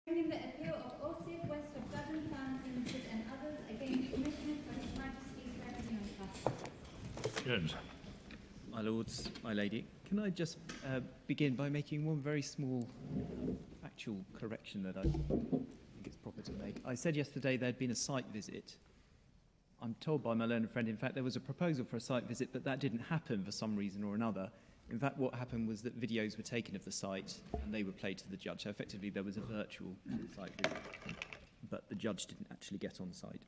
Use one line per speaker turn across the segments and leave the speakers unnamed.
Bringing the appeal of Orsted, west of Duddon, Farms Limited and others against Commissioners for His Majesty's Revenue and Customs.
Good.
My lords, my lady, can I just begin by making one very small factual correction that I think it's proper to make. I said yesterday there'd been a site visit. I'm told by my learned friend, in fact, there was a proposal for a site visit, but that didn't happen for some reason or another. In fact, what happened was that videos were taken of the site and they were played to the judge. So effectively, there was a virtual site visit, but the judge didn't actually get on site.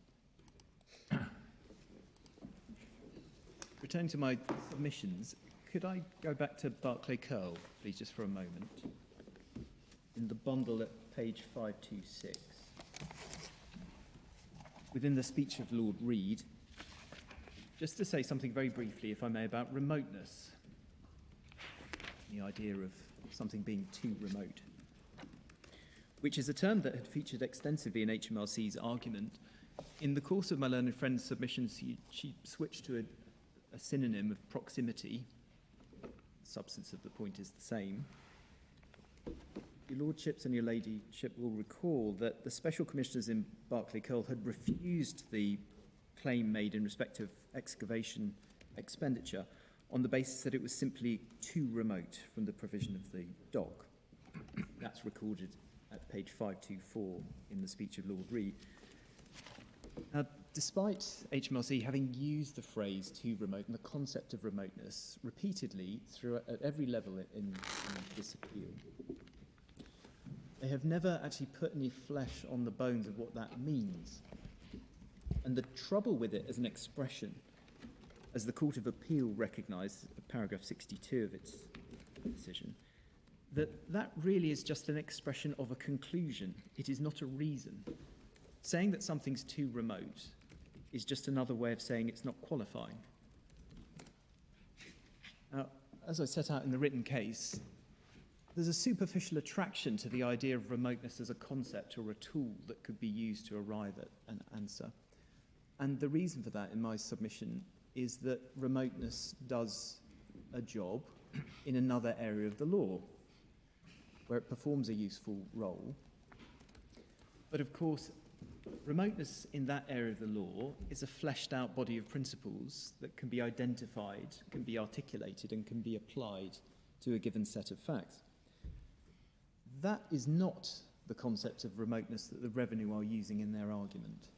Returning to my submissions, could I go back to Barclay Curl, please, just for a moment? In the bundle at page 526. Within the speech of Lord Reid, just to say something very briefly, if I may, about remoteness. The idea of something being too remote, which is a term that had featured extensively in HMRC's argument. In the course of my learned friend's submissions, she switched to a synonym of proximity. The substance of the point is the same. Your lordships and your ladyship will recall that the special commissioners in Barclay Curl had refused the claim made in respect of excavation expenditure on the basis that it was simply too remote from the provision of the dock. That's recorded at page 524 in the speech of Lord Reid. Now, despite HMRC having used the phrase too remote and the concept of remoteness repeatedly at every level in this appeal, they have never actually put any flesh on the bones of what that means. And the trouble with it as an expression, as the Court of Appeal recognised in paragraph 62 of its decision, that really is just an expression of a conclusion. It is not a reason. Saying that something's too remote is just another way of saying it's not qualifying. Now, as I set out in the written case, there's a superficial attraction to the idea of remoteness as a concept or a tool that could be used to arrive at an answer. And the reason for that in my submission is that remoteness does a job in another area of the law, where it performs a useful role. But of course, remoteness in that area of the law is a fleshed out body of principles that can be identified, can be articulated, and can be applied to a given set of facts. That is not the concept of remoteness that the Revenue are using in their argument.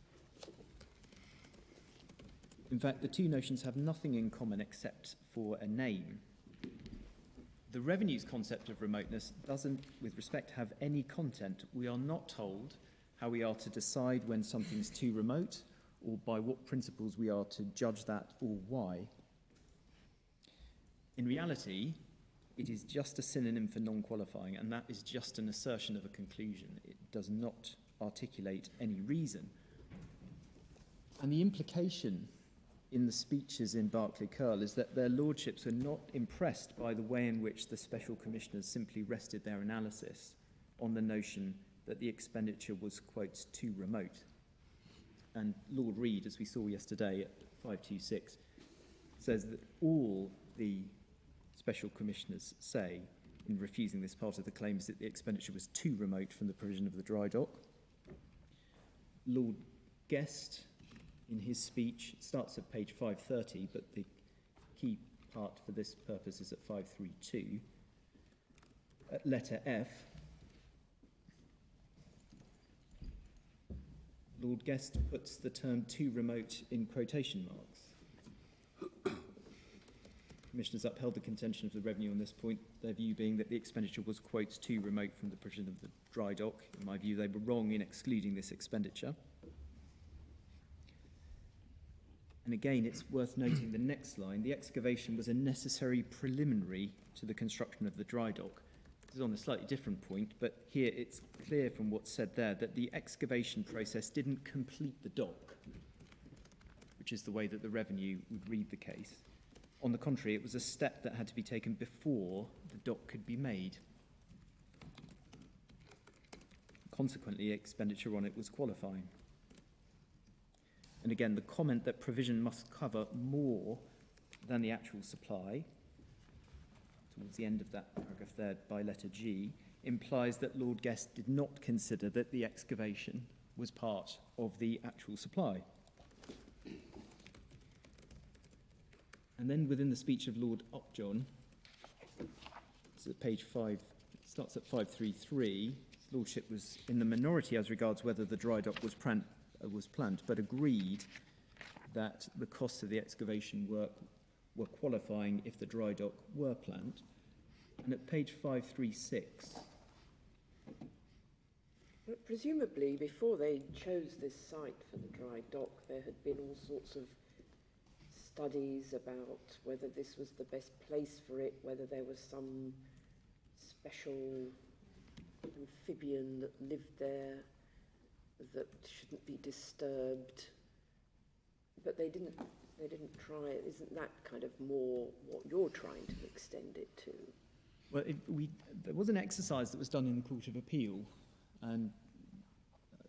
In fact, the two notions have nothing in common except for a name. The Revenue's concept of remoteness doesn't, with respect, have any content. We are not told how we are to decide when something's too remote, or by what principles we are to judge that, or why. In reality, it is just a synonym for non-qualifying, and that is just an assertion of a conclusion. It does not articulate any reason. And the implication in the speeches in Barclay Curl is that their lordships were not impressed by the way in which the special commissioners simply rested their analysis on the notion that the expenditure was, quote, too remote. And Lord Reid, as we saw yesterday at 526, says that all the special commissioners say in refusing this part of the claim is that the expenditure was too remote from the provision of the dry dock. Lord Guest, in his speech, starts at page 530, but the key part for this purpose is at 532. At letter F, Lord Guest puts the term too remote in quotation marks. Commissioners upheld the contention of the Revenue on this point, their view being that the expenditure was, quote, too remote from the provision of the dry dock. In my view, they were wrong in excluding this expenditure. And again, it's worth noting the next line, the excavation was a necessary preliminary to the construction of the dry dock. This is on a slightly different point, but here it's clear from what's said there that the excavation process didn't complete the dock, which is the way that the Revenue would read the case. On the contrary, it was a step that had to be taken before the dock could be made. Consequently, expenditure on it was qualifying. And again, the comment that provision must cover more than the actual supply, towards the end of that paragraph there by letter G, implies that Lord Guest did not consider that the excavation was part of the actual supply. And then within the speech of Lord Upjohn, it's at page 5, it starts at 533, his lordship was in the minority as regards whether the dry dock was planned, but agreed that the costs of the excavation work were qualifying if the dry dock were planned. And at page 536...
Presumably, before they chose this site for the dry dock, there had been all sorts of studies about whether this was the best place for it, whether there was some special amphibian that lived there that shouldn't be disturbed. But they didn't try it. Isn't that kind of more what you're trying to extend it to?
Well, there was an exercise that was done in the Court of Appeal, and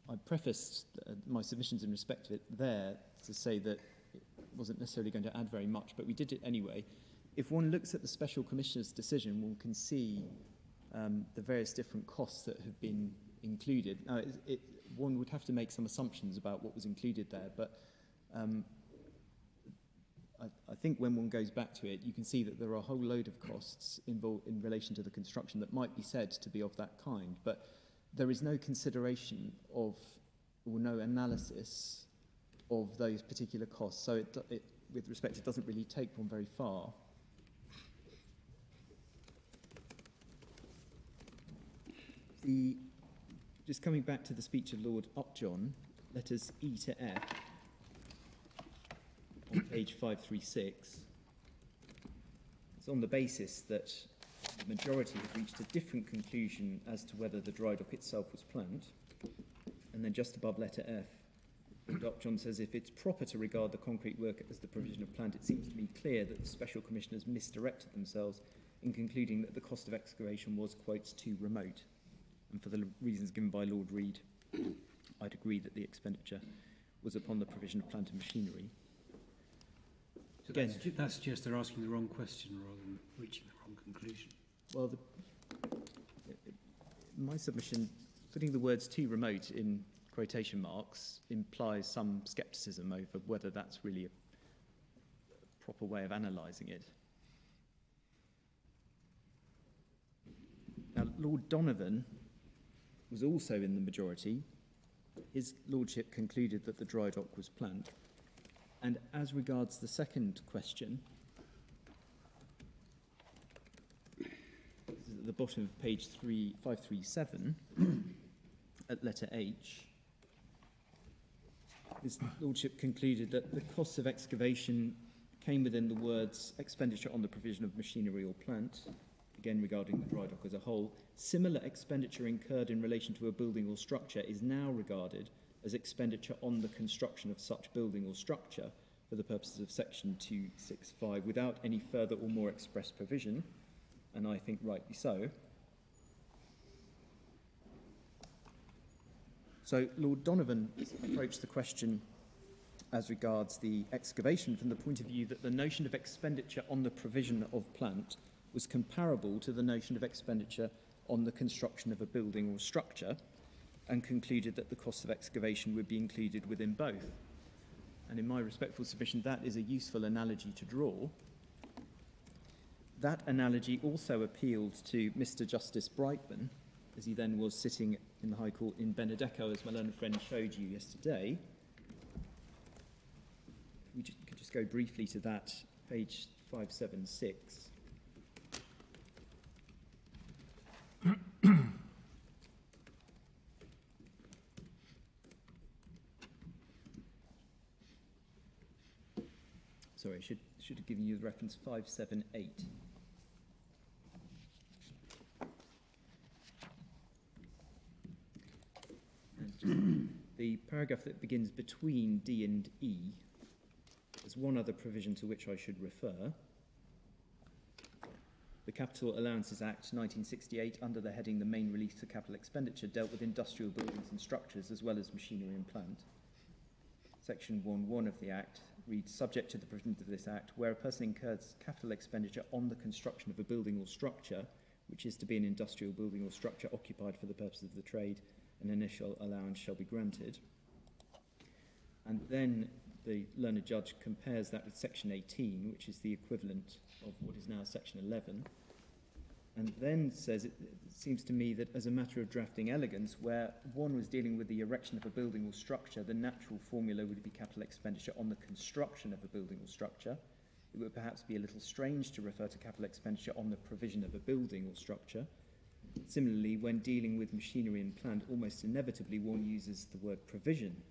I prefaced my submissions in respect of it there to say that it wasn't necessarily going to add very much, but we did it anyway. If one looks at the Special Commissioner's decision, one can see the various different costs that have been included. Now, one would have to make some assumptions about what was included there, but I think when one goes back to it, you can see that there are a whole load of costs involved in relation to the construction that might be said to be of that kind, but there is no consideration of, or no analysis of those particular costs. So with respect, it doesn't really take one very far. Just coming back to the speech of Lord Upjohn, letters E to F, on page 536, it's on the basis that the majority have reached a different conclusion as to whether the dry dock itself was planned. And then just above letter F, Lord Upjohn says, if it's proper to regard the concrete work as the provision of plant, it seems to me clear that the Special Commissioners misdirected themselves in concluding that the cost of excavation was, quotes, too remote. And for the reasons given by Lord Reid, I'd agree that the expenditure was upon the provision of plant and machinery.
So again, that suggests they're asking the wrong question rather than reaching the wrong conclusion.
Well, my submission, putting the words too remote in quotation marks implies some scepticism over whether that's really a proper way of analysing it. Now, Lord Donovan was also in the majority. His lordship concluded that the dry dock was planned. And as regards the second question, this is at the bottom of page 537, at letter H, his lordship concluded that the costs of excavation came within the words expenditure on the provision of machinery or plant, again regarding the dry dock as a whole. Similar expenditure incurred in relation to a building or structure is now regarded as expenditure on the construction of such building or structure for the purposes of section 265 without any further or more express provision, and I think rightly so. So Lord Donovan approached the question as regards the excavation from the point of view that the notion of expenditure on the provision of plant was comparable to the notion of expenditure on the construction of a building or structure, and concluded that the cost of excavation would be included within both. And in my respectful submission, that is a useful analogy to draw. That analogy also appealed to Mr. Justice Brightman, as he then was sitting in the High Court in Benedetto, as my learned friend showed you yesterday. We could just go briefly to that, page 576. Sorry, I should have given you the reference 578. And the paragraph that begins between D and E, there's one other provision to which I should refer. The Capital Allowances Act 1968, under the heading The Main Release to Capital Expenditure, dealt with industrial buildings and structures as well as machinery and plant. Section 1.1 of the Act reads, subject to the provisions of this Act, where a person incurs capital expenditure on the construction of a building or structure which is to be an industrial building or structure occupied for the purpose of the trade, an initial allowance shall be granted. And then the learned judge compares that with section 18, which is the equivalent of what is now section 11, and then says it seems to me that as a matter of drafting elegance, where one was dealing with the erection of a building or structure, the natural formula would be capital expenditure on the construction of a building or structure. It would perhaps be a little strange to refer to capital expenditure on the provision of a building or structure. Similarly, when dealing with machinery and plant, almost inevitably one uses the word provision.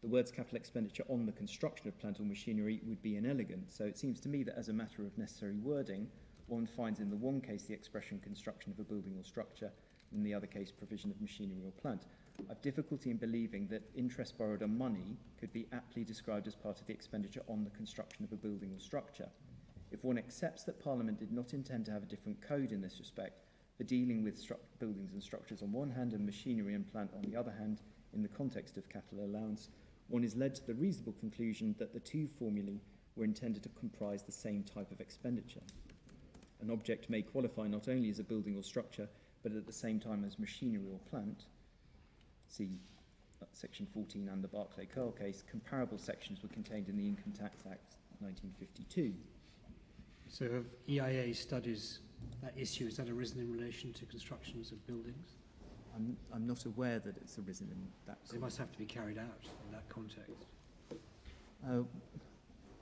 The words capital expenditure on the construction of plant or machinery would be inelegant, so it seems to me that as a matter of necessary wording, one finds in the one case the expression construction of a building or structure, in the other case provision of machinery or plant. I've difficulty in believing that interest borrowed on money could be aptly described as part of the expenditure on the construction of a building or structure. If one accepts that Parliament did not intend to have a different code in this respect, for dealing with buildings and structures on one hand and machinery and plant on the other hand, in the context of capital allowance, one is led to the reasonable conclusion that the two formulae were intended to comprise the same type of expenditure. An object may qualify not only as a building or structure, but at the same time as machinery or plant. See section 14 and the Barclay Curl case. Comparable sections were contained in the Income Tax Act 1952.
So have EIA studies that issue, has that arisen in relation to constructions of buildings?
I'm not aware that it's arisen in that.
So it must have to be carried out in that context.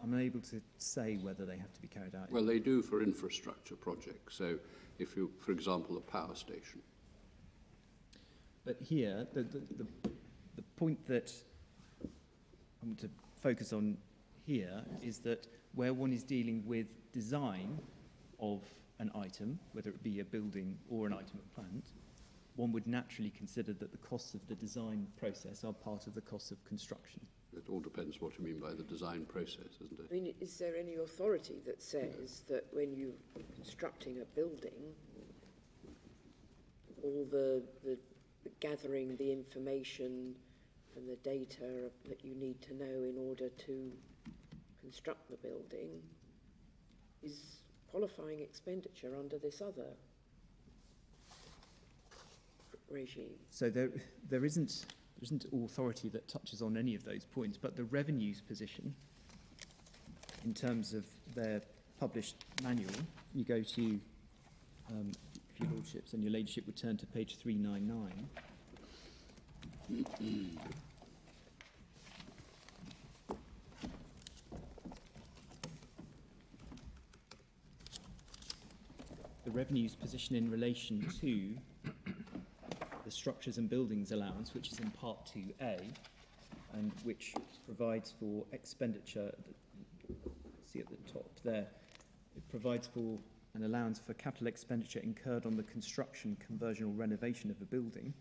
I'm unable to say whether they have to be carried out.
Well, they do for infrastructure projects. So if you, for example, a power station.
But here, the point that I want to focus on here is that where one is dealing with design of an item, whether it be a building or an item of plant, one would naturally consider that the costs of the design process are part of the costs of construction.
It all depends what you mean by the design process, isn't it?
I mean, is there any authority that says that when you're constructing a building, all the gathering the information and the data that you need to know in order to construct the building is qualifying expenditure under this other regime?
So there isn't authority that touches on any of those points, but the revenue's position in terms of their published manual, you go to, if your lordships and your ladyship would turn to page 399. The revenue's position in relation to the structures and buildings allowance, which is in part 2A, and which provides for expenditure, see at the top there, it provides for an allowance for capital expenditure incurred on the construction, conversion or renovation of a building,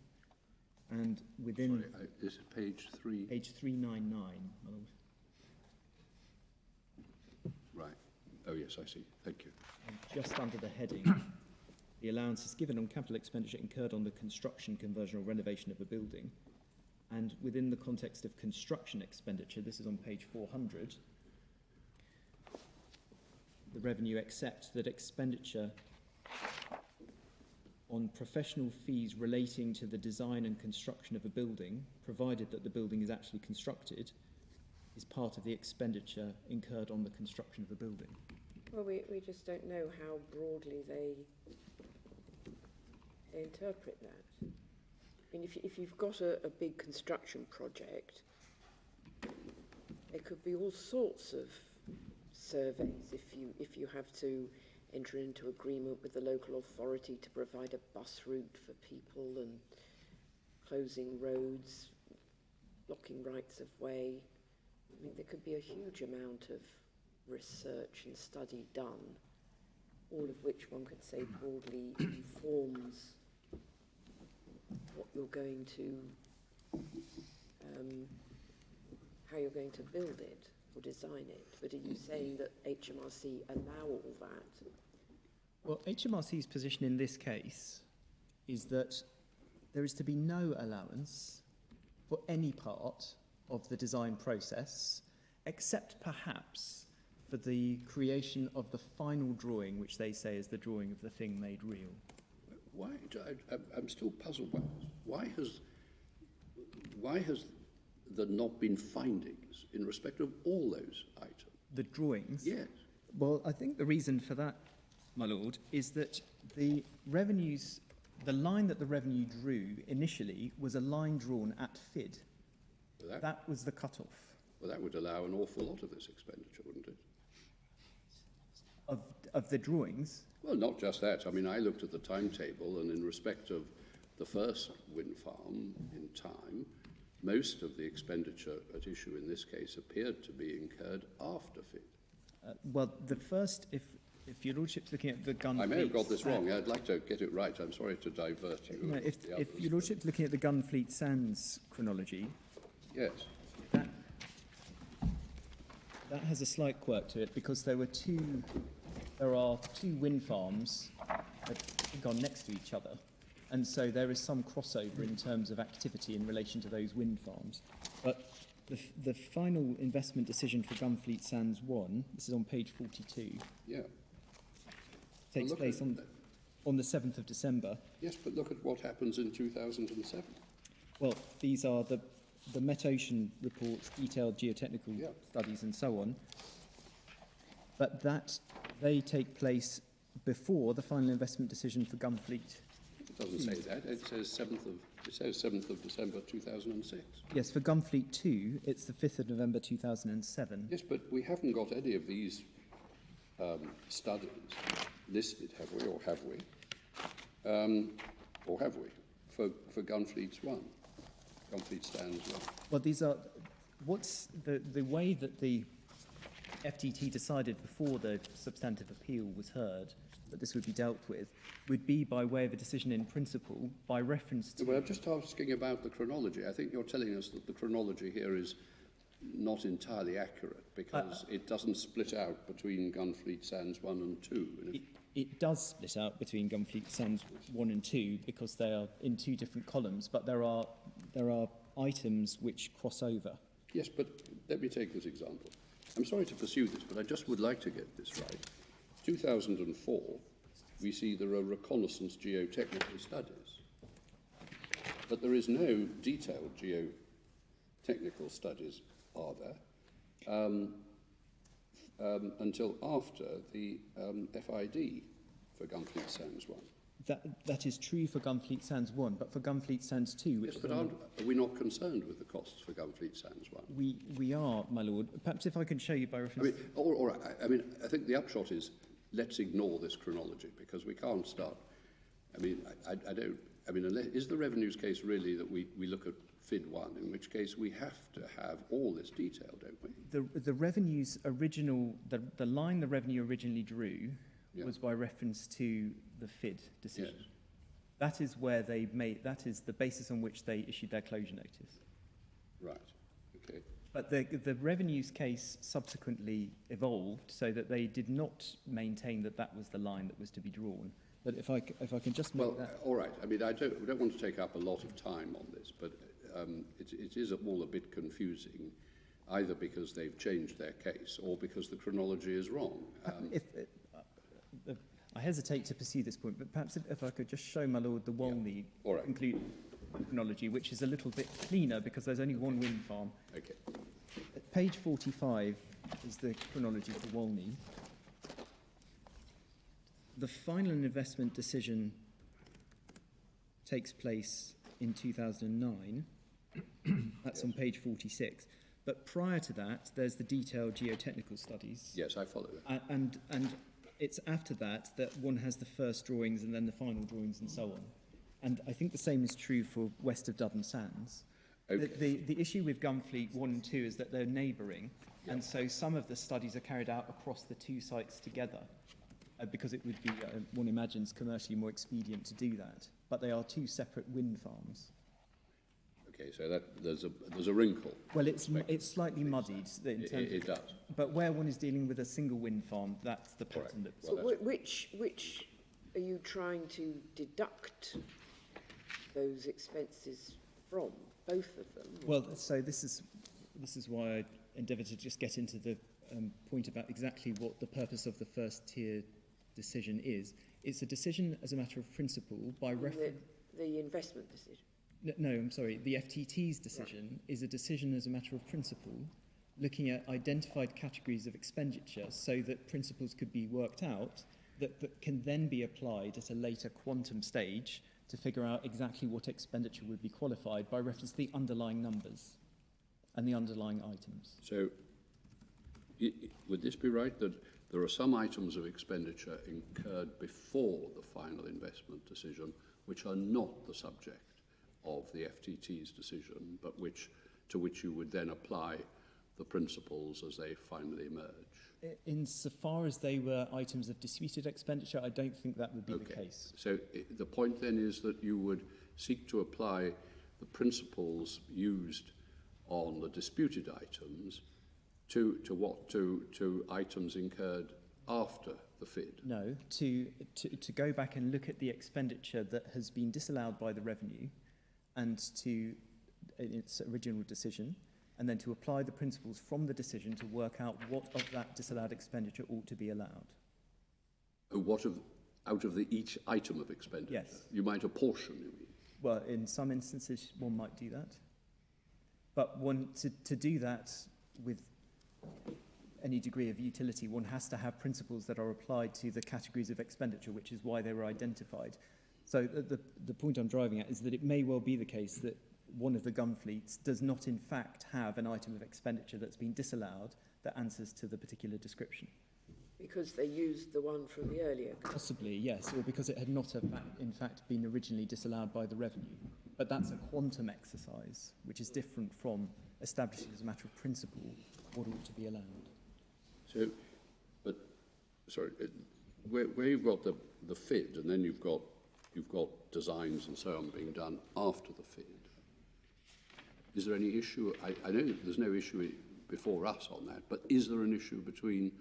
and within...
Sorry, is it page 3?
Page 399. my lord.
Right. Oh, yes, I see. Thank you.
And just under the heading, the allowance is given on capital expenditure incurred on the construction, conversion or renovation of a building. And within the context of construction expenditure, this is on page 400, the revenue accepts that expenditure on professional fees relating to the design and construction of a building, provided that the building is actually constructed, is part of the expenditure incurred on the construction of a building.
Well, we just don't know how broadly they interpret that. I mean, if you've got a big construction project, there could be all sorts of surveys if you have to enter into agreement with the local authority to provide a bus route for people and closing roads, blocking rights of way. I mean, there could be a huge amount of research and study done, all of which one could say broadly informs what you're going to, how you're going to build it or design it. But are you saying that HMRC allow all that?
Well, HMRC's position in this case is that there is to be no allowance for any part of the design process, except perhaps for the creation of the final drawing, which they say is the drawing of the thing made real.
Why? I'm still puzzled by this. Why has there not been findings in respect of all those items?
The drawings?
Yes.
Well, I think the reason for that, my lord, is that the revenues, the line that the revenue drew initially was a line drawn at FID.
Well,
That was the cut-off.
well, that would allow an awful lot of this expenditure, wouldn't it?
Of the drawings.
Well, not just that. I mean, I looked at the timetable, and in respect of the first wind farm in time, most of the expenditure at issue in this case appeared to be incurred after FID.
Well, the first, if your lordship's looking at the gun
I may have got this
fleet
wrong. I'd like to get it right. I'm sorry to divert you.
No, if your lordship's looking at the Gunfleet Sands chronology,
Yes.
that has a slight quirk to it because there are two wind farms that have gone next to each other, and so there is some crossover in terms of activity in relation to those wind farms. But the final investment decision for Gunfleet Sands 1, this is on page 42,
Yeah.
takes
look
place
at
on the 7th of December.
Yes, but look at what happens in 2007.
Well, these are the Met Ocean reports, detailed geotechnical
Yeah.
studies and so on. But they take place before the final investment decision for Gunfleet.
It doesn't say that. It says 7th of December 2006.
Yes, for Gunfleet 2, it's the 5th of November 2007.
Yes, but we haven't got any of these studies listed, have we, or have we? Or have we, for Gunfleet's 1? Gunfleet Sands 1.
Well, these are, what's the way that the FTT decided before the substantive appeal was heard that this would be dealt with would be by way of a decision in principle by reference to...
Well, I'm just asking about the chronology. I think you're telling us that the chronology here is not entirely accurate because it doesn't split out between Gunfleet Sands 1 and 2.
It does split out between Gunfleet Sands 1 and 2 because they are in two different columns, but there are items which cross over.
Yes, but let me take this example. I'm sorry to pursue this, but I just would like to get this right. 2004, we see there are reconnaissance geotechnical studies, but there is no detailed geotechnical studies, are there, until after the FID for Gunfleet Sands 1.
That is true for Gunfleet Sands 1, but for Gunfleet Sands 2...
Yes, but are we not concerned with the costs for Gunfleet Sands 1?
We are, my lord. Perhaps if I could show you by reference...
All right. I think the upshot is let's ignore this chronology because we can't start. Is the revenues case really that we look at FID 1, in which case we have to have all this detail, don't we?
The revenues original... The line the revenue originally drew was by reference to the FID decision.
Yes.
That is where they made... That is the basis on which they issued their closure notice.
Right. Okay.
But the revenues case subsequently evolved so that they did not maintain that that was the line that was to be drawn. But if I can just make that...
All right. I don't want to take up a lot of time on this, but it is all a bit confusing, either because they've changed their case or because the chronology is wrong.
I hesitate to pursue this point, but perhaps if I could just show, my lord, the Walney concluded chronology, which is a little bit cleaner because there's only one wind farm.
Okay.
Page 45 is the chronology for Walney. The final investment decision takes place in 2009. That's on page 46. But prior to that, there's the detailed geotechnical studies.
Yes, I follow that.
And it's after that one has the first drawings and then the final drawings and so on. And I think the same is true for west of Duddon Sands.
Okay.
The issue with Gunfleet 1 and 2 is that they're neighbouring, and so some of the studies are carried out across the two sites together, because it would be, one imagines, commercially more expedient to do that. But they are two separate wind farms.
Okay, so there's a wrinkle.
Well, it's slightly muddied in terms
it does.
But where one is dealing with a single wind farm, that's the pattern that...
So which are you trying to deduct those expenses from? Both of them?
Well, so this is why I endeavoured to just get into the point about exactly what the purpose of the first tier decision is. It's a decision as a matter of principle by reference.
The investment decision.
No, I'm sorry. The FTT's decision is a decision as a matter of principle, looking at identified categories of expenditure so that principles could be worked out that can then be applied at a later quantum stage to figure out exactly what expenditure would be qualified by reference to the underlying numbers and the underlying items.
So, would this be right that there are some items of expenditure incurred before the final investment decision which are not the subject of the FTT's decision, but to which you would then apply the principles as they finally emerge?
Insofar as they were items of disputed expenditure, I don't think that would be the case.
So the point then is that you would seek to apply the principles used on the disputed items to items incurred after the FID?
No, to go back and look at the expenditure that has been disallowed by the revenue and to its original decision, and then to apply the principles from the decision to work out what of that disallowed expenditure ought to be allowed.
Out of each item of expenditure?
Yes.
You might apportion, you mean?
Well, in some instances, one might do that. But to do that with any degree of utility, one has to have principles that are applied to the categories of expenditure, which is why they were identified. So the point I'm driving at is that it may well be the case that one of the gun fleets does not in fact have an item of expenditure that's been disallowed that answers to the particular description.
Because they used the one from the earlier.
Possibly, yes, or because it had not in fact been originally disallowed by the revenue. But that's a quantum exercise, which is different from establishing as a matter of principle what ought to be allowed.
So, but, sorry, where you've got the FID and then you've got designs and so on being done after the FID, is there any issue? I know there's no issue before us on that, but is there an issue between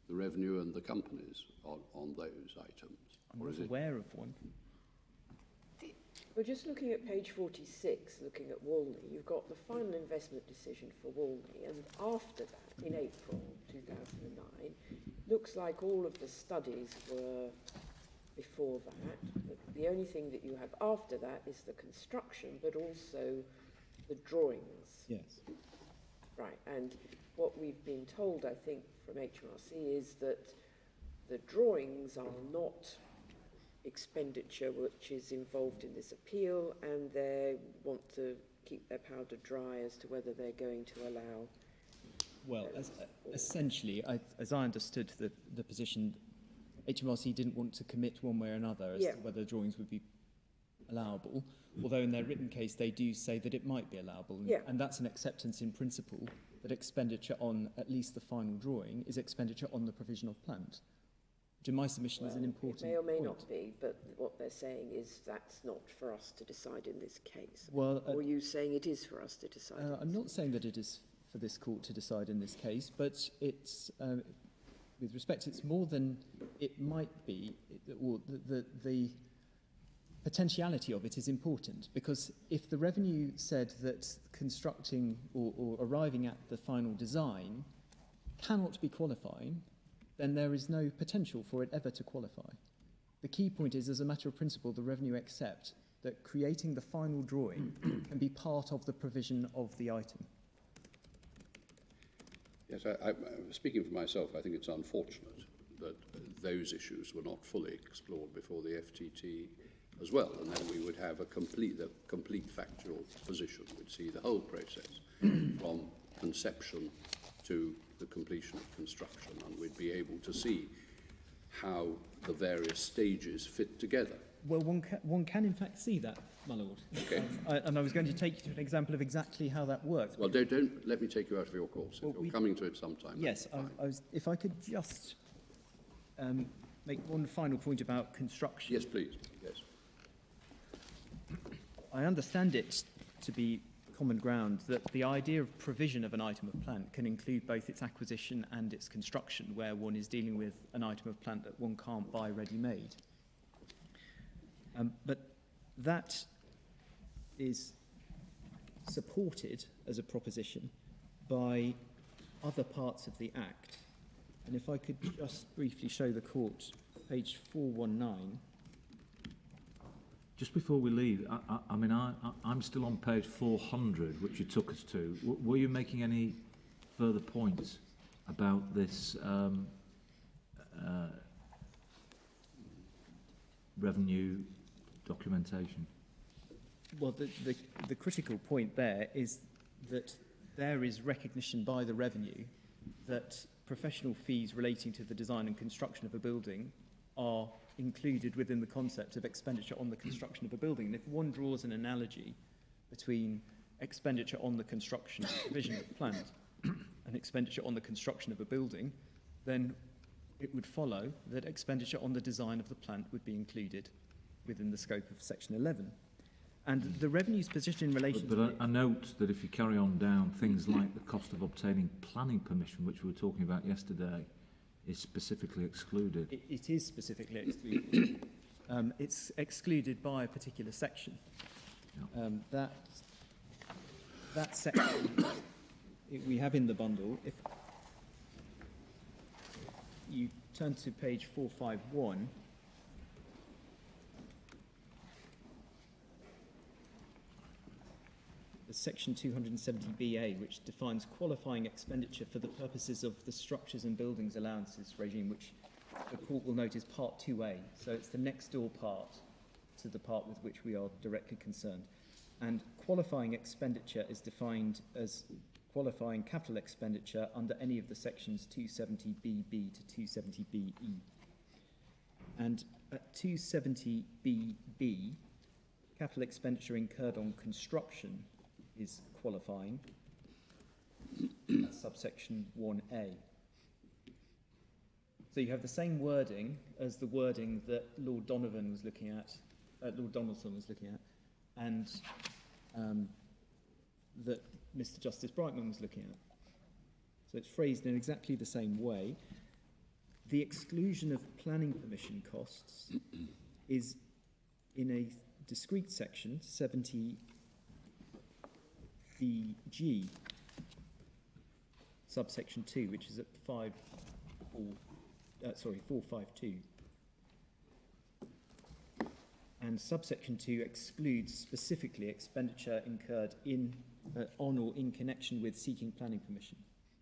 the revenue and the companies on those items?
I'm not aware of one.
We're just looking at page 46, looking at Walney. You've got the final investment decision for Walney, and after that, in April 2009, looks like all of the studies were before that. The only thing that you have after that is the construction, but also the drawings.
Yes.
Right, and what we've been told, I think, from HMRC is that the drawings are not expenditure which is involved in this appeal, and they want to keep their powder dry as to whether they're going to allow.
Well, essentially, as I understood the position, HMRC didn't want to commit one way or another as to whether drawings would be allowable, although in their written case they do say that it might be allowable, and that's an acceptance in principle that expenditure on at least the final drawing is expenditure on the provision of plant, which in my submission is an important
It may or may
point.
not be, but what they're saying is that's not for us to decide in this case.
Well,
or are you saying it is for us to decide?
I'm not saying that it is for this court to decide in this case, but it's, with respect, it's more than it might be, or the potentiality of it is important, because if the revenue said that constructing or arriving at the final design cannot be qualifying, then there is no potential for it ever to qualify. The key point is, as a matter of principle, the revenue accept that creating the final drawing can be part of the provision of the item.
Yes, speaking for myself, I think it's unfortunate that those issues were not fully explored before the FTT as well, and then we would have a complete factual position. We'd see the whole process from conception to the completion of construction, and we'd be able to see how the various stages fit together.
Well, one can in fact see that, my lord.
Okay.
And I was going to take you to an example of exactly how that works.
Well, don't let me take you out of your course.
Well,
if you're coming to it sometime.
Yes, if I could just make one final point about construction.
Yes, please. Yes.
I understand it to be common ground that the idea of provision of an item of plant can include both its acquisition and its construction, where one is dealing with an item of plant that one can't buy ready-made. But that is supported as a proposition by other parts of the Act. And if I could just briefly show the court page 419.
Just before we leave, I'm still on page 400, which you took us to. Were you making any further points about this revenue documentation?
Well, the critical point there is that there is recognition by the revenue that professional fees relating to the design and construction of a building are included within the concept of expenditure on the construction of a building. And if one draws an analogy between expenditure on the construction and provision of the plant and expenditure on the construction of a building, then it would follow that expenditure on the design of the plant would be included within the scope of Section 11. And the revenue's position in relation
but I note that if you carry on down, things like the cost of obtaining planning permission, which we were talking about yesterday, is specifically excluded.
It is specifically excluded. It's excluded by a particular section.
Yeah.
That section we have in the bundle. If you turn to page 451, the section 270BA, which defines qualifying expenditure for the purposes of the structures and buildings allowances regime, which the court will note is part 2A. So it's the next door part to the part with which we are directly concerned. And qualifying expenditure is defined as qualifying capital expenditure under any of the sections 270BB to 270BE. And at 270BB, capital expenditure incurred on construction is qualifying. That's subsection 1A. So you have the same wording as the wording that Lord Donovan was looking at, Lord Donaldson was looking at, and that Mr. Justice Brightman was looking at. So it's phrased in exactly the same way. The exclusion of planning permission costs is in a discrete section, 70BG, subsection 2, which is at 452. And subsection 2 excludes specifically expenditure incurred on or in connection with seeking planning permission,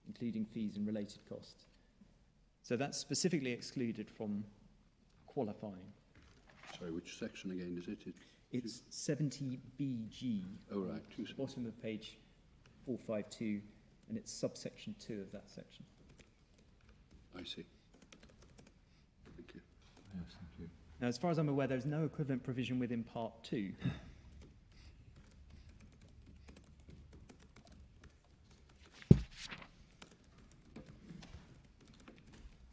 including fees and related costs. So that's specifically excluded from qualifying.
Sorry, which section again is it?
It's 70BG.
Oh, right.
Bottom of page 452, and it's subsection 2 of that section.
I see. Thank you.
Yes, thank you.
Now, as far as I'm aware, there's no equivalent provision within Part 2.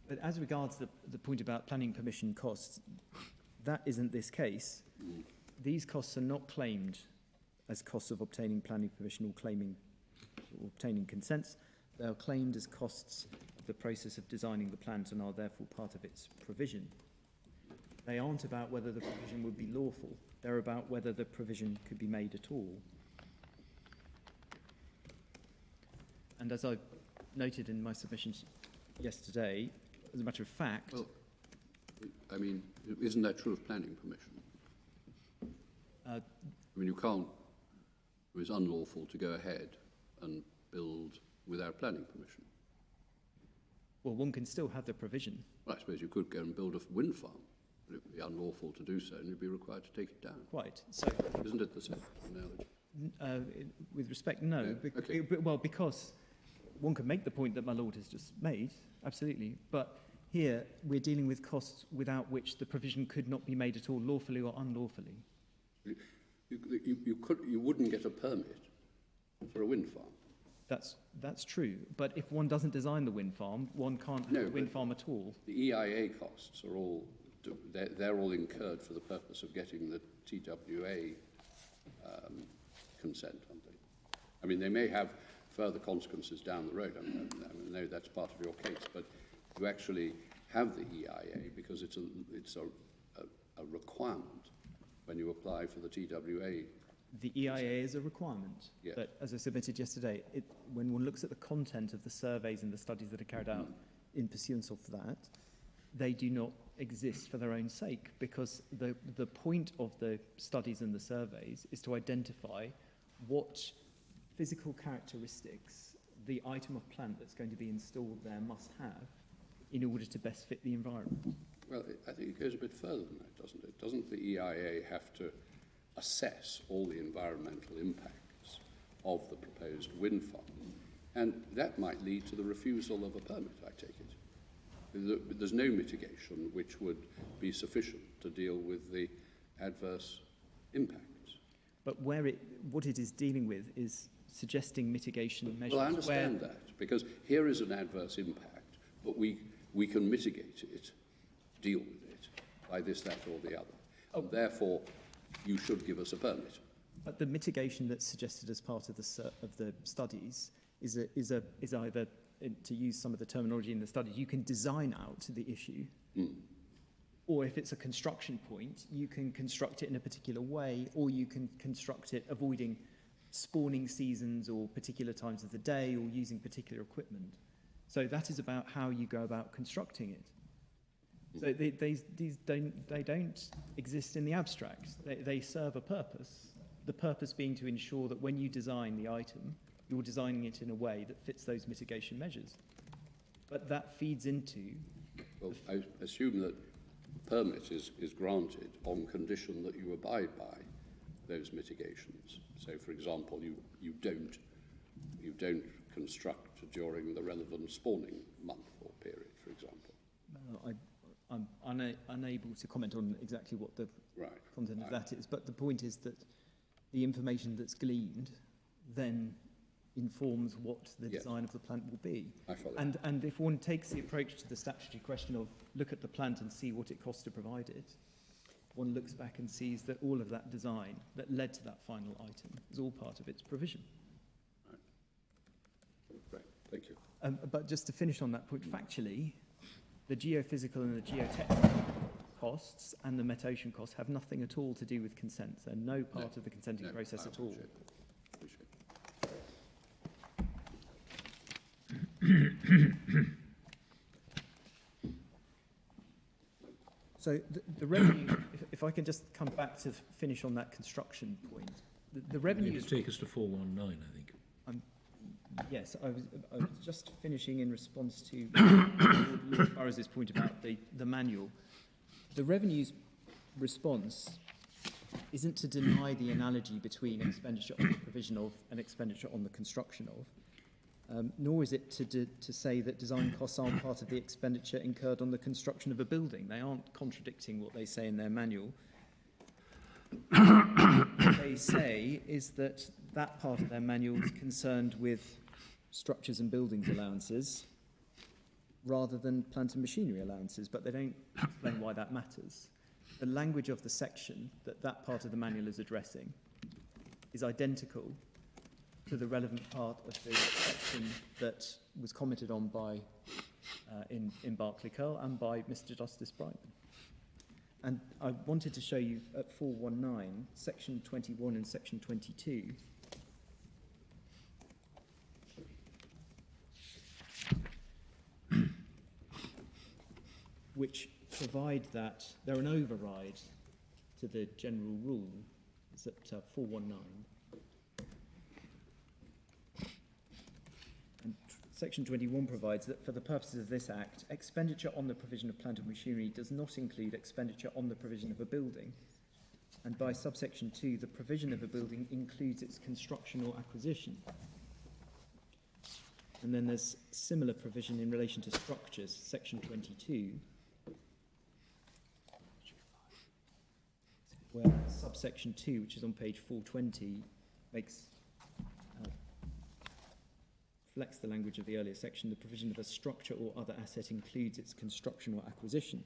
But as regards the point about planning permission costs, that isn't this case. These costs are not claimed as costs of obtaining planning permission or obtaining consents. They are claimed as costs of the process of designing the plant and are therefore part of its provision. They aren't about whether the provision would be lawful. They're about whether the provision could be made at all. And as I noted in my submissions yesterday, as a matter of fact...
Well, I mean, isn't that true of planning permission? I mean, you can't... It's unlawful to go ahead and build without planning permission.
Well, one can still have the provision.
Well, I suppose you could go and build a wind farm, but it would be unlawful to do so, and you'd be required to take it down.
Quite. So,
isn't it the same analogy?
with respect, no.
Yeah, okay.
Well, because one could make the point that my Lord has just made, absolutely. But here we're dealing with costs without which the provision could not be made at all, lawfully or unlawfully.
You wouldn't get a permit for a wind farm.
That's true. But if one doesn't design the wind farm, one can't have a wind farm at all.
The EIA costs are all they're all incurred for the purpose of getting the TWA consent, aren't they? I mean, they may have further consequences down the road. I know that's part of your case, but you actually have the EIA because it's a requirement when you apply for the TWA
The EIA is a requirement,
Yes.
but as I submitted yesterday, when one looks at the content of the surveys and the studies that are carried out in pursuance of that, they do not exist for their own sake, because the point of the studies and the surveys is to identify what physical characteristics the item of plant that's going to be installed there must have in order to best fit the environment.
Well, I think it goes a bit further than that, doesn't it? Doesn't the EIA have to assess all the environmental impacts of the proposed wind farm? And that might lead to the refusal of a permit, I take it. There's no mitigation which would be sufficient to deal with the adverse impacts.
But what it is dealing with is suggesting mitigation measures.
Well, I understand that, because here is an adverse impact, but we can mitigate it, deal with it, by this, that, or the other. And therefore, you should give us a permit.
But the mitigation that's suggested as part of the studies is either, to use some of the terminology in the studies, you can design out the issue, or if it's a construction point, you can construct it in a particular way, or you can construct it avoiding spawning seasons or particular times of the day, or using particular equipment. So that is about how you go about constructing it. So these don't exist in the abstract. They serve a purpose. The purpose being to ensure that when you design the item, you're designing it in a way that fits those mitigation measures. But that feeds into...
Well, I assume that permit is granted on condition that you abide by those mitigations. So, for example, you don't construct during the relevant spawning month or period, for example.
I'm unable to comment on exactly what the content of that is, but the point is that the information that's gleaned then informs what the design of the plant will be.
I follow.
And if one takes the approach to the statutory question of look at the plant and see what it costs to provide it, one looks back and sees that all of that design that led to that final item is all part of its provision.
Right, thank you.
But just to finish on that point, factually, the geophysical and the geotechnical costs and the metocean costs have nothing at all to do with consent. They're no part of the consenting process at all. So the revenue, if I can just come back to finish on that construction point, the revenue...
It take us to 419, I think.
Yes, I was just finishing in response to Lord Burroughs' point about the manual. The revenue's response isn't to deny the analogy between expenditure on the provision of and expenditure on the construction of, nor is it to say that design costs aren't part of the expenditure incurred on the construction of a building. They aren't contradicting what they say in their manual. What they say is that part of their manual is concerned with structures and buildings allowances rather than plant and machinery allowances, but they don't explain why that matters. The language of the section that part of the manual is addressing is identical to the relevant part of the section that was commented on by in Berkeley Curl and by Mr. Justice Brightman. And I wanted to show you at 419, section 21 and section 22, which provide that they're an override to the general rule. It's at 419. And section 21 provides that for the purposes of this Act, expenditure on the provision of plant and machinery does not include expenditure on the provision of a building. And by subsection 2, the provision of a building includes its construction or acquisition. And then there's similar provision in relation to structures, section 22, where subsection 2, which is on page 420, reflects the language of the earlier section. The provision of a structure or other asset includes its construction or acquisition.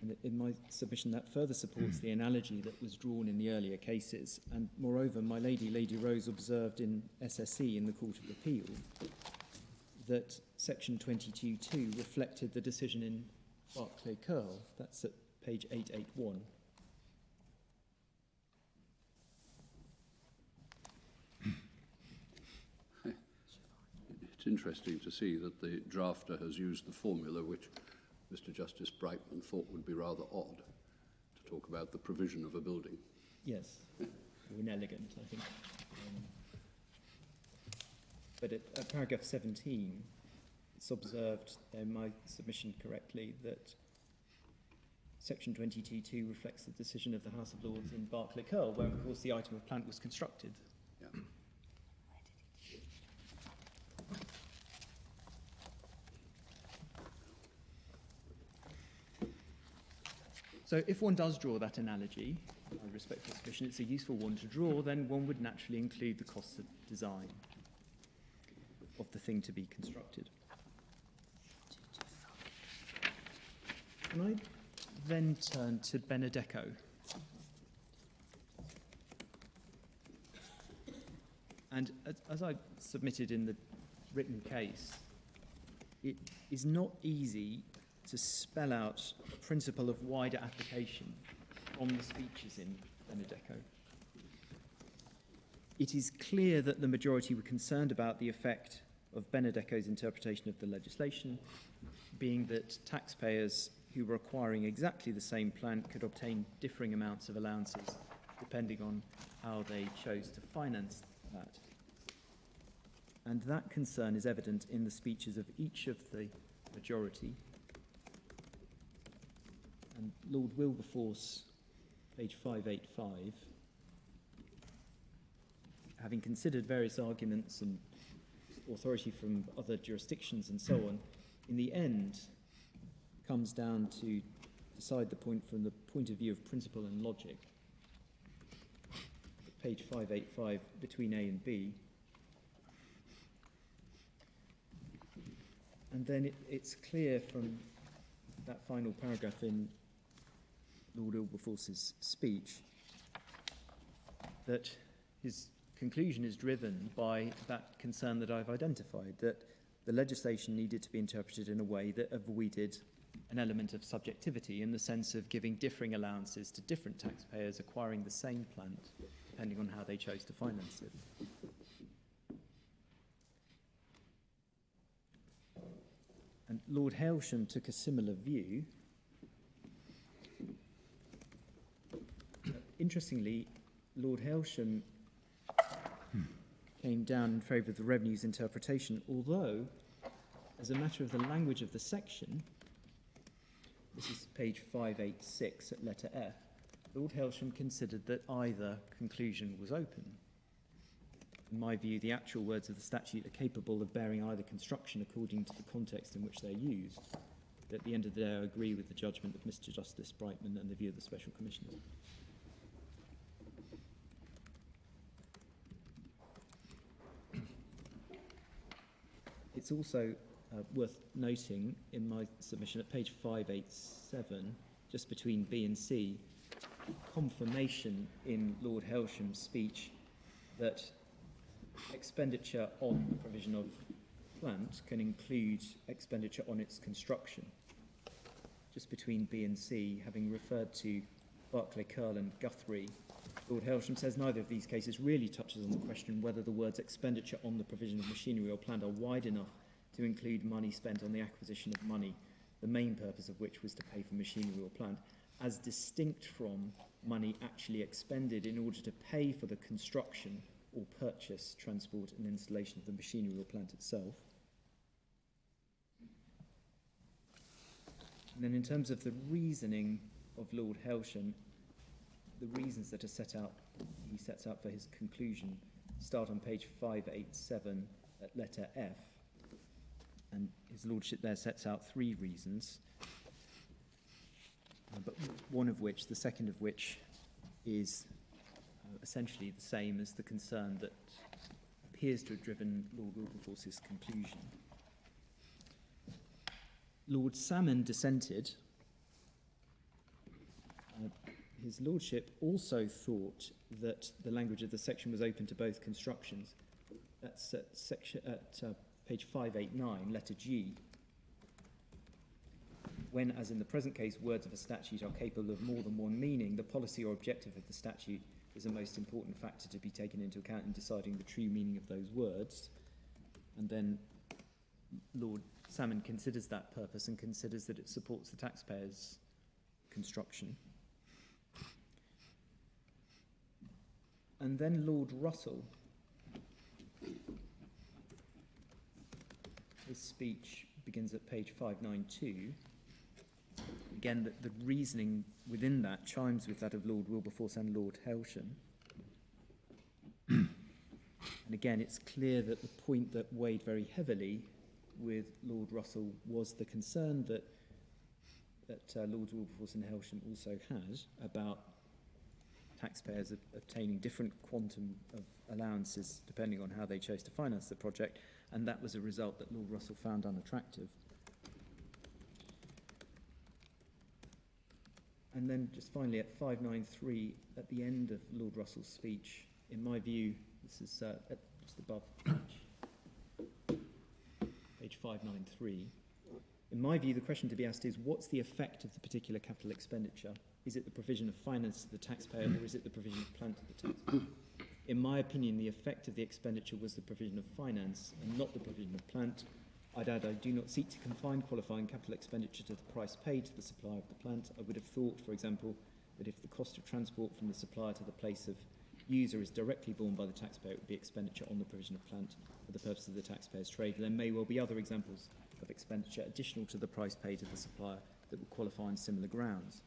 And in my submission, that further supports the analogy that was drawn in the earlier cases. And moreover, my lady, Lady Rose, observed in SSE in the Court of Appeal that section 22.2 reflected the decision in Berkeley Curl. That's at page 881.
It's interesting to see that the drafter has used the formula which Mr. Justice Brightman thought would be rather odd, to talk about the provision of a building.
Yes, or inelegant, I think. But at paragraph 17, it's observed in my submission correctly that Section 22.2 reflects the decision of the House of Lords in Berkeley Curl, where, of course, the item of plant was constructed.
Yeah.
So if one does draw that analogy, I respect the submission, it's a useful one to draw, then one would naturally include the costs of design of the thing to be constructed. Can I then turn to Benedetto? And as I submitted in the written case, it is not easy to spell out a principle of wider application on the speeches in Benedetto. It is clear that the majority were concerned about the effect of Benedetto's interpretation of the legislation, being that taxpayers who were acquiring exactly the same plant could obtain differing amounts of allowances depending on how they chose to finance that. And that concern is evident in the speeches of each of the majority. And Lord Wilberforce, page 585, having considered various arguments and authority from other jurisdictions and so on, in the end comes down to decide the point from the point of view of principle and logic. Page 585, between A and B. And then it's clear from that final paragraph in Lord Wilberforce's speech that his conclusion is driven by that concern that I've identified, that the legislation needed to be interpreted in a way that avoided an element of subjectivity in the sense of giving differing allowances to different taxpayers acquiring the same plant, depending on how they chose to finance it. And Lord Hailsham took a similar view. Interestingly, Lord Hailsham came down in favour of the revenues interpretation, although, as a matter of the language of the section, this is page 586 at letter F, Lord Hailsham considered that either conclusion was open. In my view, the actual words of the statute are capable of bearing either construction according to the context in which they're used. But at the end of the day, I agree with the judgment of Mr. Justice Brightman and the view of the Special Commissioner. It's also worth noting in my submission at page 587, just between B and C, confirmation in Lord Hailsham's speech that expenditure on the provision of plant can include expenditure on its construction. Just between B and C, having referred to Berkeley, Curl and Guthrie, Lord Hailsham says neither of these cases really touches on the question whether the words expenditure on the provision of machinery or plant are wide enough to include money spent on the acquisition of money, the main purpose of which was to pay for machinery or plant, as distinct from money actually expended in order to pay for the construction or purchase, transport and installation of the machinery or plant itself. And then in terms of the reasoning of Lord Hailsham, the reasons that are set out, he sets out for his conclusion, start on page 587 at letter F. And his lordship there sets out three reasons, but one of which, the second of which, is essentially the same as the concern that appears to have driven Lord Wilberforce's conclusion. Lord Salmon dissented. His lordship also thought that the language of the section was open to both constructions. That's at page 589, letter G. When, as in the present case, words of a statute are capable of more than one meaning, the policy or objective of the statute is a most important factor to be taken into account in deciding the true meaning of those words. And then Lord Salmon considers that purpose and considers that it supports the taxpayer's construction. And then Lord Russell, his speech begins at page 592. Again, the reasoning within that chimes with that of Lord Wilberforce and Lord Helsham. And again, it's clear that the point that weighed very heavily with Lord Russell was the concern that Lords Wilberforce and Helsham also had about taxpayers obtaining different quantum of allowances depending on how they chose to finance the project, and that was a result that Lord Russell found unattractive. And then just finally at 593, at the end of Lord Russell's speech, in my view, this is just above page 593, in my view, the question to be asked is, what's the effect of the particular capital expenditure? Is it the provision of finance to the taxpayer, or is it the provision of plant to the taxpayer? In my opinion, the effect of the expenditure was the provision of finance and not the provision of plant. I'd add, I do not seek to confine qualifying capital expenditure to the price paid to the supplier of the plant. I would have thought, for example, that if the cost of transport from the supplier to the place of user is directly borne by the taxpayer, it would be expenditure on the provision of plant for the purpose of the taxpayer's trade. There may well be other examples of expenditure additional to the price paid to the supplier that would qualify on similar grounds.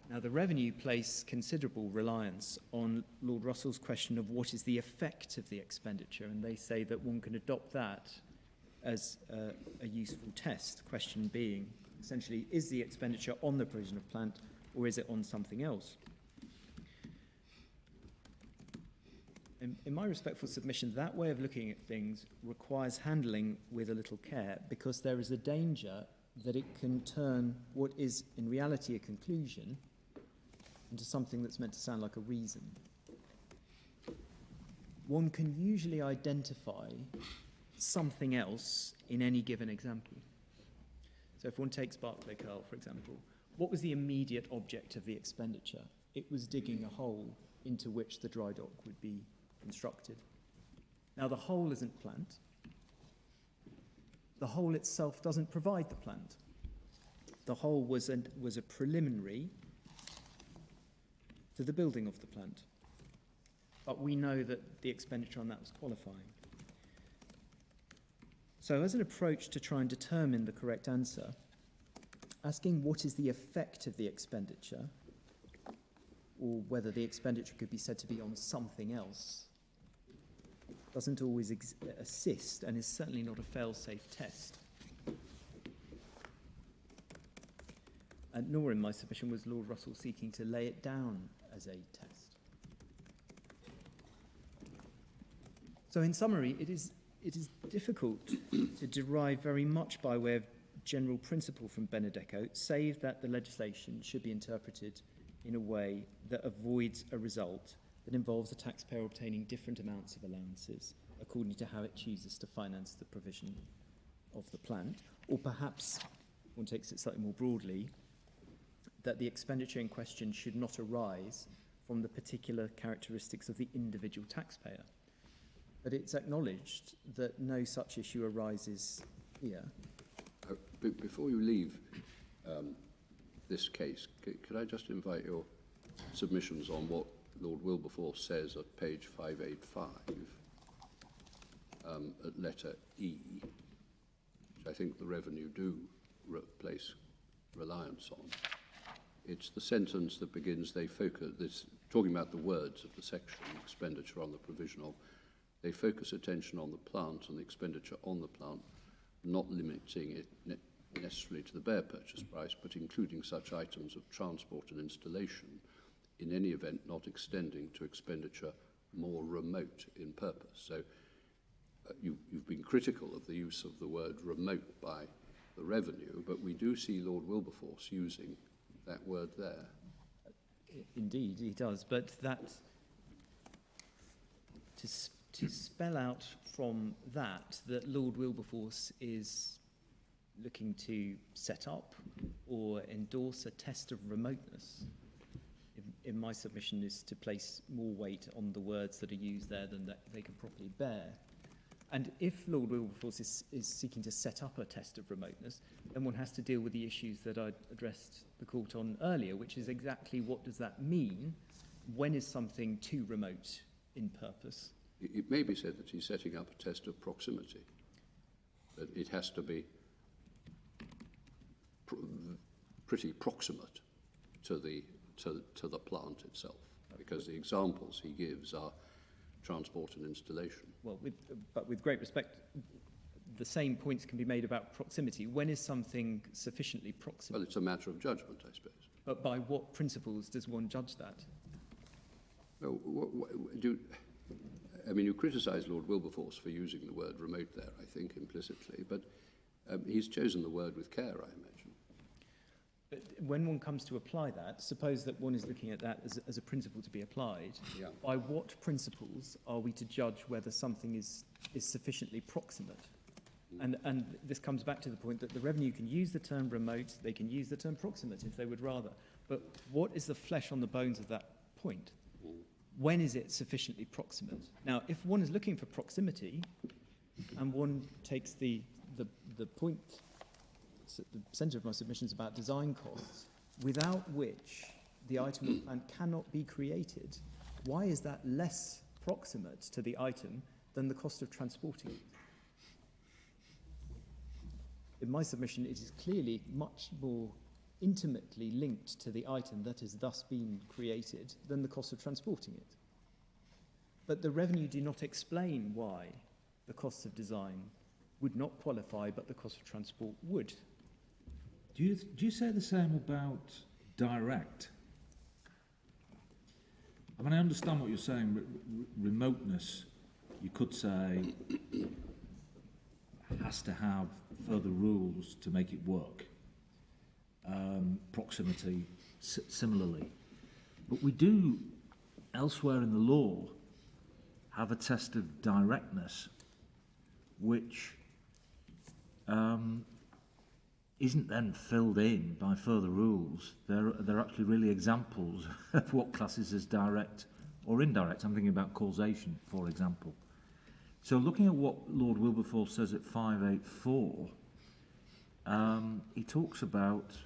Now, the revenue place considerable reliance on Lord Russell's question of what is the effect of the expenditure, and they say that one can adopt that as a useful test. The question being, essentially, is the expenditure on the provision of plant or is it on something else? In my respectful submission, that way of looking at things requires handling with a little care, because there is a danger that it can turn what is in reality a conclusion into something that's meant to sound like a reason. One can usually identify something else in any given example. So if one takes Barclay Curl, for example, what was the immediate object of the expenditure? It was digging a hole into which the dry dock would be constructed. Now, the hole isn't plant. The hole itself doesn't provide the plant. The hole was a preliminary to the building of the plant. But we know that the expenditure on that was qualifying. So as an approach to try and determine the correct answer, asking what is the effect of the expenditure, or whether the expenditure could be said to be on something else, doesn't always assist, and is certainly not a fail-safe test. And nor in my submission was Lord Russell seeking to lay it down as a test. So in summary, it is difficult to derive very much by way of general principle from Benedetto, save that the legislation should be interpreted in a way that avoids a result that involves a taxpayer obtaining different amounts of allowances according to how it chooses to finance the provision of the plant, or perhaps, one takes it slightly more broadly, that the expenditure in question should not arise from the particular characteristics of the individual taxpayer. But it's acknowledged that no such issue arises here.
Before you leave this case, could I just invite your submissions on what Lord Wilberforce says at page 585, at letter E, which I think the revenue do place reliance on. It's the sentence that begins, they focus, this, talking about the words of the section, expenditure on the provision of, they focus attention on the plant and the expenditure on the plant, not limiting it necessarily to the bare purchase price, but including such items of transport and installation, in any event not extending to expenditure more remote in purpose. So you've been critical of the use of the word remote by the revenue, but we do see Lord Wilberforce using that word there.
Indeed, he does, but that, to spell out from that Lord Wilberforce is looking to set up or endorse a test of remoteness, in my submission, is to place more weight on the words that are used there than that they can properly bear. And if Lord Wilberforce is seeking to set up a test of remoteness, then one has to deal with the issues that I addressed the court on earlier, which is exactly what does that mean? When is something too remote in purpose?
It may be said that he's setting up a test of proximity, that it has to be pretty proximate to the plant itself, because the examples he gives are transport and installation.
Well, but with great respect, the same points can be made about proximity. When is something sufficiently proximate?
Well, it's a matter of judgment, I suppose.
But by what principles does one judge that?
Well, I mean, you criticise Lord Wilberforce for using the word remote there, I think, implicitly, but he's chosen the word with care, I imagine.
But when one comes to apply that, suppose that one is looking at that as a principle to be applied.
Yeah.
By what principles are we to judge whether something is sufficiently proximate? And this comes back to the point that the revenue can use the term remote, they can use the term proximate if they would rather. But what is the flesh on the bones of that point? When is it sufficiently proximate? Now, if one is looking for proximity, and one takes the point at the centre of my submission is about design costs, without which the item of plant cannot be created, why is that less proximate to the item than the cost of transporting it? In my submission, it is clearly much more intimately linked to the item that has thus been created than the cost of transporting it. But the revenue do not explain why the costs of design would not qualify, but the cost of transport would.
Do you say the same about direct? I mean, I understand what you're saying. Remoteness, you could say, has to have further rules to make it work. Proximity, similarly. But we do, elsewhere in the law, have a test of directness, which isn't then filled in by further rules. They're actually really examples of what classes as direct or indirect. I'm thinking about causation, for example. So looking at what Lord Wilberforce says at 584, he talks about,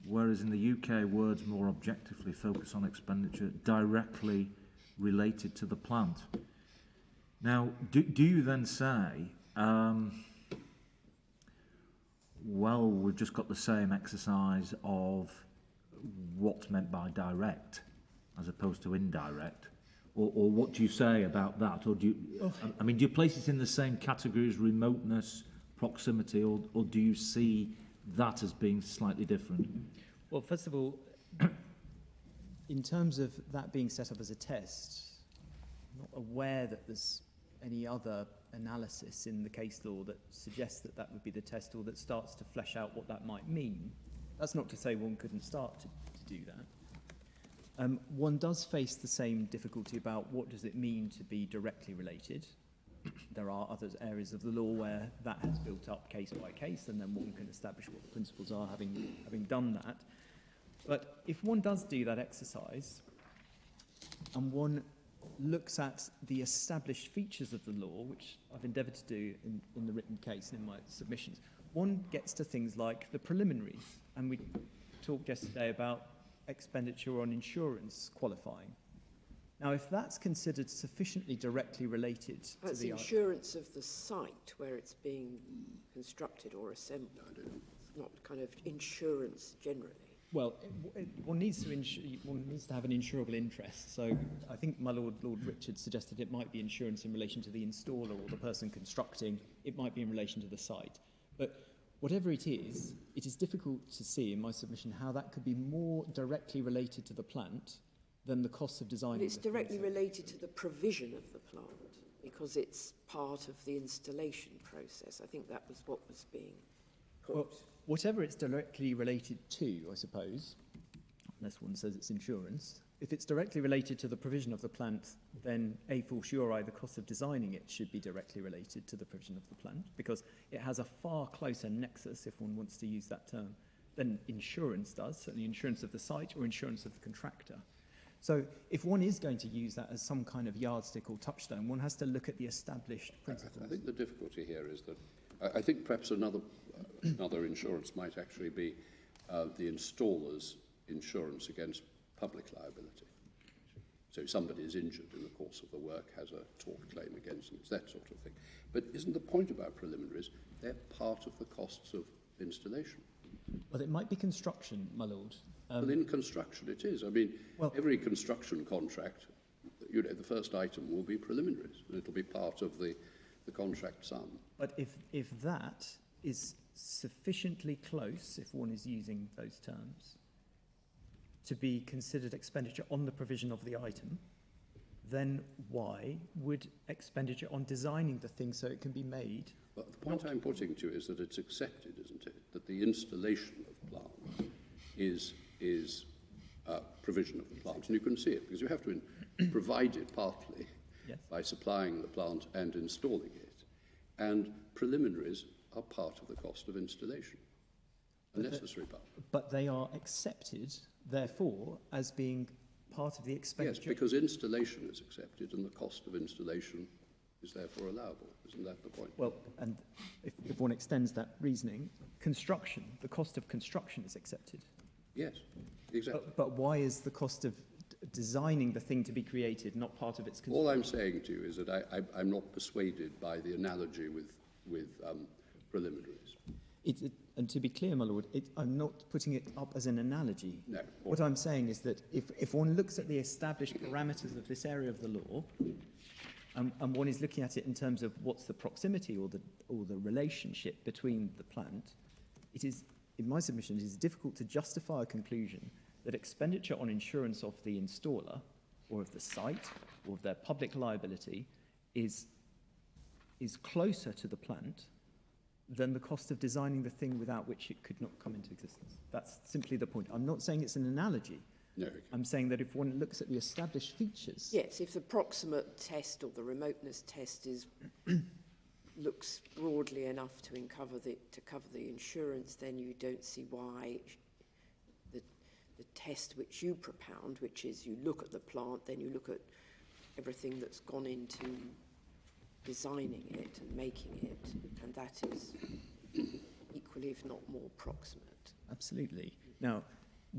whereas in the UK words more objectively focus on expenditure directly related to the plant. Now, do you then say, well, we've just got the same exercise of what's meant by direct as opposed to indirect? Or what do you say about that? Or do you, I mean, do you place it in the same category as remoteness, proximity, or do you see that as being slightly different?
Well, first of all, in terms of that being set up as a test, I'm not aware that there's any other analysis in the case law that suggests that that would be the test or that starts to flesh out what that might mean. That's not to say one couldn't start to do that. One does face the same difficulty about what does it mean to be directly related. There are other areas of the law where that has built up case by case, and then one can establish what the principles are having done that. But if one does do that exercise, and one looks at the established features of the law, which I've endeavoured to do in the written case and in my submissions, one gets to things like the preliminaries. And we talked yesterday about expenditure on insurance qualifying. Now, if that's considered sufficiently directly related to
that's
the
insurance of the site where it's being constructed or assembled. It's not kind of insurance generally.
Well, one needs to have an insurable interest. So I think my Lord Richard suggested it might be insurance in relation to the installer or the person constructing. It might be in relation to the site. But whatever it is difficult to see in my submission how that could be more directly related to the plant than the costs of designing.
But it's directly related to the provision of the plant because it's part of the installation process. I think that was what was being put.
Well, whatever it's directly related to, I suppose, unless one says it's insurance, if it's directly related to the provision of the plant, then a fortiori the cost of designing it should be directly related to the provision of the plant because it has a far closer nexus, if one wants to use that term, than insurance does, certainly insurance of the site or insurance of the contractor. So if one is going to use that as some kind of yardstick or touchstone, one has to look at the established principles.
I think the difficulty here is that I think perhaps another insurance might actually be the installer's insurance against public liability. So somebody is injured in the course of the work, has a tort claim against them, it's that sort of thing. But isn't the point about preliminaries, they're part of the costs of installation?
Well, it might be construction, my lord.
Well, in construction it is. I mean, every construction contract, you know, the first item will be preliminaries, and it'll be part of the contract sum.
But if that is sufficiently close, if one is using those terms, to be considered expenditure on the provision of the item, then why would expenditure on designing the thing so it can be made?
But the point I'm putting to you is that it's accepted, isn't it, that the installation of plant is provision of the plant. And you can see it, because you have to provide it partly by supplying the plant and installing it. And preliminaries are part of the cost of installation, a necessary part.
But they are accepted, therefore, as being part of the expenditure.
Yes, because installation is accepted and the cost of installation is therefore allowable. Isn't that the point?
Well, and if one extends that reasoning, construction, the cost of construction is accepted.
Yes, exactly.
But why is the cost of designing the thing to be created not part of its construction?
All I'm saying to you is that I'm not persuaded by the analogy with preliminaries.
And to be clear, my lord, I'm not putting it up as an analogy.
No.
What I'm saying is that if one looks at the established parameters of this area of the law, and one is looking at it in terms of what's the proximity or the relationship between the plant, it is, in my submission, it is difficult to justify a conclusion that expenditure on insurance of the installer or of the site or of their public liability is closer to the plant than the cost of designing the thing without which it could not come into existence. That's simply the point. I'm not saying it's an analogy.
No.
I'm saying that if one looks at the established features...
Yes, if the proximate test or the remoteness test looks broadly enough to cover the insurance, then you don't see why the test which you propound, which is you look at the plant, then you look at everything that's gone into designing it and making it, and that is equally, if not more, proximate.
Absolutely. Now,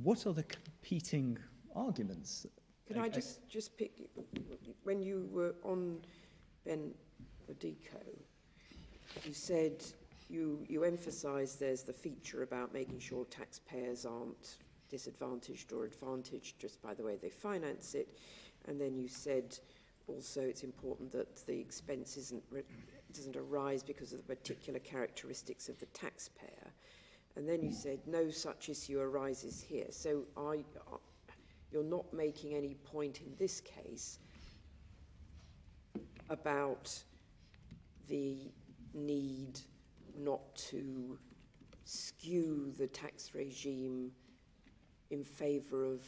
what are the competing arguments?
Can I just pick, when you were on Ben Odico, you said, you emphasised there's the feature about making sure taxpayers aren't disadvantaged or advantaged just by the way they finance it, and then you said also it's important that the expense doesn't arise because of the particular characteristics of the taxpayer. And then you said no such issue arises here. So you're not making any point in this case about the need not to skew the tax regime in favour of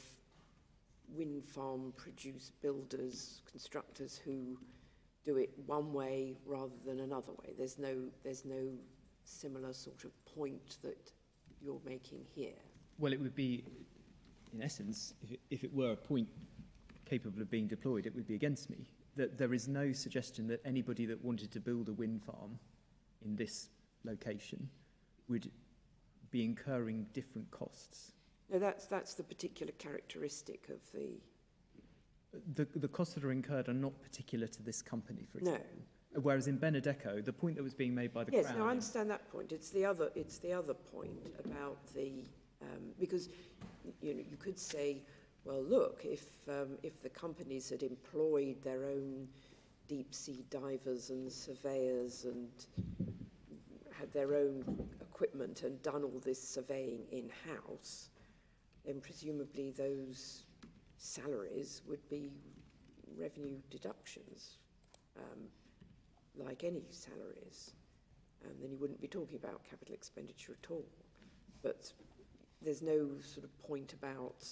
wind farm produce builders, constructors who do it one way rather than another way. There's no similar sort of point that you're making here.
Well, it would be, in essence, if it were a point capable of being deployed, it would be against me. That there is no suggestion that anybody that wanted to build a wind farm in this location would be incurring different costs.
No, that's the particular characteristic of
the costs that are incurred are not particular to this company, for example.
No.
Whereas in Benedetto, the point that was being made by the Crown...
Yes, no, I understand that point. It's the other point about the... because, you know, you could say, well, look, if the companies had employed their own deep-sea divers and surveyors and had their own equipment and done all this surveying in-house, then presumably those salaries would be revenue deductions, like any salaries. And then you wouldn't be talking about capital expenditure at all. But there's no sort of point about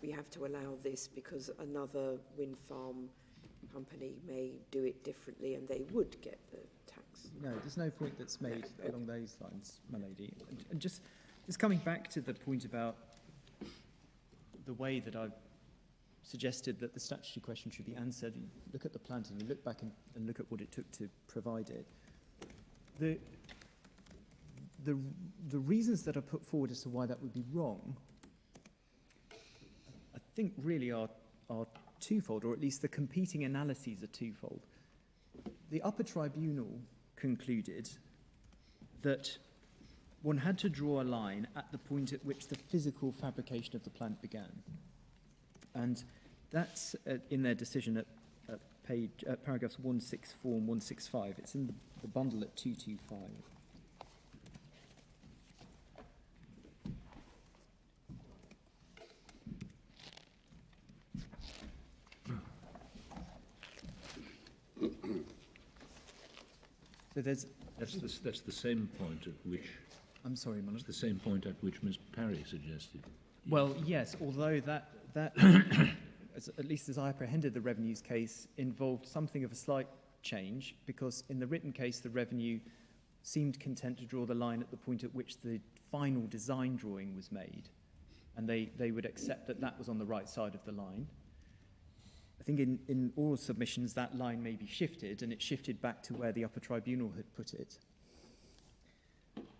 we have to allow this because another wind farm company may do it differently and they would get the tax.
No, there's no point that's made along those lines, my lady. And just coming back to the point about the way that I've suggested that the statutory question should be answered. You look at the plant and you look back and look at what it took to provide it. The reasons that are put forward as to why that would be wrong, I think really are twofold, or at least the competing analyses are twofold. The upper tribunal concluded that one had to draw a line at the point at which the physical fabrication of the plant began. And that's in their decision at paragraphs 164 and 165. It's in the bundle at 225. So
that's the same point at which.
I'm sorry, Monaghan.
It's the same point at which Ms. Perry suggested.
Well, yes, although that at least as I apprehended the revenues case, involved something of a slight change, because in the written case, the revenue seemed content to draw the line at the point at which the final design drawing was made, and they would accept that that was on the right side of the line. I think in oral submissions, that line may be shifted, and it shifted back to where the upper tribunal had put it.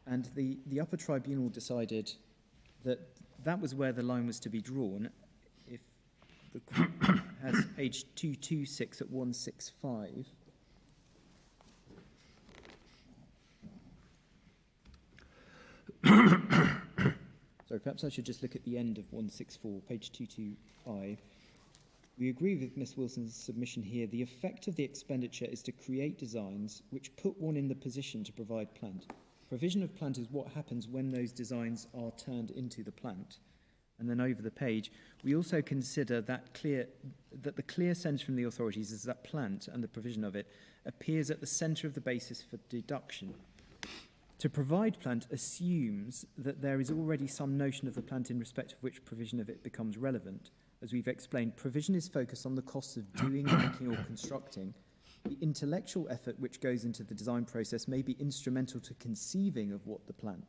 And the upper tribunal decided that that was where the line was to be drawn. If the court has page 226 at 165. So perhaps I should just look at the end of 164, page 225. We agree with Ms. Wilson's submission here. The effect of the expenditure is to create designs which put one in the position to provide plant. Provision of plant is what happens when those designs are turned into the plant. And then over the page, we also consider that the clear sense from the authorities is that plant and the provision of it appears at the centre of the basis for deduction. To provide plant assumes that there is already some notion of the plant in respect of which provision of it becomes relevant. As we've explained, provision is focused on the costs of doing, making or constructing. The intellectual effort which goes into the design process may be instrumental to conceiving of what the plant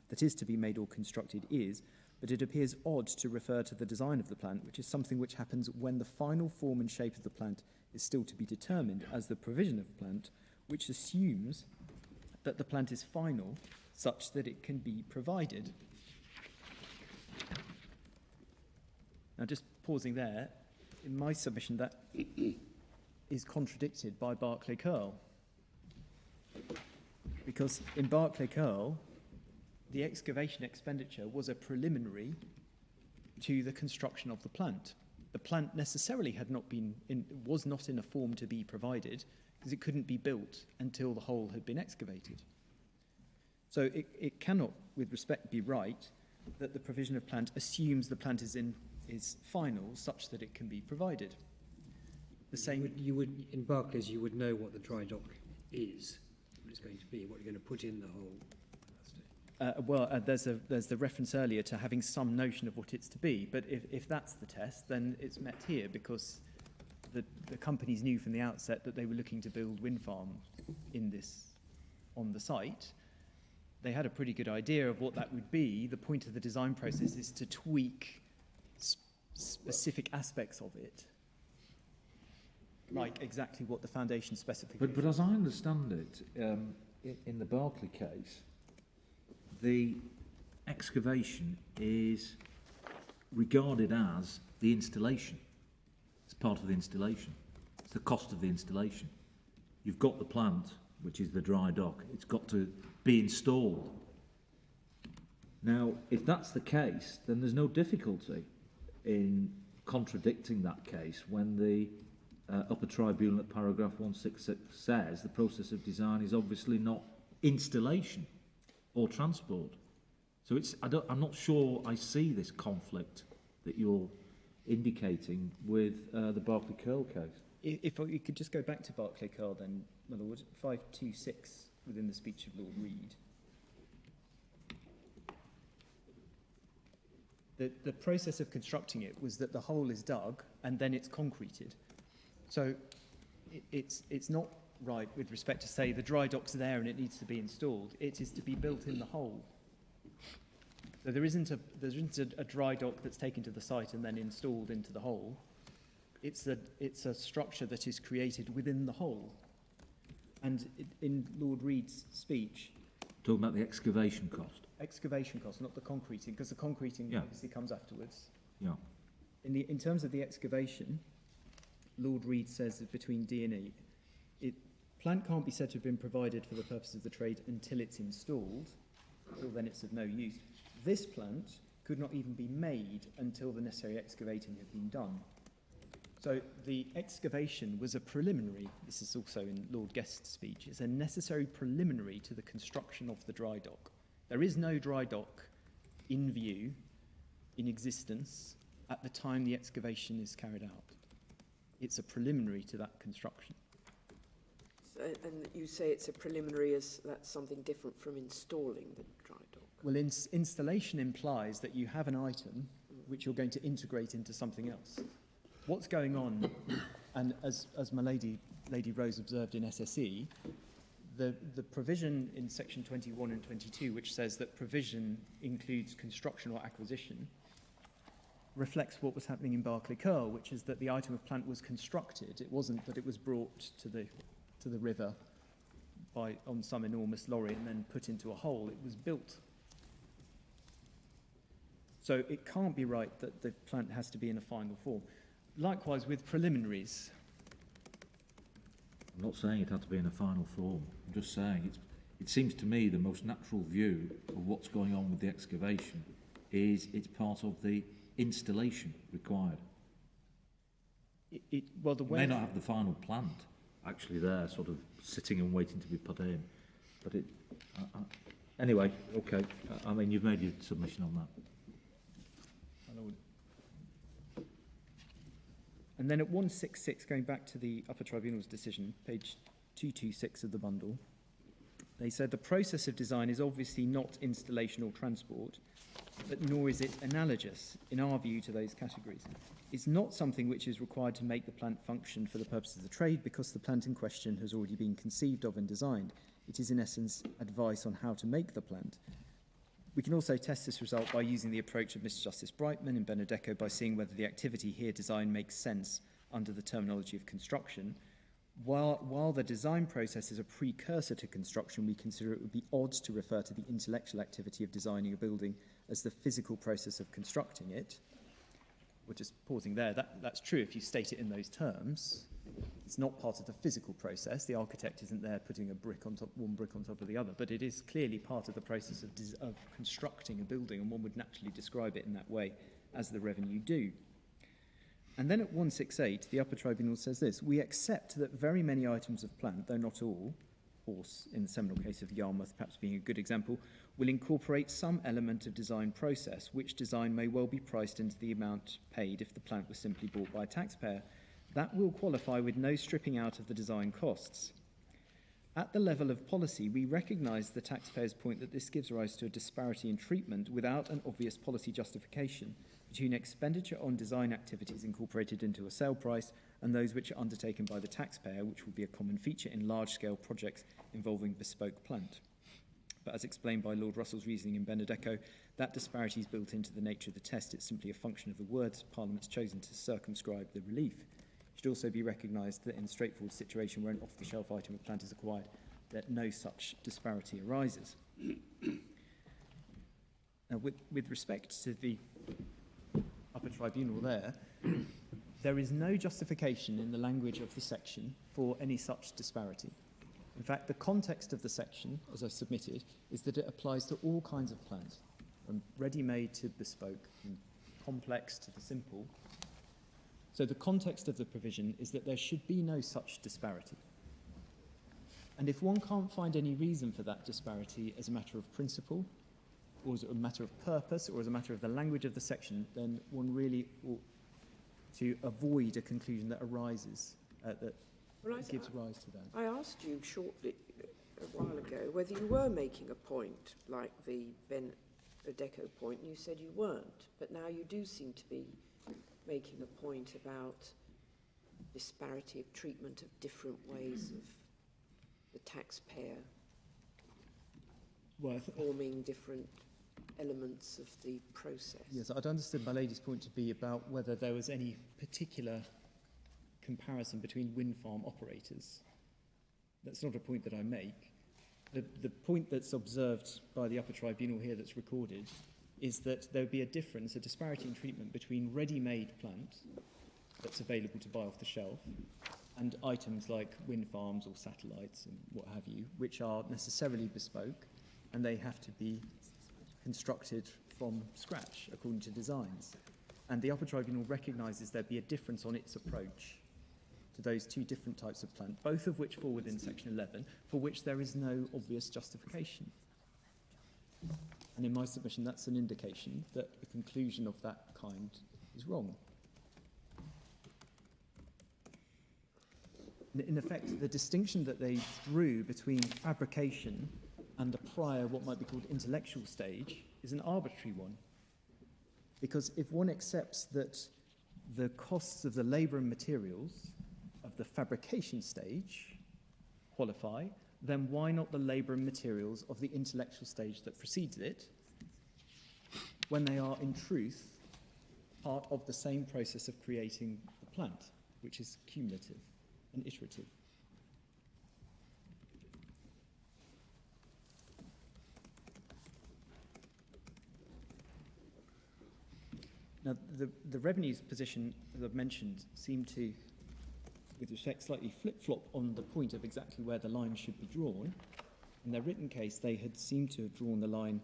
that is to be made or constructed is, but it appears odd to refer to the design of the plant, which is something which happens when the final form and shape of the plant is still to be determined, as the provision of the plant, which assumes that the plant is final, such that it can be provided. Now, just pausing there, in my submission, that is contradicted by Barclay-Curl. Because in Barclay-Curl, the excavation expenditure was a preliminary to the construction of the plant. The plant necessarily was not in a form to be provided, because it couldn't be built until the hole had been excavated. So it cannot, with respect, be right that the provision of plant assumes the plant is final, such that it can be provided. The same.
In Barclays, you would know what the dry dock is, what it's going to be, what you're going to put in the hole.
There's the reference earlier to having some notion of what it's to be, but if that's the test, then it's met here, because the companies knew from the outset that they were looking to build wind farms on the site. They had a pretty good idea of what that would be. The point of the design process is to tweak specific aspects of it, like exactly what the foundation specification.
But as I understand it, in the Barclay case, the excavation is regarded as the installation. It's part of the installation. It's the cost of the installation. You've got the plant, which is the dry dock. It's got to be installed. Now, if that's the case, then there's no difficulty in contradicting that case when the upper tribunal at paragraph 166 says the process of design is obviously not installation or transport. So I'm not sure I see this conflict that you're indicating with the Barclay-Curl case.
If you could just go back to Barclay-Curl then, my Lord, 526 within the speech of Lord Reed. The process of constructing it was that the hole is dug and then it's concreted. So it's not right with respect to say the dry dock's there and it needs to be installed. It is to be built in the hole. So there isn't a dry dock that's taken to the site and then installed into the hole. It's a structure that is created within the hole. And in Lord Reed's speech,
Talking about the excavation cost.
excavation costs, not the concreting, because the concreting
Yeah.
obviously comes afterwards.
Yeah.
In terms of the excavation, Lord Reed says that between D and E, plant can't be said to have been provided for the purpose of the trade until it's installed, or then it's of no use. This plant could not even be made until the necessary excavating had been done. So the excavation was a preliminary, this is also in Lord Guest's speech, it's a necessary preliminary to the construction of the dry dock. There is no dry dock in view, in existence, at the time the excavation is carried out. It's a preliminary to that construction.
So, and you say it's a preliminary as that's something different from installing the dry dock.
Well, installation implies that you have an item which you're going to integrate into something else. What's going on, and as my Lady Rose observed in SSE, the provision in section 21 and 22, which says that provision includes construction or acquisition, reflects what was happening in Barclay Curl, which is that the item of plant was constructed. It wasn't that it was brought to the river on some enormous lorry and then put into a hole. It was built. So it can't be right that the plant has to be in a final form. Likewise with preliminaries.
I'm not saying it had to be in a final form. I'm just saying it seems to me the most natural view of what's going on with the excavation is it's part of the installation required.
Well, the
You
way
may not have the final plant actually there, sort of sitting and waiting to be put in, but anyway, okay. I mean, you've made your submission on that.
And then at 166, going back to the upper tribunal's decision, page 226 of the bundle, they said the process of design is obviously not installation or transport, but nor is it analogous, in our view, to those categories. It's not something which is required to make the plant function for the purpose of the trade because the plant in question has already been conceived of and designed. It is, in essence, advice on how to make the plant. We can also test this result by using the approach of Mr. Justice Brightman in Benedetto by seeing whether the activity here design makes sense under the terminology of construction. While the design process is a precursor to construction, we consider it would be odd to refer to the intellectual activity of designing a building as the physical process of constructing it. We're just pausing there. That's true if you state it in those terms. It's not part of the physical process. The architect isn't there putting one brick on top of the other, but it is clearly part of the process of constructing a building, and one would naturally describe it in that way, as the revenue do. And then at 168, the upper tribunal says this: we accept that very many items of plant, though not all, horse in the seminal case of Yarmouth perhaps being a good example, will incorporate some element of design process, which design may well be priced into the amount paid if the plant was simply bought by a taxpayer. That will qualify with no stripping out of the design costs. At the level of policy, we recognise the taxpayer's point that this gives rise to a disparity in treatment without an obvious policy justification between expenditure on design activities incorporated into a sale price and those which are undertaken by the taxpayer, which will be a common feature in large-scale projects involving bespoke plant. But as explained by Lord Russell's reasoning in Benedetto, that disparity is built into the nature of the test. It's simply a function of the words Parliament's chosen to circumscribe the relief. It should also be recognised that in a straightforward situation where an off-the-shelf item of plant is acquired, that no such disparity arises. Now, with respect to the upper tribunal there is no justification in the language of the section for any such disparity. In fact, the context of the section, as I've submitted, is that it applies to all kinds of plants, from ready-made to bespoke, from complex to the simple. So the context of the provision is that there should be no such disparity. And if one can't find any reason for that disparity as a matter of principle, or as a matter of purpose, or as a matter of the language of the section, then one really ought to avoid a conclusion that arises, that gives rise to that.
I asked you shortly, a while ago, whether you were making a point like the Benedetto point, and you said you weren't, but now you do seem to be making a point about disparity of treatment of different ways of the taxpayer forming different elements of the process.
Yes, I'd understood my lady's point to be about whether there was any particular comparison between wind farm operators. That's not a point that I make. The point that's observed by the upper tribunal here that's recorded is that there would be a difference, a disparity in treatment between ready-made plant that's available to buy off the shelf and items like wind farms or satellites and what have you, which are necessarily bespoke and they have to be constructed from scratch according to designs. And the upper tribunal recognises there'd be a difference on its approach to those two different types of plant, both of which fall within section 11, for which there is no obvious justification. And in my submission, that's an indication that a conclusion of that kind is wrong. In effect, the distinction that they drew between fabrication and the prior, what might be called intellectual stage, is an arbitrary one. Because if one accepts that the costs of the labour and materials of the fabrication stage qualify, then why not the labour and materials of the intellectual stage that precedes it, when they are in truth part of the same process of creating the plant, which is cumulative and iterative. Now, the revenues position, as I've mentioned, seem to, with respect, slightly flip-flop on the point of exactly where the line should be drawn. In their written case, they had seemed to have drawn the line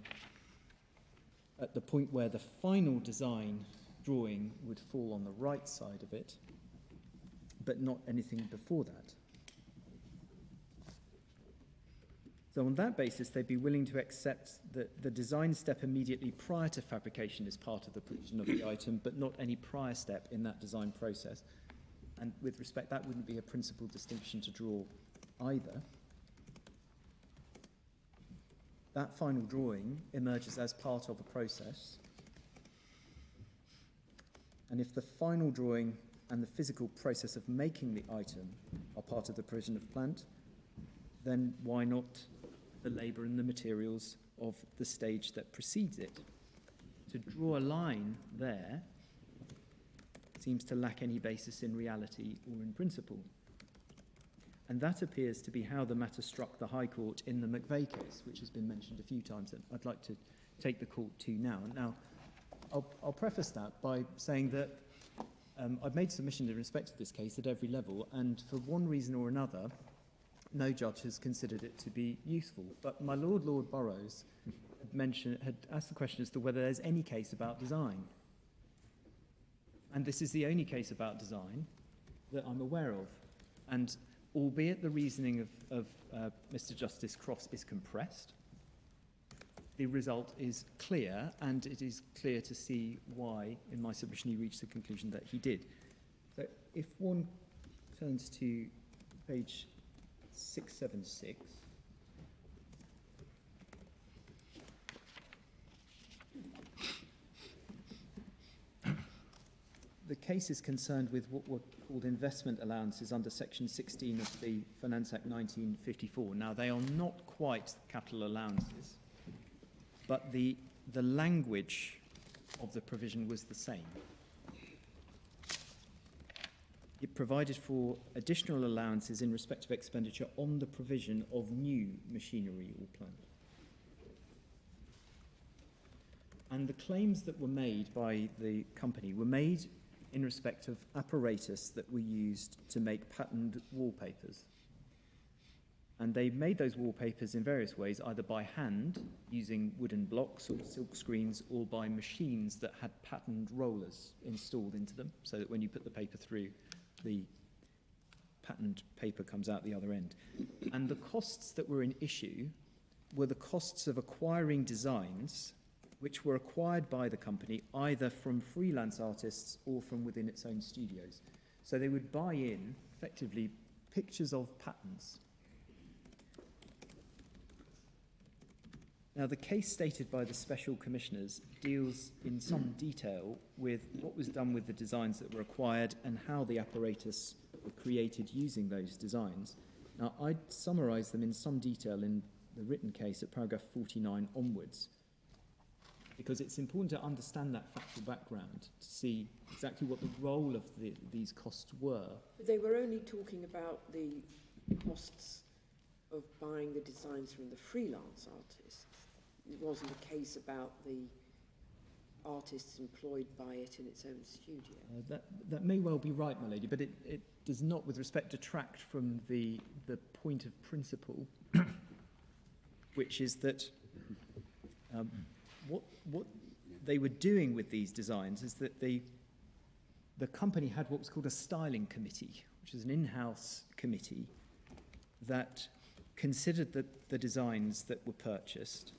at the point where the final design drawing would fall on the right side of it, but not anything before that. So on that basis, they'd be willing to accept that the design step immediately prior to fabrication is part of the provision of the item, but not any prior step in that design process. And with respect, that wouldn't be a principal distinction to draw either. That final drawing emerges as part of a process. And if the final drawing and the physical process of making the item are part of the provision of plant, then why not the labour and the materials of the stage that precedes it? To draw a line there seems to lack any basis in reality or in principle. And that appears to be how the matter struck the High Court in the McVeigh case, which has been mentioned a few times, and I'd like to take the court to now. Now, I'll preface that by saying that I've made submissions in respect to this case at every level, and for one reason or another, no judge has considered it to be useful. But my Lord Burrows had asked the question as to whether there's any case about design. And this is the only case about design that I'm aware of. And albeit the reasoning of Mr. Justice Cross is compressed, the result is clear, and it is clear to see why, in my submission, he reached the conclusion that he did. So if one turns to page 676, the case is concerned with what were called investment allowances under Section 16 of the Finance Act 1954. Now, they are not quite capital allowances, but the language of the provision was the same. It provided for additional allowances in respect of expenditure on the provision of new machinery or plant. And the claims that were made by the company were made in respect of apparatus that were used to make patterned wallpapers. And they made those wallpapers in various ways, either by hand, using wooden blocks or silk screens, or by machines that had patterned rollers installed into them, so that when you put the paper through, the patterned paper comes out the other end. And the costs that were in issue were the costs of acquiring designs which were acquired by the company either from freelance artists or from within its own studios. So they would buy in, effectively, pictures of patterns. Now, the case stated by the special commissioners deals in some detail with what was done with the designs that were acquired and how the apparatus were created using those designs. Now, I'd summarise them in some detail in the written case at paragraph 49 onwards. because it's important to understand that factual background to see exactly what the role of these costs were.
But they were only talking about the costs of buying the designs from the freelance artists. It wasn't a case about the artists employed by it in its own studio.
That may well be right, my lady, but it does not, with respect, detract from the point of principle, which is that what they were doing with these designs is that the company had what was called a styling committee, which is an in-house committee that considered the designs that were purchased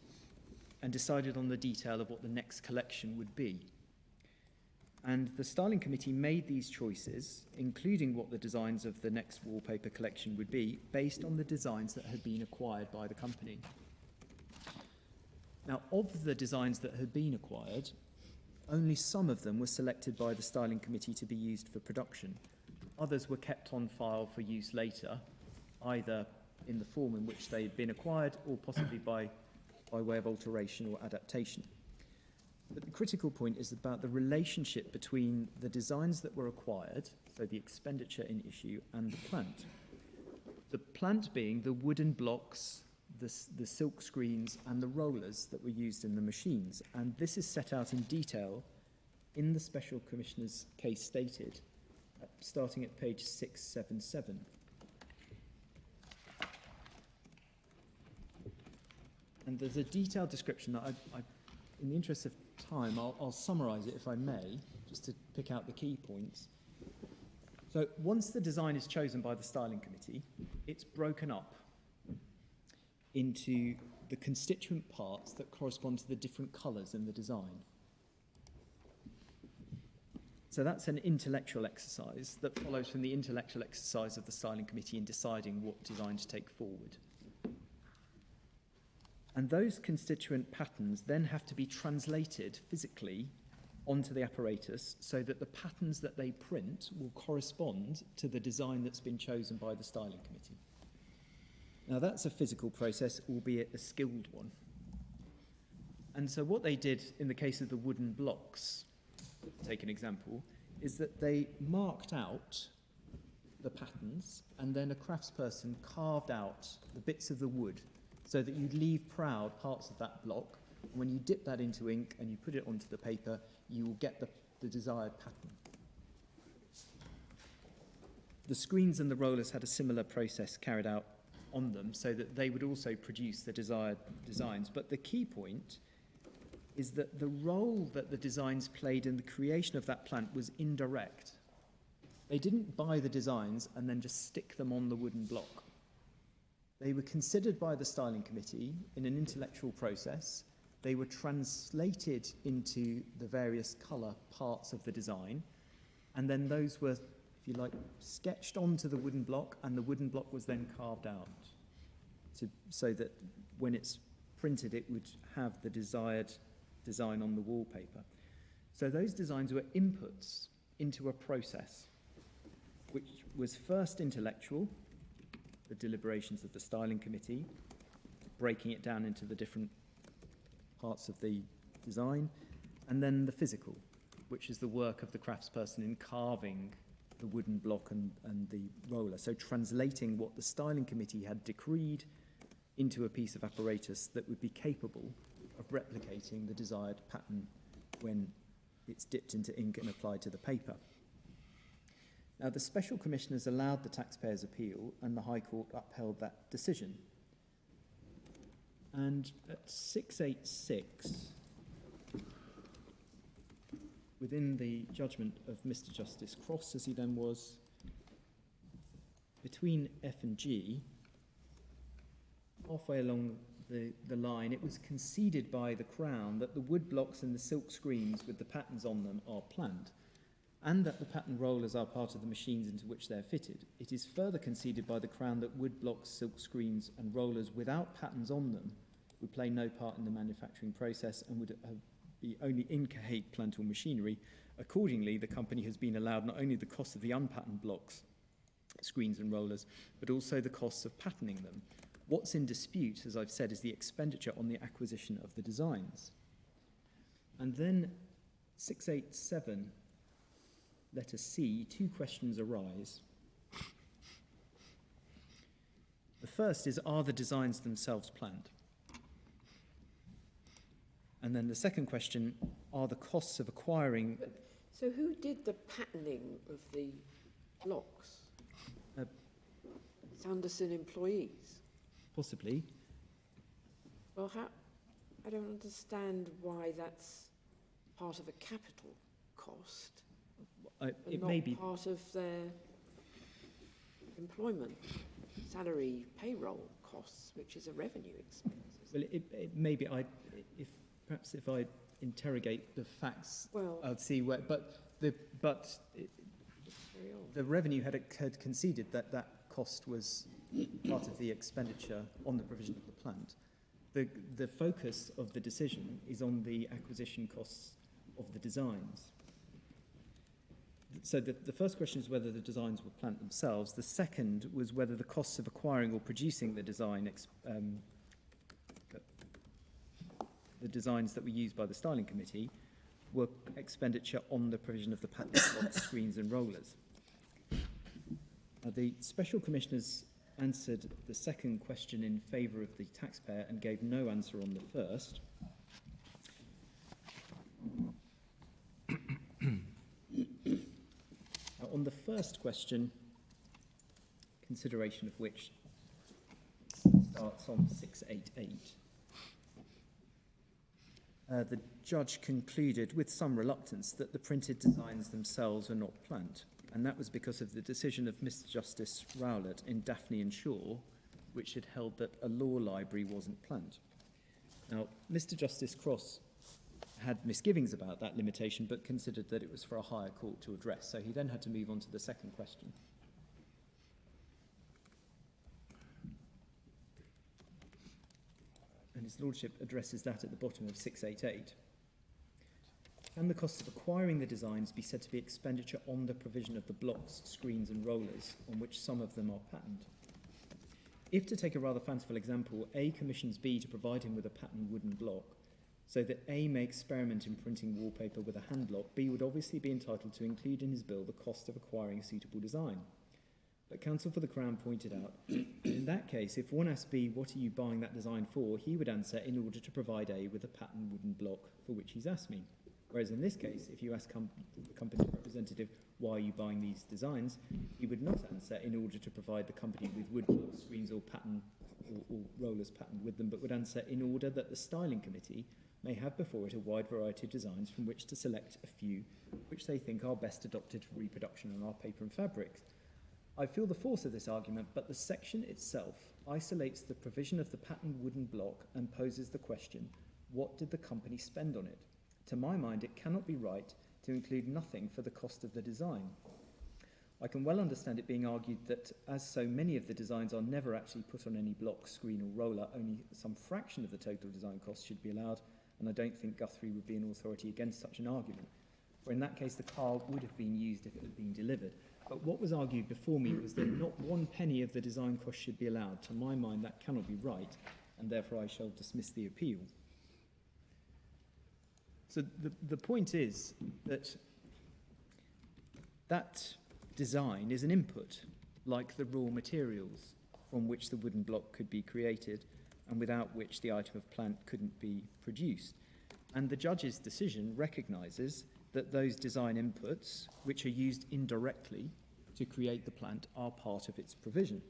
and decided on the detail of what the next collection would be. And the styling committee made these choices, including what the designs of the next wallpaper collection would be, based on the designs that had been acquired by the company. Now, of the designs that had been acquired, only some of them were selected by the styling committee to be used for production. Others were kept on file for use later, either in the form in which they had been acquired or possibly by way of alteration or adaptation. But the critical point is about the relationship between the designs that were acquired, so the expenditure in issue, and the plant. The plant being the wooden blocks, the silk screens, and the rollers that were used in the machines. And this is set out in detail in the Special Commissioner's case stated, starting at page 677. And there's a detailed description that in the interest of time, I'll summarise it if I may, just to pick out the key points. So once the design is chosen by the styling committee, it's broken up into the constituent parts that correspond to the different colours in the design. So that's an intellectual exercise that follows from the intellectual exercise of the styling committee in deciding what design to take forward. And those constituent patterns then have to be translated physically onto the apparatus so that the patterns that they print will correspond to the design that's been chosen by the styling committee. Now that's a physical process, albeit a skilled one. And so what they did in the case of the wooden blocks, to take an example, is that they marked out the patterns and then a craftsperson carved out the bits of the wood so that you'd leave proud parts of that block. And when you dip that into ink and you put it onto the paper, you will get the desired pattern. The screens and the rollers had a similar process carried out on them so that they would also produce the desired designs. But the key point is that the role that the designs played in the creation of that plant was indirect. They didn't buy the designs and then just stick them on the wooden block. They were considered by the styling committee in an intellectual process. They were translated into the various colour parts of the design, and then those were, if you like, sketched onto the wooden block, and the wooden block was then carved out so that when it's printed it would have the desired design on the wallpaper. So those designs were inputs into a process which was first intellectual, the deliberations of the styling committee, breaking it down into the different parts of the design, and then the physical, which is the work of the craftsperson in carving the wooden block and the roller. So translating what the styling committee had decreed into a piece of apparatus that would be capable of replicating the desired pattern when it's dipped into ink and applied to the paper. Now, the Special Commissioners allowed the taxpayers' appeal, and the High Court upheld that decision. And at 686, within the judgment of Mr. Justice Cross, as he then was, between F and G, halfway along the line, it was conceded by the Crown that the wood blocks and the silk screens with the patterns on them are planned, and that the pattern rollers are part of the machines into which they are fitted. It is further conceded by the Crown that wood blocks, silk screens and rollers without patterns on them would play no part in the manufacturing process and would be only incurred plant or machinery. Accordingly, the company has been allowed not only the cost of the unpatterned blocks, screens and rollers, but also the costs of patterning them. What's in dispute, as I've said, is the expenditure on the acquisition of the designs. And then 687, letter C, two questions arise. The first is, are the designs themselves planned? And then the second question, are the costs of acquiring...
So who did the patterning of the blocks? Sanderson employees?
Possibly.
Well, I don't understand why that's part of a capital cost,
It
not
may be
part of their employment, salary, payroll costs, which is a revenue expense.
Well, it may be. Perhaps if I interrogate the facts,
Well,
I'll see where. But the revenue had conceded that that cost was part of the expenditure on the provision of the plant. The focus of the decision is on the acquisition costs of the designs. So the first question is whether the designs were plant themselves. The second was whether the costs of acquiring or producing the design, the designs that were used by the styling committee, were expenditure on the provision of the patent blocks, screens and rollers. The special commissioners answered the second question in favour of the taxpayer and gave no answer on the first. On the first question, consideration of which starts on 688, the judge concluded with some reluctance that the printed designs themselves are not plant, and that was because of the decision of Mr. Justice Rowlett in Daphne and Shaw, which had held that a law library wasn't plant. Now, Mr. Justice Cross had misgivings about that limitation, but considered that it was for a higher court to address, so he then had to move on to the second question. And his lordship addresses that at the bottom of 688. Can the cost of acquiring the designs be said to be expenditure on the provision of the blocks, screens and rollers, on which some of them are patent? If, to take a rather fanciful example, A commissions B to provide him with a patent wooden block, so that A may experiment in printing wallpaper with a hand lock, B would obviously be entitled to include in his bill the cost of acquiring a suitable design. But counsel for the Crown pointed out, in that case, if one asked B, what are you buying that design for, he would answer, in order to provide A with a patent wooden block for which he's asked me. Whereas in this case, if you ask the company representative, why are you buying these designs, he would not answer, in order to provide the company with wood blocks, screens or pattern or rollers patterned with them, but would answer, in order that the styling committee may have before it a wide variety of designs from which to select a few which they think are best adopted for reproduction on our paper and fabrics. I feel the force of this argument, but the section itself isolates the provision of the patterned wooden block and poses the question, what did the company spend on it? To my mind, it cannot be right to include nothing for the cost of the design. I can well understand it being argued that as so many of the designs are never actually put on any block, screen or roller, only some fraction of the total design cost should be allowed, and I don't think Guthrie would be an authority against such an argument. For in that case, the car would have been used if it had been delivered. But what was argued before me was that not one penny of the design cost should be allowed. To my mind, that cannot be right, and therefore I shall dismiss the appeal. So the point is that that design is an input, like the raw materials from which the wooden block could be created and without which the item of plant couldn't be produced. And the judge's decision recognises that those design inputs, which are used indirectly to create the plant, are part of its provision.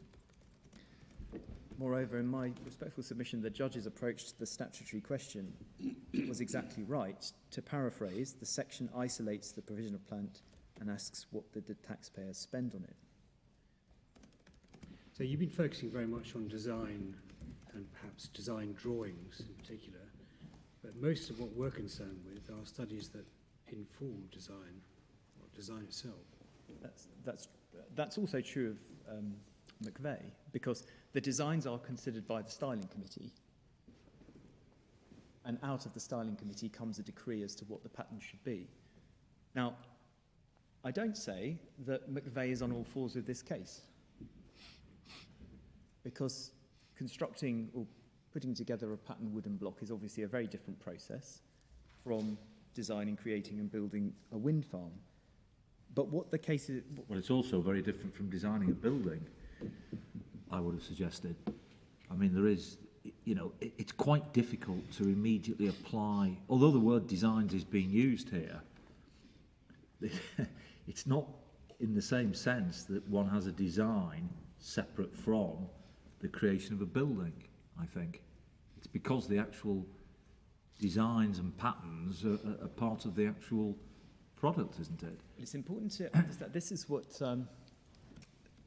Moreover, in my respectful submission, the judge's approach to the statutory question was exactly right. To paraphrase, the section isolates the provision of plant and asks what the taxpayers spend on it.
So you've been focusing very much on design and perhaps design drawings in particular, but most of what we're concerned with are studies that inform design, or design itself.
That's also true of McVeigh, because the designs are considered by the styling committee, and out of the styling committee comes a decree as to what the pattern should be. Now, I don't say that McVeigh is on all fours with this case, because constructing or putting together a pattern wooden block is obviously a very different process from designing, creating and building a wind farm. But what the case is...
Well, it's also very different from designing a building, I would have suggested. I mean, there is, you know, it's quite difficult to immediately apply, although the word designs is being used here, it's not in the same sense that one has a design separate from the creation of a building, I think. It's because the actual designs and patterns are part of the actual product, isn't it?
It's important to understand, this is what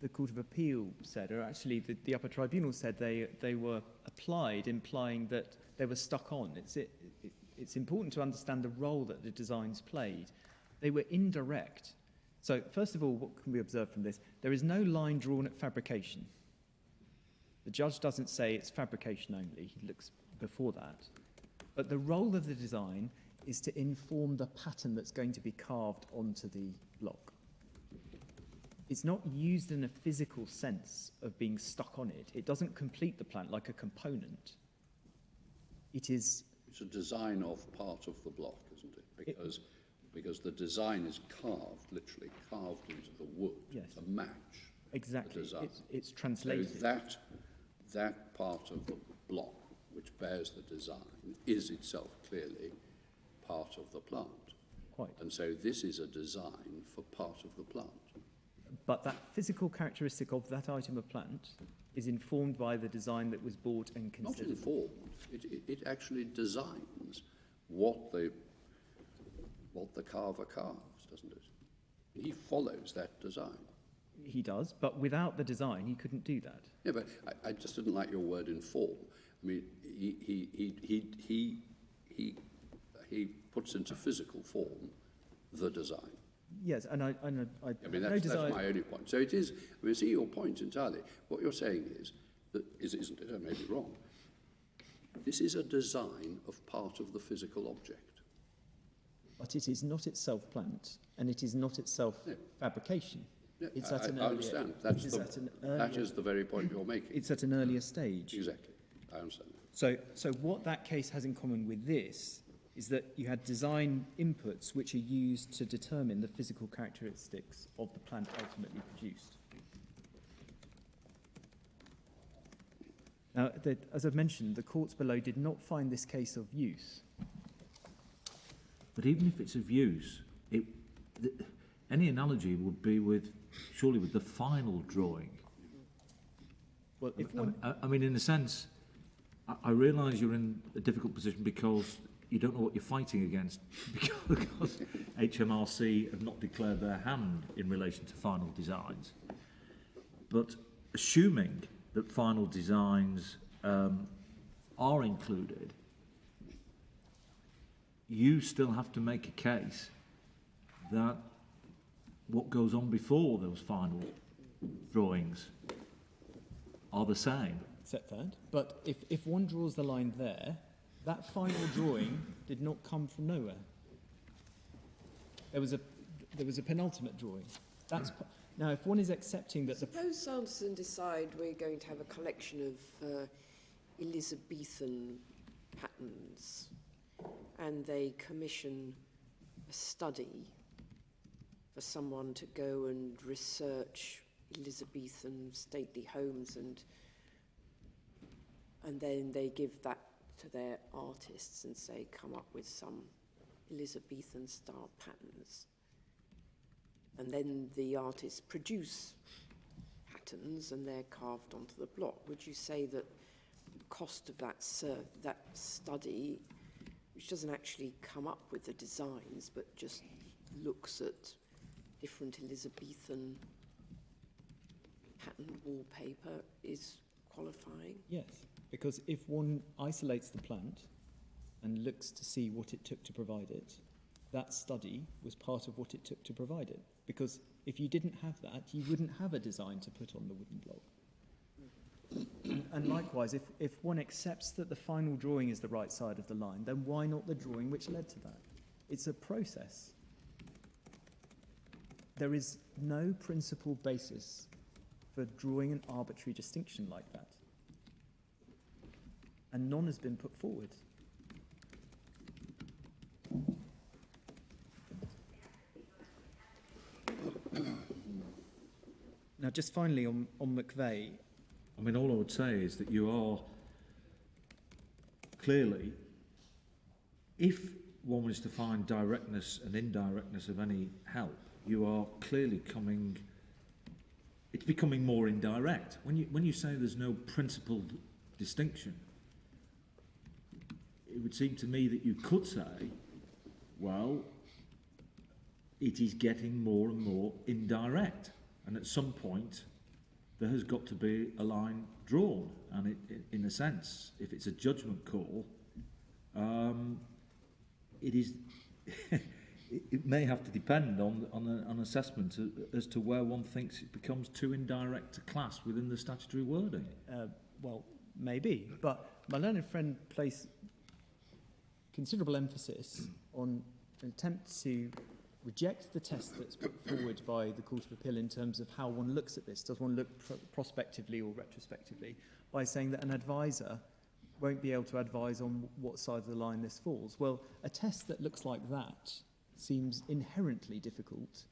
the Court of Appeal said, or actually the upper tribunal said they were applied, implying that they were stuck on. It's important to understand the role that the designs played. They were indirect. So, first of all, what can we observe from this? There is no line drawn at fabrication. The judge doesn't say it's fabrication only, he looks before that. But the role of the design is to inform the pattern that's going to be carved onto the block. It's not used in a physical sense of being stuck on it. It doesn't complete the plant like a component. It is...
It's a design of part of the block, isn't it? Because the design is carved, literally carved into the wood to match
exactly.
the design.
It's translated.
So that part of the block which bears the design is itself clearly part of the plant.
Quite.
And so this is a design for part of the plant.
But that physical characteristic of that item of plant is informed by the design that was bought and considered.
Not informed. It actually designs what the carver carves, doesn't it? He follows that design.
He does, but without the design, he couldn't do that.
Yeah, but I just didn't like your word inform. I mean, he puts into physical form the design.
Yes, and I
mean,
no
that's
desire...
my only point. So it is, I mean, see your point entirely. What you're saying is, that isn't it? I may be wrong. This is a design of part of the physical object.
But it is not itself plant, and it is not itself fabrication.
Yeah,
It's at an
I
earlier,
understand. That is the very point you're making.
It's at an earlier stage.
Exactly. I understand that.
So what that case has in common with this is that you had design inputs which are used to determine the physical characteristics of the plant ultimately produced. Now, as I've mentioned, the courts below did not find this case of use.
But even if it's of use, any analogy would be surely with the final drawing.
Well, if one...
I mean, in a sense, I realise you're in a difficult position because you don't know what you're fighting against, because HMRC have not declared their hand in relation to final designs. But assuming that final designs are included, you still have to make a case that what goes on before those final drawings are the same.
Accept that. But if one draws the line there, that final drawing did not come from nowhere. There was a penultimate drawing. Now, if one is accepting that
Suppose Sanderson decide we're going to have a collection of Elizabethan patterns, and they commission a study for someone to go and research Elizabethan stately homes, and then they give that to their artists and say, come up with some Elizabethan style patterns. And then the artists produce patterns and they're carved onto the block. Would you say that the cost of that study, which doesn't actually come up with the designs but just looks at different Elizabethan patterned wallpaper, is qualifying?
yes, because if one isolates the plant and looks to see what it took to provide it, that study was part of what it took to provide it. Because if you didn't have that, you wouldn't have a design to put on the wooden block. And likewise, if one accepts that the final drawing is the right side of the line, then why not the drawing which led to that? It's a process. There is no principal basis for drawing an arbitrary distinction like that. And none has been put forward. Now, just finally on McVeigh,
I mean, all I would say is that you are clearly, if one was to find directness and indirectness of any help, you are clearly it's becoming more indirect. When you say there's no principled distinction, it would seem to me that you could say, well, it is getting more and more indirect, and at some point there has got to be a line drawn, and in a sense, if it's a judgment call, it is it may have to depend on an assessment as to where one thinks it becomes too indirect to class within the statutory wording.
well, maybe, but my learned friend placed considerable emphasis on an attempt to reject the test that's put forward by the Court of Appeal in terms of how one looks at this. Does one look prospectively or retrospectively, by saying that an advisor won't be able to advise on what side of the line this falls? Well, a test that looks like that seems inherently difficult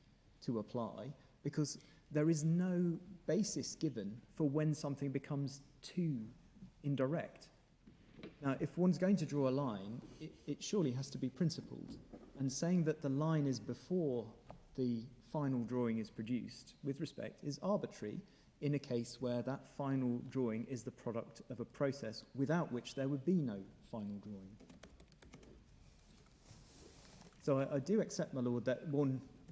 to apply because there is no basis given for when something becomes too indirect. Now, if one's going to draw a line, it surely has to be principled. And saying that the line is before the final drawing is produced, with respect, is arbitrary in a case where that final drawing is the product of a process without which there would be no final drawing. So I do accept, my lord, that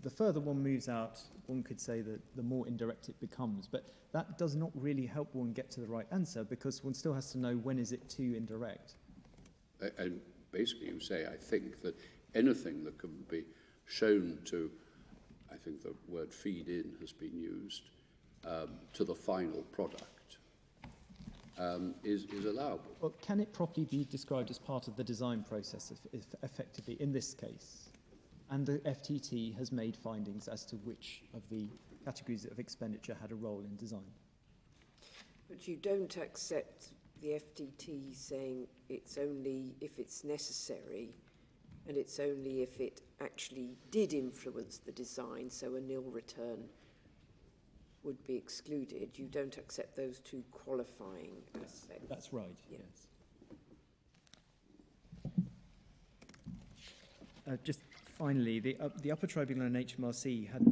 the further one moves out, one could say that the more indirect it becomes. But that does not really help one get to the right answer because one still has to know when is it too indirect.
And basically you say, I think that anything that can be shown to, I think the word feed in has been used, to the final product is allowable.
Well, can it properly be described as part of the design process if effectively in this case? And the FTT has made findings as to which of the categories of expenditure had a role in design.
But you don't accept the FTT saying it's only if it's necessary and it's only if it actually did influence the design, so a nil return would be excluded. You don't accept those two qualifying aspects.
That's right,
Yeah.
yes. Just finally, the upper tribunal and HMRC have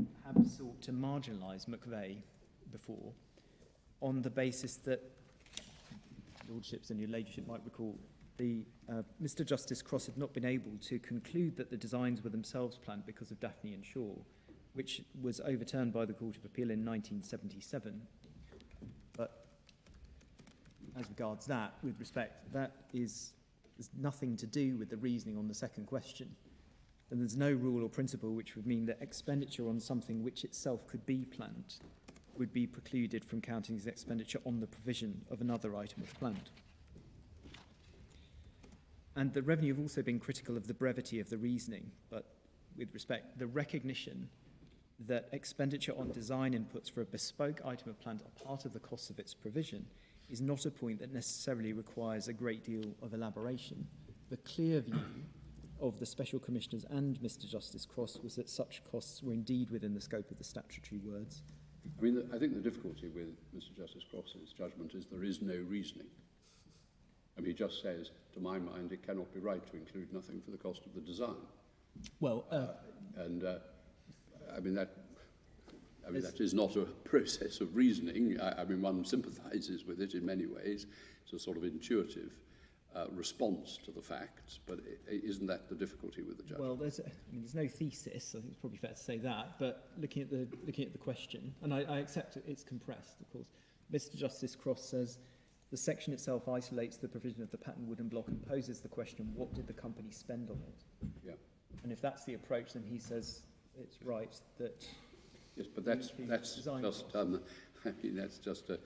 sought to marginalise McVeigh before on the basis that, lordships and your ladyship might recall, Mr. Justice Cross had not been able to conclude that the designs were themselves planned because of Daphne and Shaw, which was overturned by the Court of Appeal in 1977. But as regards that, with respect, that there's nothing to do with the reasoning on the second question. And there's no rule or principle which would mean that expenditure on something which itself could be planned would be precluded from counting as expenditure on the provision of another item of planned. And the revenue have also been critical of the brevity of the reasoning, but with respect, the recognition that expenditure on design inputs for a bespoke item of plant are part of the cost of its provision is not a point that necessarily requires a great deal of elaboration. The clear view of the Special Commissioners and Mr. Justice Cross was that such costs were indeed within the scope of the statutory words.
I mean, I think the difficulty with Mr. Justice Cross's judgment is there is no reasoning. I mean, he just says, to my mind, it cannot be right to include nothing for the cost of the design.
Well,
I mean, that is not a process of reasoning. I mean, one sympathises with it in many ways. It's a sort of intuitive response to the facts, but isn't that the difficulty with the judgment?
well, there's no thesis. I think it's probably fair to say that. But looking at the question, and I accept it's compressed, of course. Mr. Justice Cross says the section itself isolates the provision of the pattern wooden block and poses the question: what did the company spend on it?
Yeah.
And if that's the approach, then he says it's right that.
Yes, but that's just I mean, that's just a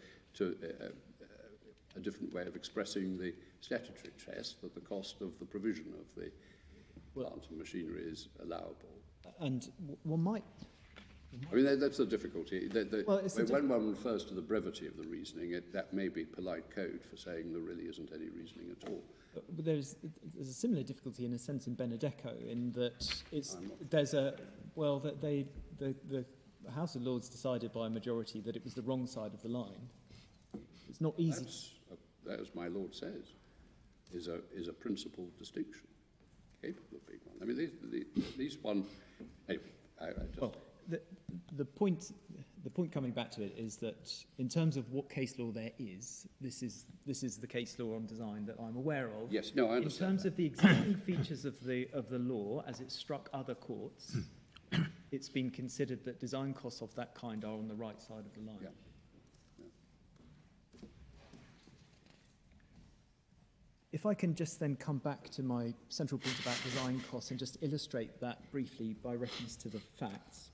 different way of expressing the statutory test that the cost of the provision of the plant and machinery is allowable.
And one might.
I mean, that's the difficulty.
Well,
when one refers to the brevity of the reasoning, that may be polite code for saying there really isn't any reasoning at all.
But there's a similar difficulty in a sense in Benedetto in that there's a well that the the House of Lords decided by a majority that it was the wrong side of the line. It's not easy.
That, as my Lord says, is a principal distinction, capable of being one. I mean, these one. Anyway, I just.
Well, the point coming back to it is that in terms of what case law there is, this is the case law on design that I'm aware of.
Yes, no, I understand.
In terms of the existing features of the law as it struck other courts, it's been considered that design costs of that kind are on the right side of the line.
Yeah.
If I can just then come back to my central point about design costs and just illustrate that briefly by reference to the facts.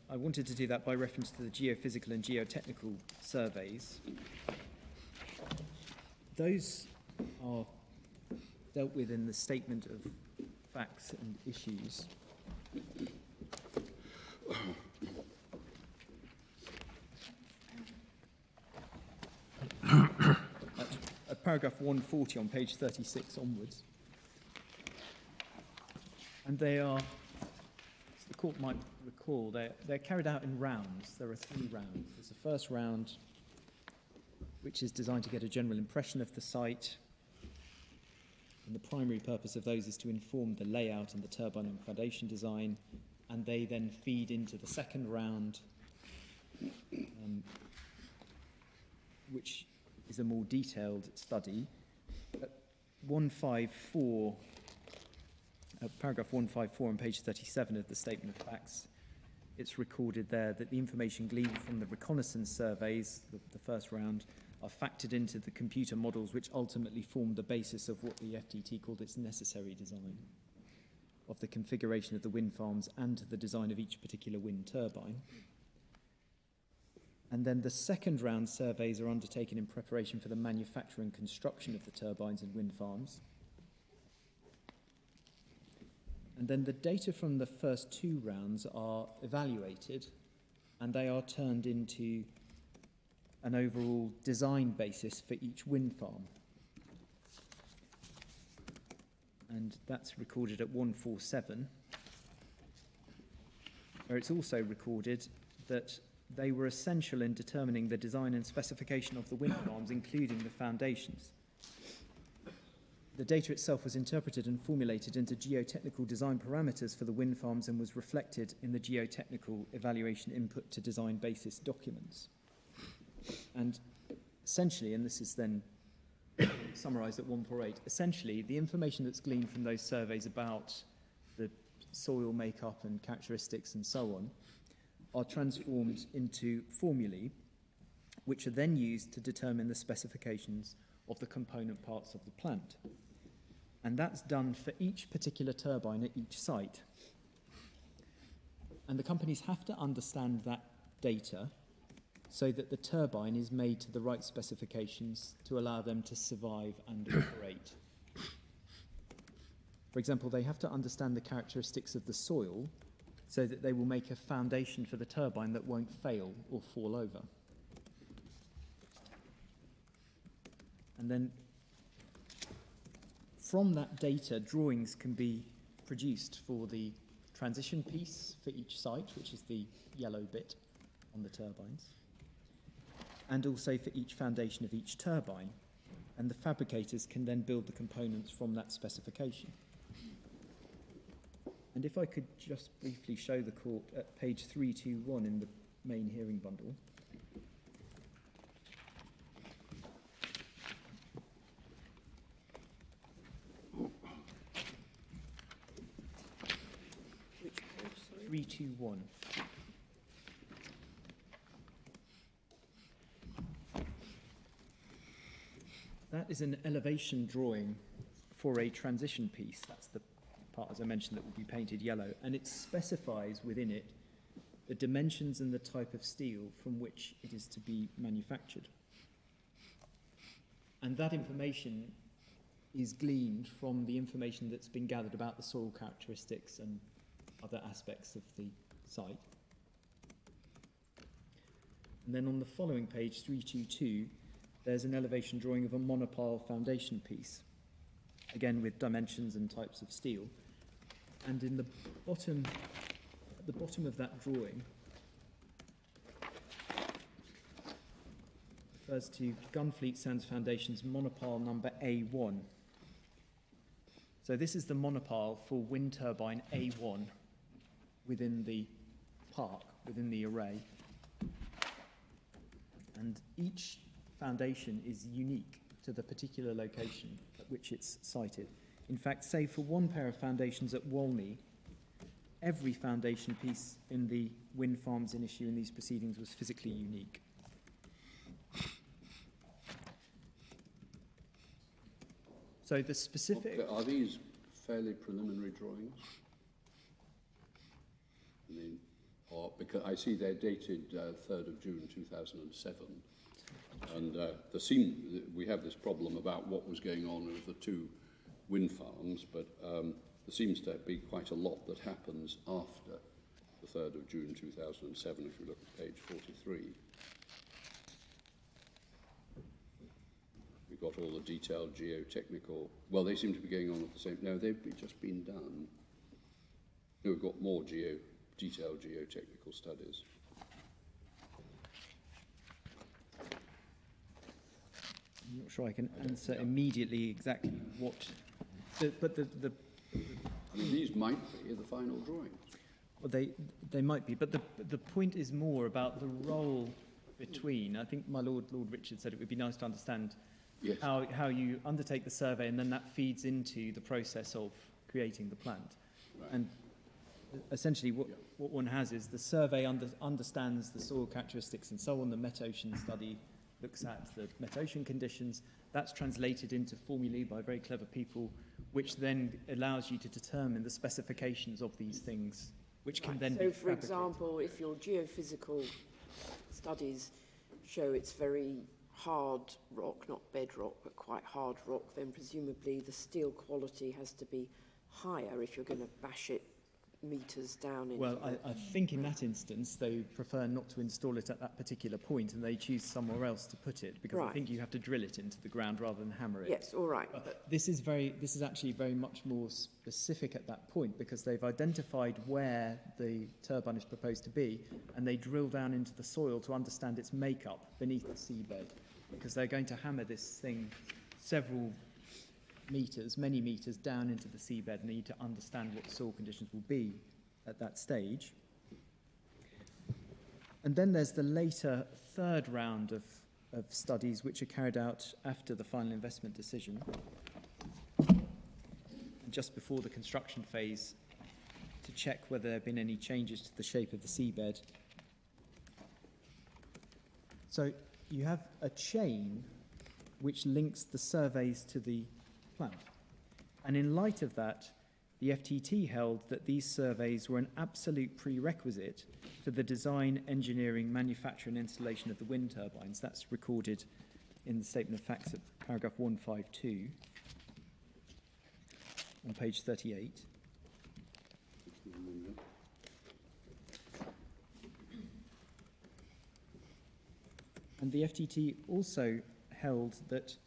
I wanted to do that by reference to the geophysical and geotechnical surveys. Those are dealt with in the statement of facts and issues. At paragraph 140 on page 36 onwards. And they are, as the court might recall, they're carried out in rounds. There are 3 rounds. There's the first round, which is designed to get a general impression of the site. And the primary purpose of those is to inform the layout and the turbine and foundation design. And they then feed into the second round, which is a more detailed study. At 154, paragraph 154 on page 37 of the Statement of Facts, it's recorded there that the information gleaned from the reconnaissance surveys, the first round, are factored into the computer models which ultimately formed the basis of what the FTT called its necessary design of the configuration of the wind farms and the design of each particular wind turbine. And then the second round surveys are undertaken in preparation for the manufacture and construction of the turbines and wind farms. And then the data from the first 2 rounds are evaluated and they are turned into an overall design basis for each wind farm. And that's recorded at 147, where it's also recorded that they were essential in determining the design and specification of the wind farms, including the foundations. The data itself was interpreted and formulated into geotechnical design parameters for the wind farms and was reflected in the geotechnical evaluation input to design basis documents. And essentially, and this is then summarised at 148, essentially the information that's gleaned from those surveys about the soil makeup and characteristics and so on are transformed into formulae, which are then used to determine the specifications of the component parts of the plant. And that's done for each particular turbine at each site. And the companies have to understand that data so that the turbine is made to the right specifications to allow them to survive and operate. For example, they have to understand the characteristics of the soil so that they will make a foundation for the turbine that won't fail or fall over. And then from that data, drawings can be produced for the transition piece for each site, which is the yellow bit on the turbines, and also for each foundation of each turbine. And the fabricators can then build the components from that specification. And if I could just briefly show the court at page 321 in the main hearing bundle.
Which page, sorry?
321. That is an elevation drawing for a transition piece. That's the part, as I mentioned, that will be painted yellow, and it specifies within it the dimensions and the type of steel from which it is to be manufactured. And that information is gleaned from the information that's been gathered about the soil characteristics and other aspects of the site. And then on the following page, 322, there's an elevation drawing of a monopile foundation piece, again with dimensions and types of steel. And in the bottom at the bottom of that drawing refers to Gunfleet Sands Foundation's monopile number A1. So this is the monopile for wind turbine A1 within the park, within the array. And each foundation is unique to the particular location at which it's sited. In fact, save for one pair of foundations at Walney, every foundation piece in the wind farms in issue in these proceedings was physically unique. So the specific...
Are these fairly preliminary drawings? I mean, or because I see they're dated 3rd of June 2007, and we have this problem about what was going on with the two wind farms, but there seems to be quite a lot that happens after the 3rd of June 2007, if you look at page 43. We've got all the detailed geotechnical... Well, they seem to be going on at the same... No, they've just been done. No, we've got more detailed geotechnical studies.
I'm not sure I can answer immediately exactly what... I
mean, these might be the final drawings.
Well, they might be, but the point is more about the role between... I think my Lord Richard said it would be nice to understand... Yes. How you undertake the survey, and then that feeds into the process of creating the plant. Right. And essentially what one has is the survey understands the soil characteristics and so on. The metocean study looks at the metocean conditions. That's translated into formulae by very clever people, which then allows you to determine the specifications of these things, which can then be fabricated.
So, for example, if your geophysical studies show it's very hard rock, not bedrock, but quite hard rock, then presumably the steel quality has to be higher if you're going to bash it metres down into...
Well, I think in that instance they prefer not to install it at that particular point, and they choose somewhere else to put it, because I think you have to drill it into the ground rather than hammer it.
Yes, all right.
But this is actually very much more specific at that point, because they've identified where the turbine is proposed to be, and they drill down into the soil to understand its makeup beneath the seabed, because they're going to hammer this thing several metres, many metres down into the seabed, and they need to understand what the soil conditions will be at that stage. And then there's the later third round of studies which are carried out after the final investment decision, and just before the construction phase, to check whether there have been any changes to the shape of the seabed. So you have a chain which links the surveys to the plant. And in light of that, the FTT held that these surveys were an absolute prerequisite for the design, engineering, manufacture and installation of the wind turbines. That's recorded in the Statement of Facts at paragraph 152 on page 38. And the FTT also held that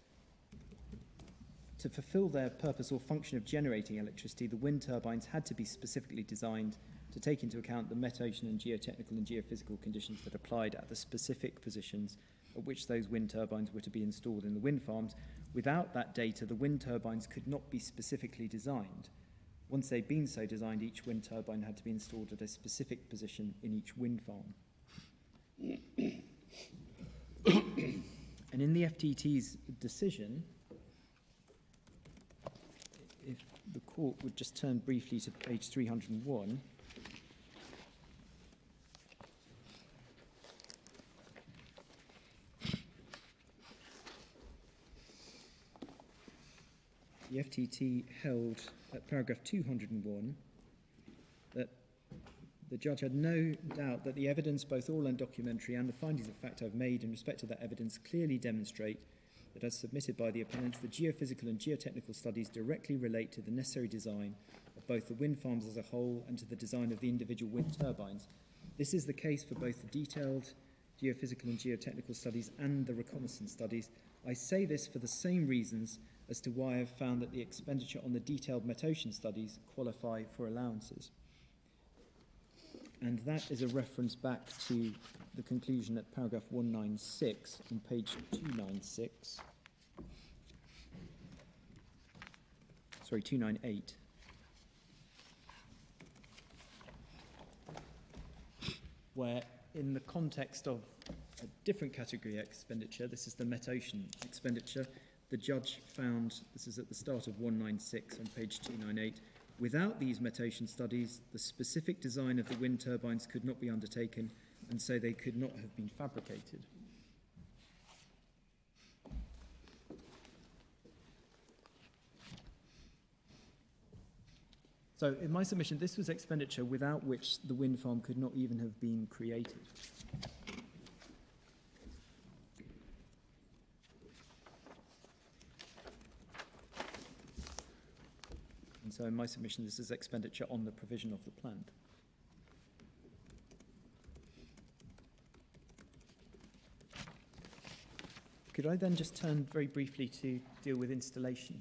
to fulfill their purpose or function of generating electricity, the wind turbines had to be specifically designed to take into account the metocean and geotechnical and geophysical conditions that applied at the specific positions at which those wind turbines were to be installed in the wind farms. Without that data, the wind turbines could not be specifically designed. Once they'd been so designed, each wind turbine had to be installed at a specific position in each wind farm. And in the FTT's decision, if the court would just turn briefly to page 301, the FTT held at paragraph 201 that the judge had no doubt that the evidence, both oral and documentary, and the findings of fact I've made in respect to that evidence clearly demonstrate that, as submitted by the appellants, the geophysical and geotechnical studies directly relate to the necessary design of both the wind farms as a whole and to the design of the individual wind turbines. This is the case for both the detailed geophysical and geotechnical studies and the reconnaissance studies. I say this for the same reasons as to why I've found that the expenditure on the detailed metocean studies qualify for allowances. and that is a reference back to the conclusion at paragraph 196 on page 296. Sorry, 298. Where in the context of a different category expenditure, this is the metocean expenditure, the judge found, this is at the start of 196 on page 298, without these metocean studies, the specific design of the wind turbines could not be undertaken, and so they could not have been fabricated. So in my submission, this was expenditure without which the wind farm could not even have been created. And so in my submission, this is expenditure on the provision of the plant. Could I then just turn very briefly to deal with installation?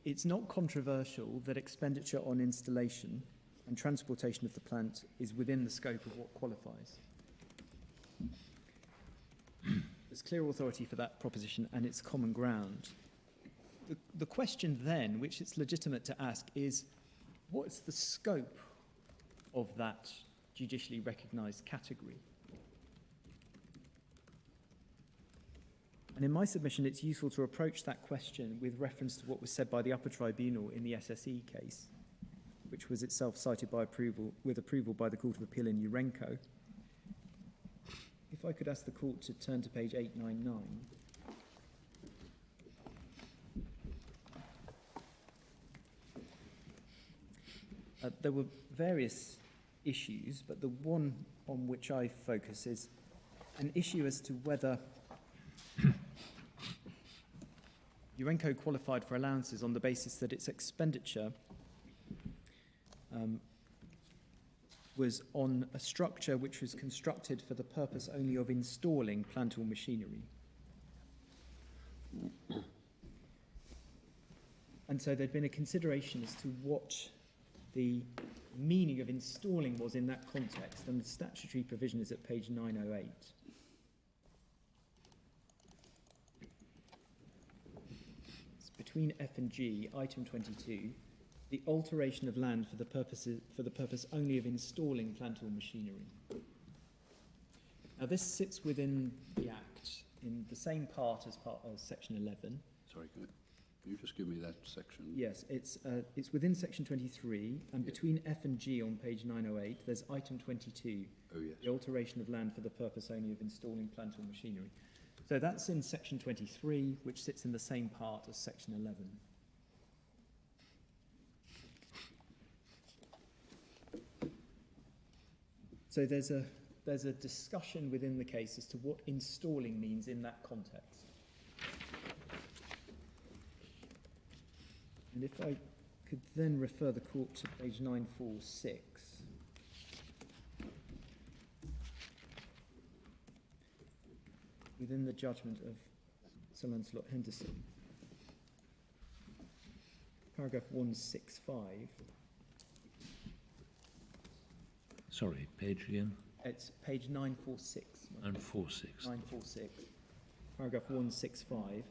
It's not controversial that expenditure on installation and transportation of the plant is within the scope of what qualifies. There's clear authority for that proposition and it's common ground. The question then, which it's legitimate to ask, is what's the scope of that judicially recognised category? And in my submission, it's useful to approach that question with reference to what was said by the upper tribunal in the SSE case, which was itself cited by with approval by the Court of Appeal in Urenco. If I could ask the court to turn to page 899. There were various issues, but the one on which I focus is an issue as to whether Urenco qualified for allowances on the basis that its expenditure was on a structure which was constructed for the purpose only of installing plant or machinery. And so there'd been a consideration as to what the meaning of installing was in that context, and the statutory provision is at page 908. It's between F and G, item 22, the alteration of land for the purpose only of installing plant or machinery. Now this sits within the Act in the same part as section 11.
Sorry, can you just give me that section?
Yes, it's within section 23, and between F and G on page 908, there's item 22,
Oh, yes.
the alteration of land for the purpose only of installing plant or machinery. So that's in section 23, which sits in the same part as section 11. So there's a discussion within the case as to what installing means in that context. And if I could then refer the court to page 946. Within the judgment of Sir Lancelot Henderson, paragraph 165.
Sorry, page again?
It's page 946.
946.
946, paragraph 165.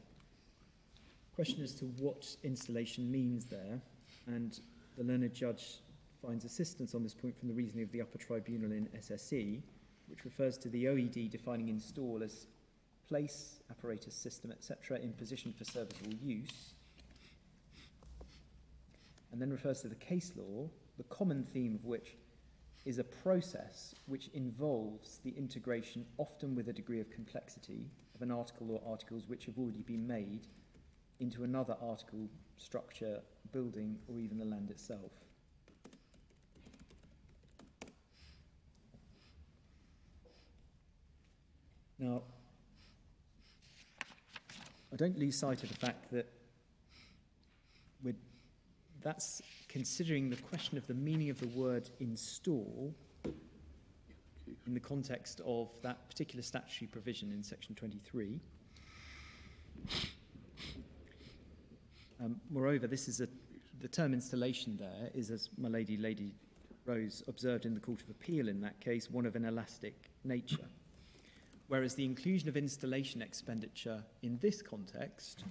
Question as to what installation means there, and the learned judge finds assistance on this point from the reasoning of the upper tribunal in SSE, which refers to the OED defining install as place, apparatus, system, etc. in position for service or use, and then refers to the case law, the common theme of which is a process which involves the integration, often with a degree of complexity, of an article or articles which have already been made into another article, structure, building, or even the land itself. Now, I don't lose sight of the fact that that's considering the question of the meaning of the word install in the context of that particular statutory provision in section 23. Moreover, the term installation there is, as my Lady Rose observed in the Court of Appeal in that case, one of an elastic nature. Whereas the inclusion of installation expenditure in this context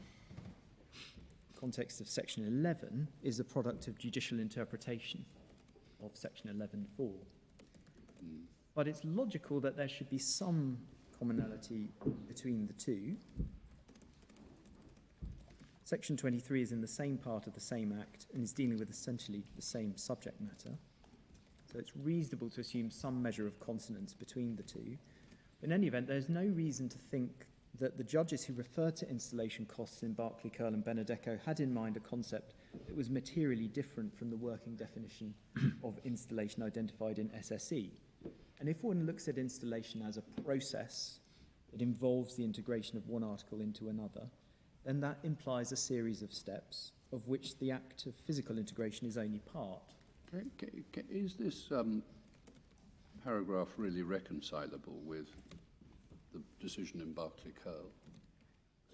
of Section 11, is a product of judicial interpretation of Section 11.4. But it's logical that there should be some commonality between the two. Section 23 is in the same part of the same Act and is dealing with essentially the same subject matter. So it's reasonable to assume some measure of consonance between the two. In any event, there's no reason to think that the judges who referred to installation costs in Berkeley, Curl and Benedetto had in mind a concept that was materially different from the working definition of installation identified in SSE. And if one looks at installation as a process that involves the integration of one article into another, then that implies a series of steps, of which the act of physical integration is only part.
Is this paragraph really reconcilable with the decision in Berkeley Curl?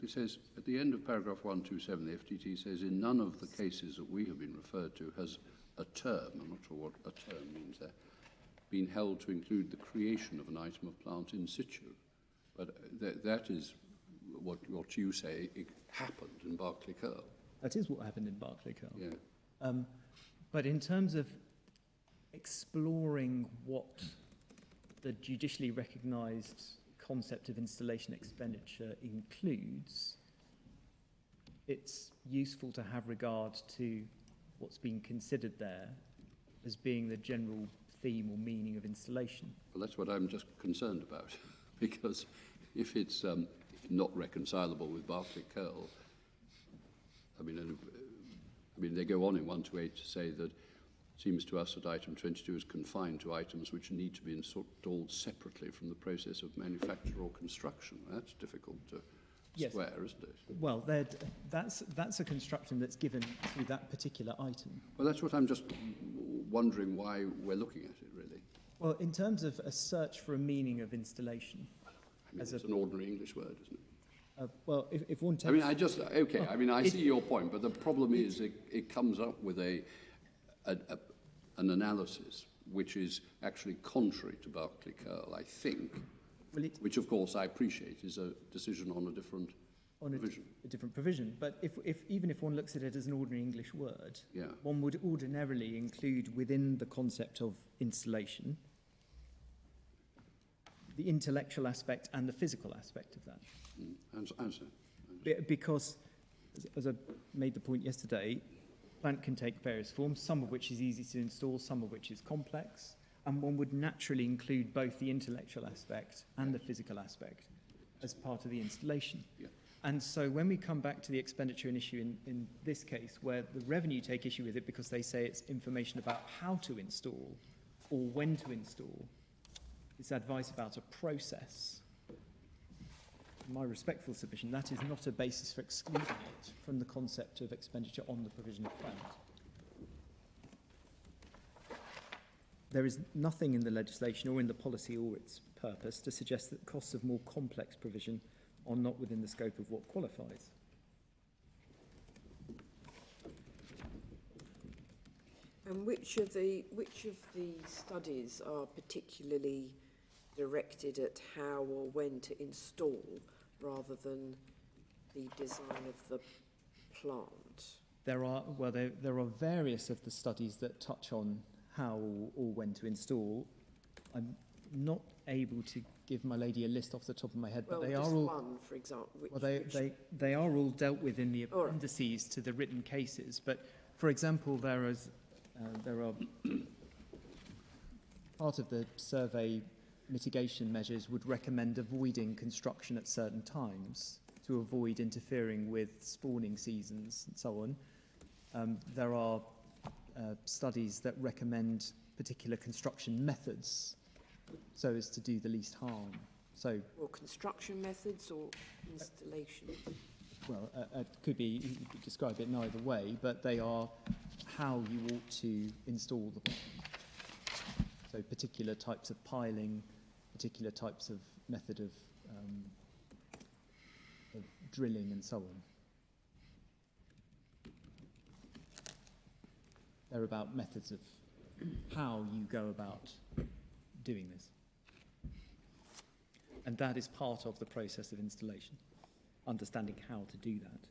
It says, at the end of paragraph 127, the FTT says, in none of the cases that we have been referred to has a term, I'm not sure what a term means there, been held to include the creation of an item of plant in situ. But that is what you say it happened in Berkeley Curl.
That is what happened in Berkeley Curl.
Yeah.
But in terms of exploring what the judicially recognised concept of installation expenditure includes, it's useful to have regard to what's being considered there as being the general theme or meaning of installation.
Well, that's what I'm just concerned about, because if it's not reconcilable with Berkeley Curl, I mean, they go on in 128 to say that it seems to us that item 22 is confined to items which need to be installed separately from the process of manufacture or construction. That's difficult to square, isn't it?
Well, that's a construction that's given to that particular item.
Well, that's what I'm just wondering why we're looking at it, really.
Well, in terms of a search for a meaning of installation.
I mean, it's an ordinary English word, isn't it?
Well, if one takes...
I mean, I see your point, but the problem is it comes up with an analysis which is actually contrary to Berkeley Curl, I think, which, of course, I appreciate is a decision on a different provision.
A different provision. But even if one looks at it as an ordinary English word,
yeah,
one would ordinarily include within the concept of installation the intellectual aspect and the physical aspect of that.
Answer.
Because, as I made the point yesterday, plant can take various forms, some of which is easy to install, some of which is complex, and one would naturally include both the intellectual aspect and the physical aspect as part of the installation.
Yeah.
And so when we come back to the expenditure in issue in this case, where the revenue take issue with it because they say it's information about how to install or when to install, it's advice about a process. My respectful submission, that is not a basis for excluding it from the concept of expenditure on the provision of plant. There is nothing in the legislation or in the policy or its purpose to suggest that costs of more complex provision are not within the scope of what qualifies.
And which of the studies are particularly directed at how or when to install rather than the design of the plant?
There are various of the studies that touch on how or when to install. I'm not able to give my lady a list off the top of my head, but they are all
one, for example.
They are all dealt with in the appendices to the written cases. But for example, there are part of the survey mitigation measures would recommend avoiding construction at certain times to avoid interfering with spawning seasons and so on. There are studies that recommend particular construction methods so as to do the least harm. So,
or construction methods or installation?
Well, it could be, you could describe it in either way, but they are how you ought to install the plant. So particular types of piling, particular types of method of drilling and so on. They're about methods of how you go about doing this. And that is part of the process of installation, understanding how to do that.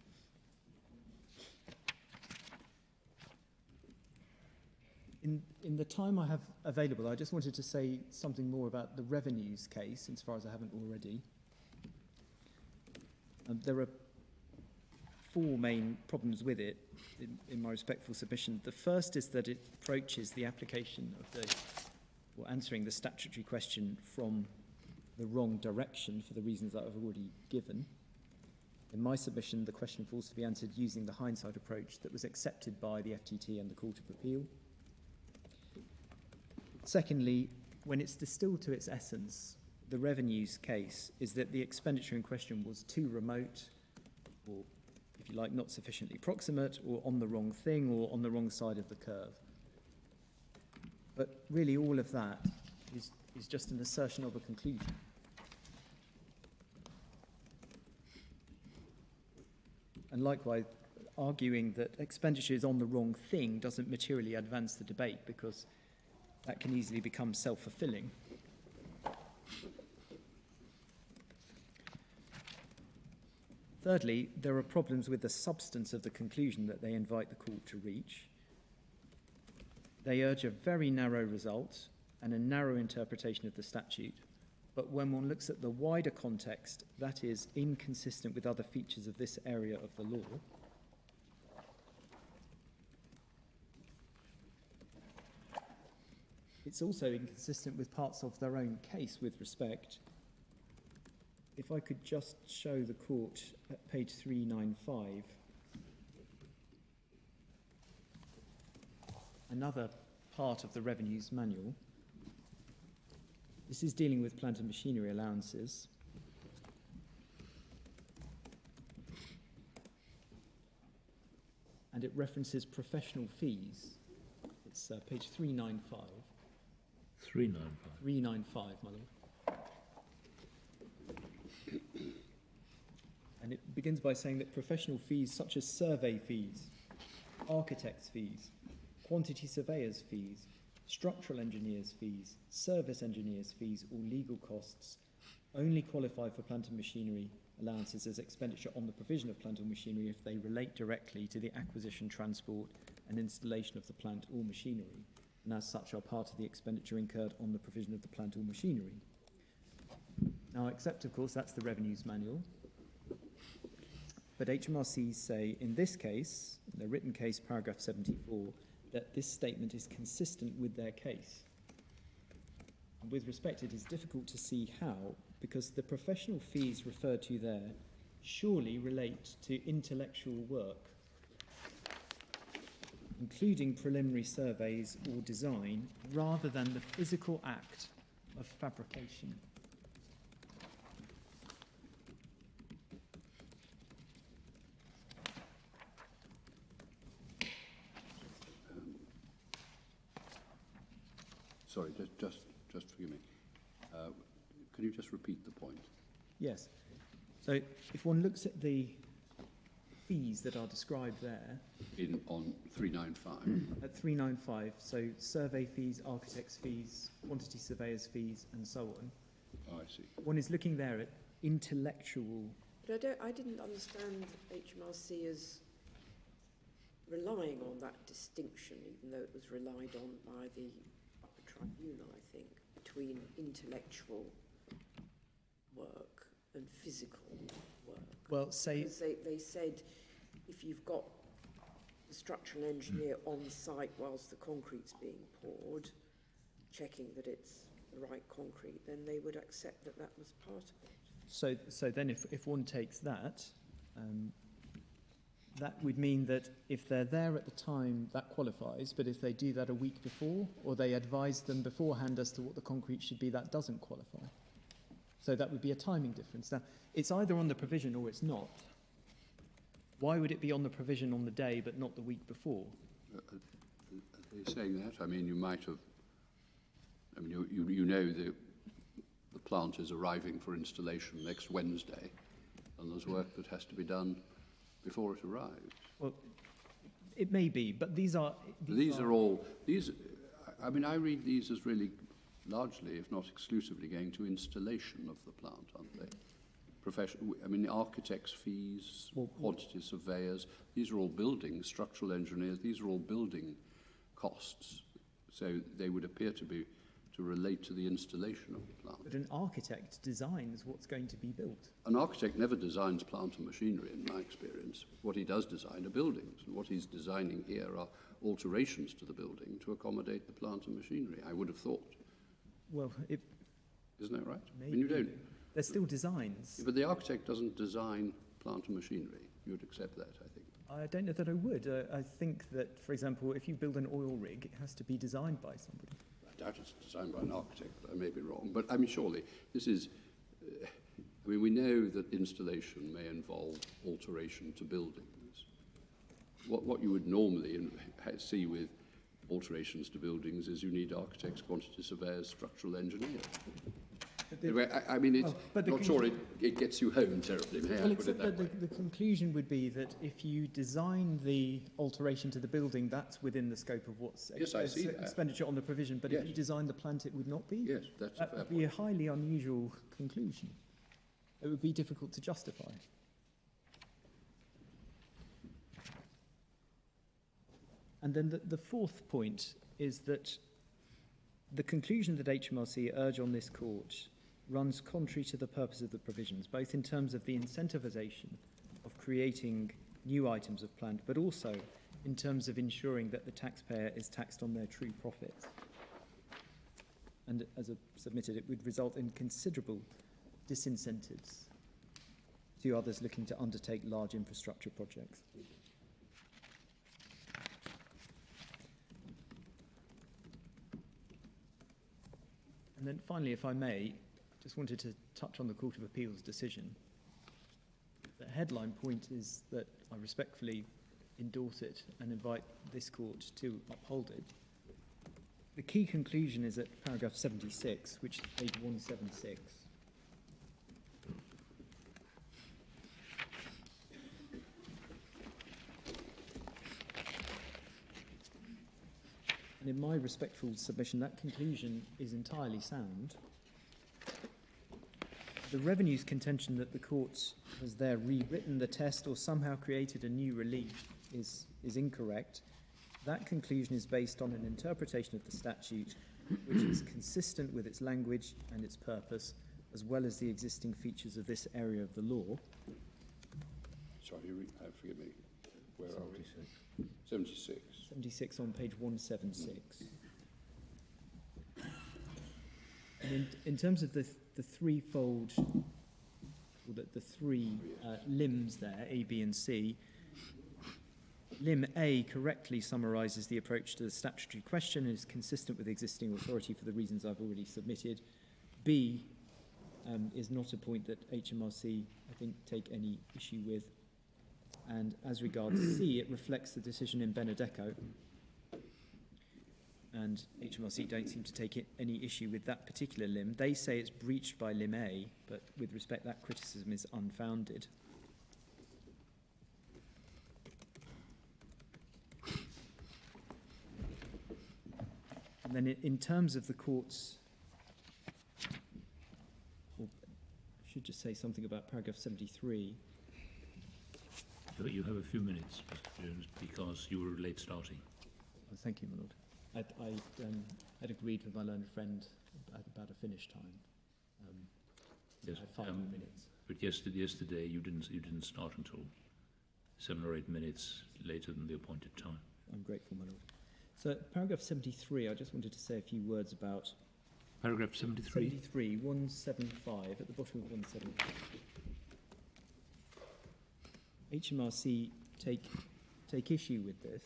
In the time I have available, I just wanted to say something more about the revenues case, insofar as I haven't already. There are four main problems with it, in my respectful submission. The first is that it approaches the application of or answering the statutory question from the wrong direction for the reasons that I've already given. In my submission, the question falls to be answered using the hindsight approach that was accepted by the FTT and the Court of Appeal. Secondly, when it's distilled to its essence, the revenues case is that the expenditure in question was too remote, or, if you like, not sufficiently proximate, or on the wrong thing, or on the wrong side of the curve. But really all of that is just an assertion of a conclusion. And likewise, arguing that expenditure is on the wrong thing doesn't materially advance the debate, because that can easily become self-fulfilling. Thirdly, there are problems with the substance of the conclusion that they invite the court to reach. They urge a very narrow result and a narrow interpretation of the statute, but when one looks at the wider context, that is inconsistent with other features of this area of the law. It's also inconsistent with parts of their own case with respect. If I could just show the court at page 395, another part of the Revenues Manual. This is dealing with plant and machinery allowances. And it references professional fees. It's page 395.
395.
395, my lord. And it begins by saying that professional fees such as survey fees, architects' fees, quantity surveyors' fees, structural engineers' fees, service engineers' fees, or legal costs only qualify for plant and machinery allowances as expenditure on the provision of plant and machinery if they relate directly to the acquisition, transport, and installation of the plant or machinery, and as such are part of the expenditure incurred on the provision of the plant or machinery. Now, except, of course, that's the Revenues Manual. But HMRCs say, in this case, in the written case, paragraph 74, that this statement is consistent with their case. And with respect, it is difficult to see how, because the professional fees referred to there surely relate to intellectual work, including preliminary surveys or design, rather than the physical act of fabrication.
Sorry, just forgive me. Can you just repeat the point?
Yes. So if one looks at the fees that are described there,
On 395.
at 395, so survey fees, architects' fees, quantity surveyors' fees, and so on.
Oh, I see.
One is looking there at intellectual.
But I didn't understand HMRC as relying on that distinction, even though it was relied on by the upper tribunal, I think, between intellectual work and physical work.
Well, say
Because they said if you've got the structural engineer on site whilst the concrete's being poured, checking that it's the right concrete, then they would accept that that was part of it.
so then if one takes that, that would mean that if they're there at the time, that qualifies, but if they do that a week before, or they advise them beforehand as to what the concrete should be, that doesn't qualify. So that would be a timing difference. Now, it's either on the provision or it's not. Why would it be on the provision on the day but not the week before?
Are they saying that? I mean, you might have... I mean, you know the plant is arriving for installation next Wednesday, and there's work that has to be done before it arrives.
Well, It may be, but these are
all, I mean, I read these as really largely, if not exclusively, going to installation of the plant, aren't they? I mean, architects' fees, quantity surveyors, these are all building, structural engineers, these are all building costs. So they would appear to relate to the installation of the plant.
But an architect designs what's going to be built.
An architect never designs plant and machinery, in my experience. What he does design are buildings, and what he's designing here are alterations to the building to accommodate the plant and machinery, I would have thought.
Well,
isn't that right?
Maybe.
I mean, you don't.
They're still designs.
Yeah, but the architect doesn't design plant and machinery. You would accept that, I think.
I don't know that I would. I think that, for example, if you build an oil rig, it has to be designed by somebody.
I doubt it's designed by an architect, but I may be wrong. But I mean, surely this is. I mean, we know that installation may involve alteration to buildings. What you would normally see with alterations to buildings is you need architects, quantity surveyors, structural engineers. I mean, it's not sure it gets you home terribly, may I put it that way.
The conclusion would be that if you design the alteration to the building, that's within the scope of what's expenditure on the provision, but if you design the plant, it would not be?
Yes, that's a fair point.
That would be a highly unusual conclusion. It would be difficult to justify. And then the fourth point is that the conclusion that HMRC urge on this court runs contrary to the purpose of the provisions, both in terms of the incentivisation of creating new items of plant, but also in terms of ensuring that the taxpayer is taxed on their true profits. And as I submitted, it would result in considerable disincentives to others looking to undertake large infrastructure projects. And then finally, if I may, just wanted to touch on the Court of Appeal's decision. The headline point is that I respectfully endorse it and invite this court to uphold it. The key conclusion is at paragraph 76, which is page 176. And in my respectful submission, that conclusion is entirely sound. The Revenue's contention that the court has there rewritten the test or somehow created a new relief is incorrect. That conclusion is based on an interpretation of the statute which is consistent with its language and its purpose, as well as the existing features of this area of the law.
Sorry, forgive me. Where are we? 76.
76 on page 176. And in terms of the threefold, or the three limbs there, A, B and C, limb A correctly summarises the approach to the statutory question and is consistent with existing authority for the reasons I've already submitted. B is not a point that HMRC, I think, take any issue with. And as regards C, it reflects the decision in Benedetto. And HMRC don't seem to take any issue with that particular limb. They say it's breached by limb A, but with respect, that criticism is unfounded. And then in terms of the court's, well, I should just say something about paragraph 73.
You have a few minutes, Mr. Jones, because you were late starting.
Oh, thank you, my lord. I had agreed with my learned friend about a finish time.
Yes,
I have 5 more minutes.
But yesterday you didn't start until 7 or 8 minutes later than the appointed time.
I'm grateful, my lord. So, paragraph 73, I just wanted to say a few words about...
Paragraph 73?
73, 175, at the bottom of 175. HMRC take issue with this.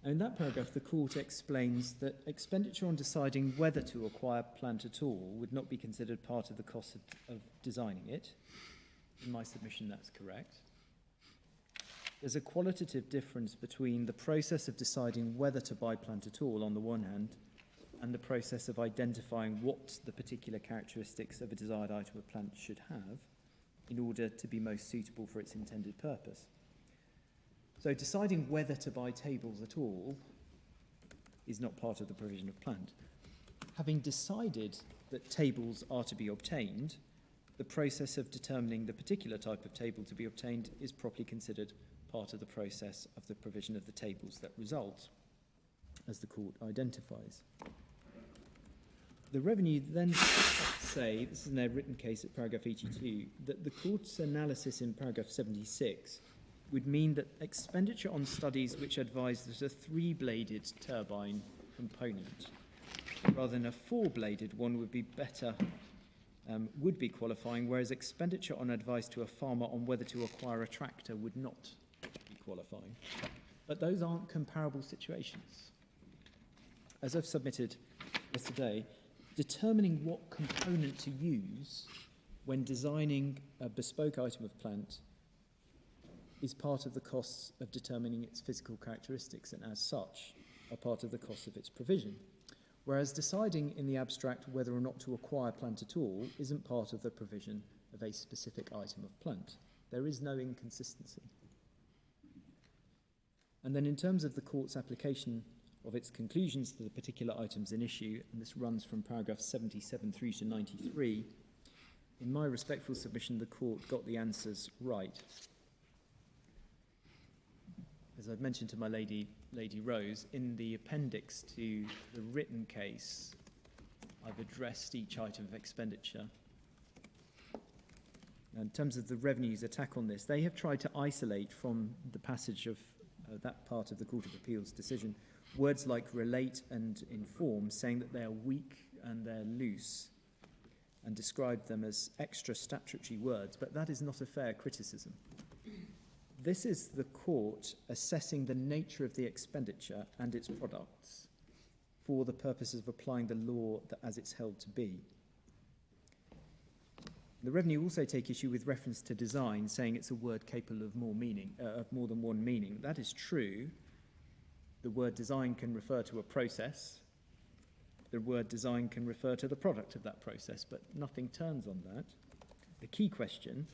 And in that paragraph, the court explains that expenditure on deciding whether to acquire plant at all would not be considered part of the cost of designing it. In my submission, that's correct. There's a qualitative difference between the process of deciding whether to buy plant at all on the one hand and the process of identifying what the particular characteristics of a desired item of plant should have in order to be most suitable for its intended purpose. So deciding whether to buy tables at all is not part of the provision of plant. Having decided that tables are to be obtained, the process of determining the particular type of table to be obtained is properly considered part of the process of the provision of the tables that result, as the court identifies. The revenue then say, this is in their written case at paragraph 82, that the court's analysis in paragraph 76 would mean that expenditure on studies which advise that a three-bladed turbine component rather than a four-bladed one would be better, would be qualifying, whereas expenditure on advice to a farmer on whether to acquire a tractor would not be qualifying. But those aren't comparable situations. As I've submitted yesterday, determining what component to use when designing a bespoke item of plant is part of the costs of determining its physical characteristics, and as such, are part of the cost of its provision. Whereas deciding in the abstract whether or not to acquire plant at all isn't part of the provision of a specific item of plant. There is no inconsistency. And then in terms of the court's application of its conclusions to the particular items in issue, and this runs from paragraph 77 through to 93, in my respectful submission, the court got the answers right. As I've mentioned to my Lady Rose, in the appendix to the written case, I've addressed each item of expenditure. Now, in terms of the revenue's attack on this, they have tried to isolate from the passage of that part of the Court of Appeal's decision words like relate and inform, saying that they are weak and they're loose, and describe them as extra statutory words, but that is not a fair criticism. This is the court assessing the nature of the expenditure and its products for the purposes of applying the law as it's held to be. The revenue also take issue with reference to design, saying it's a word capable of more than one meaning. That is true. The word design can refer to a process. The word design can refer to the product of that process, but nothing turns on that. The key question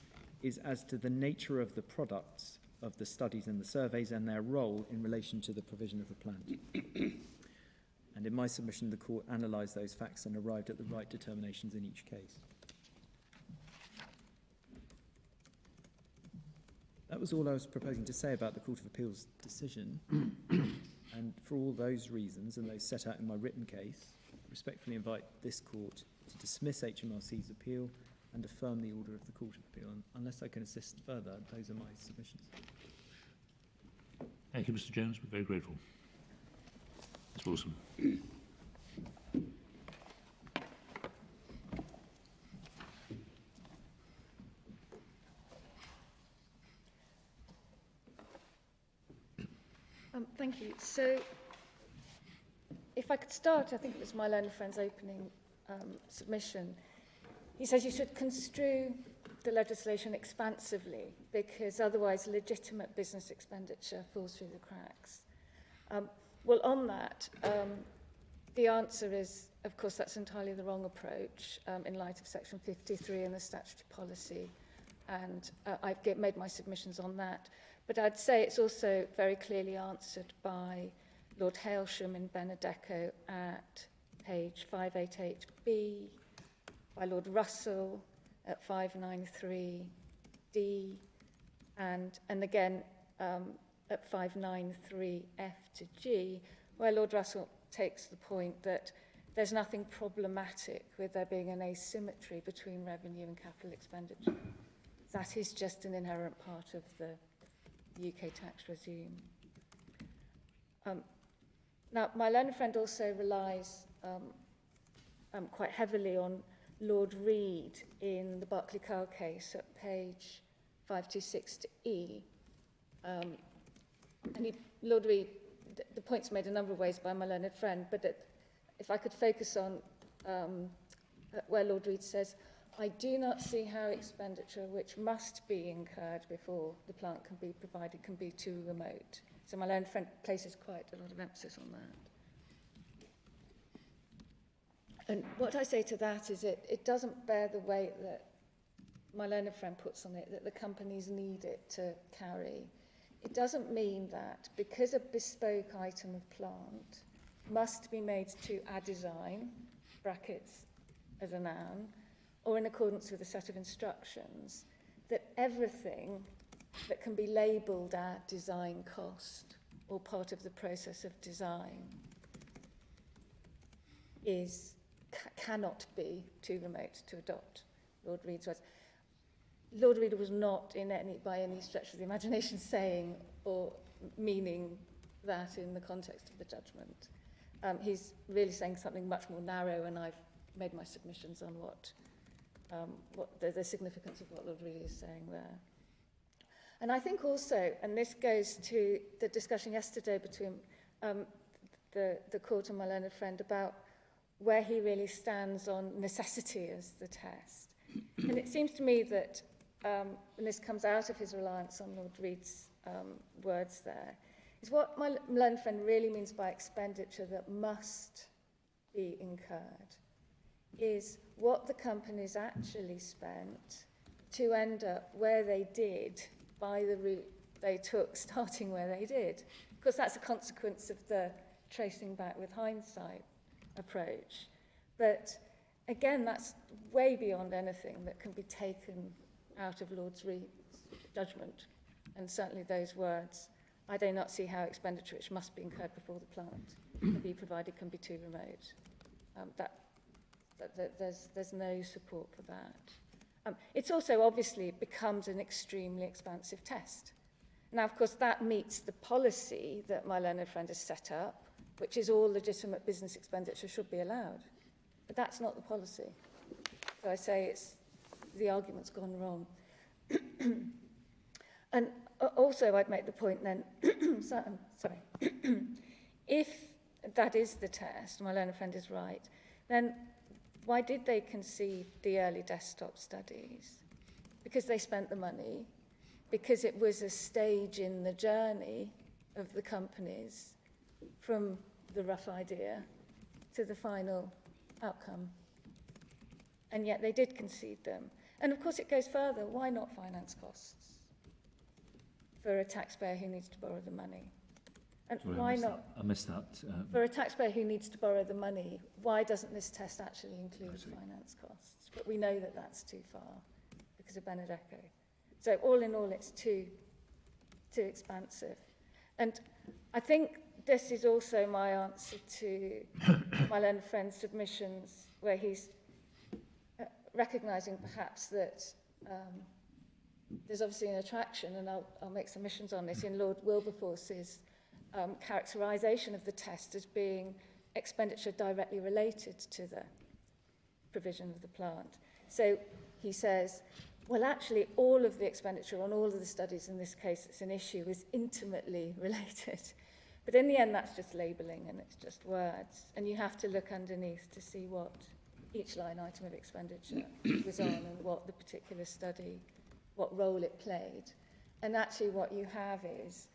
is as to the nature of the products of the studies and the surveys and their role in relation to the provision of the plant. And in my submission, the court analysed those facts and arrived at the right determinations in each case. That was all I was proposing to say about the Court of Appeal's decision. And for all those reasons, and those set out in my written case, I respectfully invite this court to dismiss HMRC's appeal and affirm the order of the Court of Appeal. And unless I can assist further, those are my submissions.
Thank you, Mr. Jones. We're very grateful. Ms. Wilson.
Thank you. So, if I could start, I think it was my learned friend's opening submission. He says you should construe the legislation expansively because otherwise legitimate business expenditure falls through the cracks. Well, on that, the answer is, of course, that's entirely the wrong approach in light of Section 53 and the statutory policy. And I've made my submissions on that. But I'd say it's also very clearly answered by Lord Hailsham in Benedetto at page 588B, by Lord Russell at 593D, and again at 593F to G, where Lord Russell takes the point that there's nothing problematic with there being an asymmetry between revenue and capital expenditure. That is just an inherent part of the UK tax regime. Now, my learned friend also relies quite heavily on Lord Reid in the Berkeley Curl case at page 526E. Lord Reid, the point's made a number of ways by my learned friend, but if I could focus on where Lord Reid says, I do not see how expenditure which must be incurred before the plant can be provided can be too remote. So my learned friend places quite a lot of emphasis on that. And what I say to that is it doesn't bear the weight that my learned friend puts on it, that the companies need it to carry it doesn't mean that because a bespoke item of plant must be made to a design, brackets as a noun, or in accordance with a set of instructions, that everything that can be labelled at design cost or part of the process of design cannot be too remote to adopt Lord Reid's words. Lord Reid was not by any stretch of the imagination saying or meaning that in the context of the judgment. He's really saying something much more narrow, and I've made my submissions on what the significance of what Lord Reid is saying there. And I think also, and this goes to the discussion yesterday between the court and my learned friend about where he really stands on necessity as the test. And it seems to me that, and this comes out of his reliance on Lord Reid's words there, is what my learned friend really means by expenditure that must be incurred is what the companies actually spent to end up where they did by the route they took, starting where they did. Of course, that's a consequence of the tracing back with hindsight approach. But again, that's way beyond anything that can be taken out of Lord Reid's judgment, and certainly those words. I do not see how expenditure which must be incurred before the plant can be provided can be too remote. There's no support for that. It's also obviously becomes an extremely expansive test. Now, of course, that meets the policy that my learned friend has set up, which is all legitimate business expenditure should be allowed. But that's not the policy. So I say the argument's gone wrong. And also I'd make the point then, sorry, if that is the test, my learned friend is right, then why did they conceive the early desktop studies? Because they spent the money, because it was a stage in the journey of the companies from the rough idea to the final outcome. And yet they did concede them. And of course it goes further. Why not finance costs for a taxpayer who needs to borrow the money? And
Sorry,
why not?
I missed that.
For a taxpayer who needs to borrow the money, why doesn't this test actually include finance costs? But we know that that's too far because of Benedetto. So all in all, it's too expansive. And I think this is also my answer to my learned friend's submissions, where he's recognising perhaps that there's obviously an attraction, and I'll make submissions on this, in Lord Wilberforce's characterisation of the test as being expenditure directly related to the provision of the plant. So he says, well, actually, all of the expenditure on all of the studies in this case that's an issue is intimately related. But in the end, that's just labelling and it's just words. And you have to look underneath to see what each line item of expenditure was on and what the particular study, what role it played. And actually what you have is,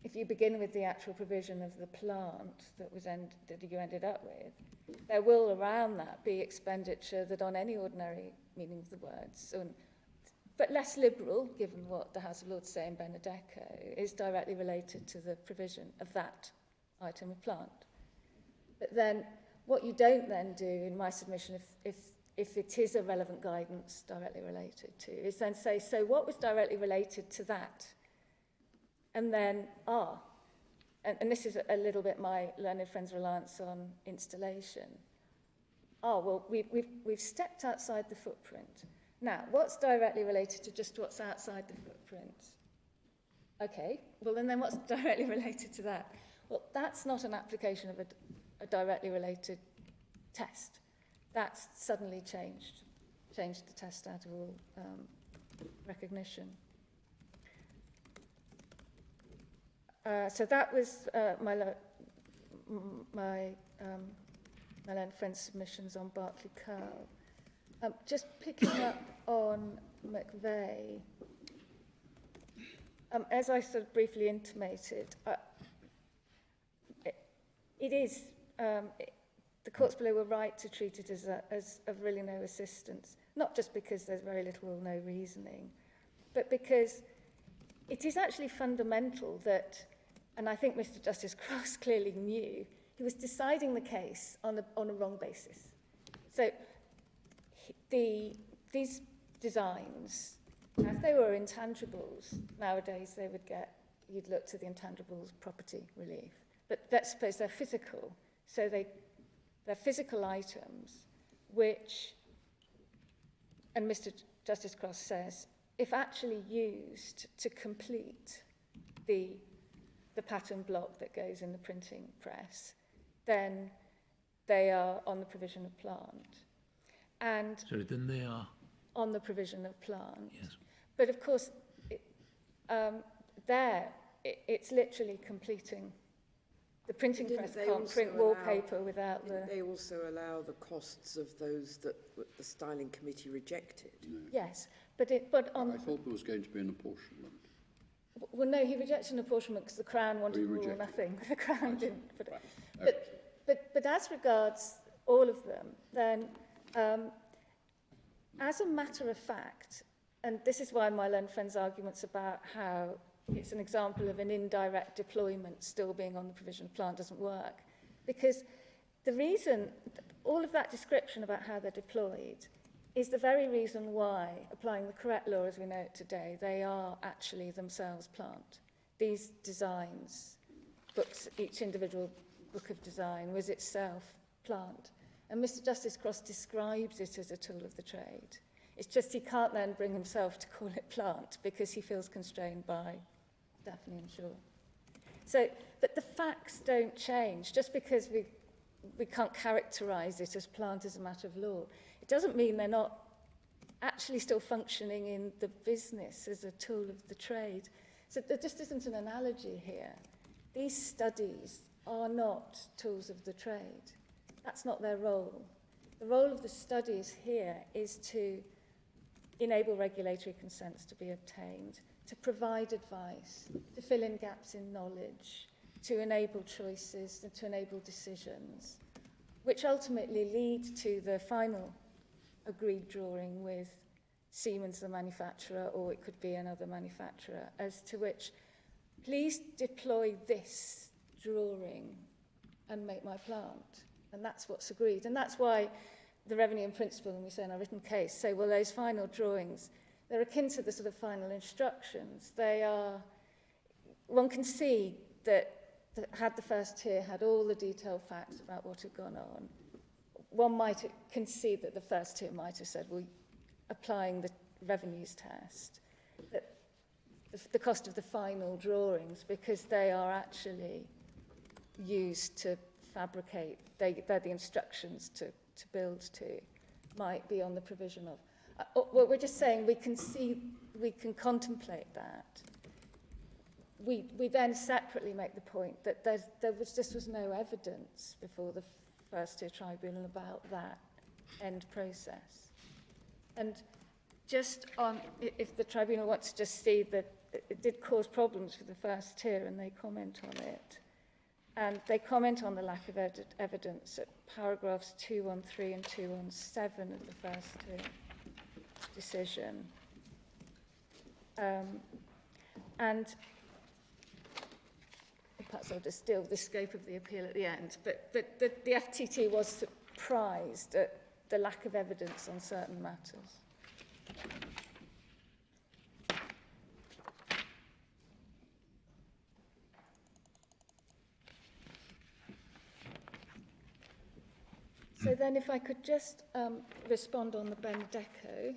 if you begin with the actual provision of the plant that you ended up with, there will around that be expenditure that on any ordinary meaning of the words, but less liberal, given what the House of Lords say in Benedetto, is directly related to the provision of that item of plant. But then, what you don't then do in my submission, if it is a relevant guidance directly related to, is then say, so what was directly related to that? And then, and this is a little bit my learned friend's reliance on installation. Well, we've stepped outside the footprint. Now, what's directly related to just what's outside the footprint? Okay, well, and then what's directly related to that? Well, that's not an application of a directly related test. That's suddenly changed the test out of all recognition. So that was my learned friend's submissions on Berkeley Curl. Just picking up on McVeigh, as I sort of briefly intimated, the courts below were right to treat it as of really no assistance, not just because there's very little or no reasoning, but because it is actually fundamental that, and I think Mr. Justice Cross clearly knew, he was deciding the case on a wrong basis. So these designs, as they were intangibles, nowadays they would get, you'd look to the intangibles property relief. But let's suppose they're physical. So they're physical items which, and Mr. Justice Cross says, if actually used to complete the pattern block that goes in the printing press, then they are on the provision of plant. And
Sorry, then they are
on the provision of plant.
Yes.
But of course, it's literally completing. The printing
Didn't
press
they
can't
also
print
allow-
wallpaper without the...
They also allow the costs of those that the styling committee rejected.
Yes, but on...
I thought there was going to be an apportionment.
Well, no, he rejected an apportionment because the Crown wanted all or
rejected
nothing. The Crown didn't put it.
Right.
But as regards all of them, then as a matter of fact, and this is why my learned friend's arguments about how it's an example of an indirect deployment still being on the provision of plant doesn't work, because the reason, all of that description about how they're deployed is the very reason why, applying the correct law as we know it today, they are actually themselves plant. These designs, books, each individual book of design was itself plant. And Mr. Justice Cross describes it as a tool of the trade. It's just he can't then bring himself to call it plant because he feels constrained by Daphne and Shaw. So, but the facts don't change. Just because we can't characterise it as plant as a matter of law, it doesn't mean they're not actually still functioning in the business as a tool of the trade. So there just isn't an analogy here. These studies are not tools of the trade. That's not their role. The role of the studies here is to enable regulatory consents to be obtained, to provide advice, to fill in gaps in knowledge, to enable choices and to enable decisions, which ultimately lead to the final agreed drawing with Siemens, the manufacturer, or it could be another manufacturer, as to which, please deploy this drawing and make my plant. And that's what's agreed. And that's why the revenue in principle, and we say in our written case, say, well, those final drawings, they're akin to the sort of final instructions. They are, one can see that had the first tier had all the detailed facts about what had gone on, one might concede that the first tier might have said, well, applying the revenues test, that the cost of the final drawings, because they are actually used to fabricate, they're the instructions to build to, might be on the provision of. What we're just saying, we can contemplate that. We then separately make the point that there was no evidence before the first tier tribunal about that end process. And just on, if the tribunal wants to just see that it did cause problems for the first tier and they comment on it, and they comment on the lack of evidence at paragraphs 213 and 217 of the first tier decision. And perhaps I'll just deal with the scope of the appeal at the end, but the FTT was surprised at the lack of evidence on certain matters. So then if I could just respond on the Bendeco.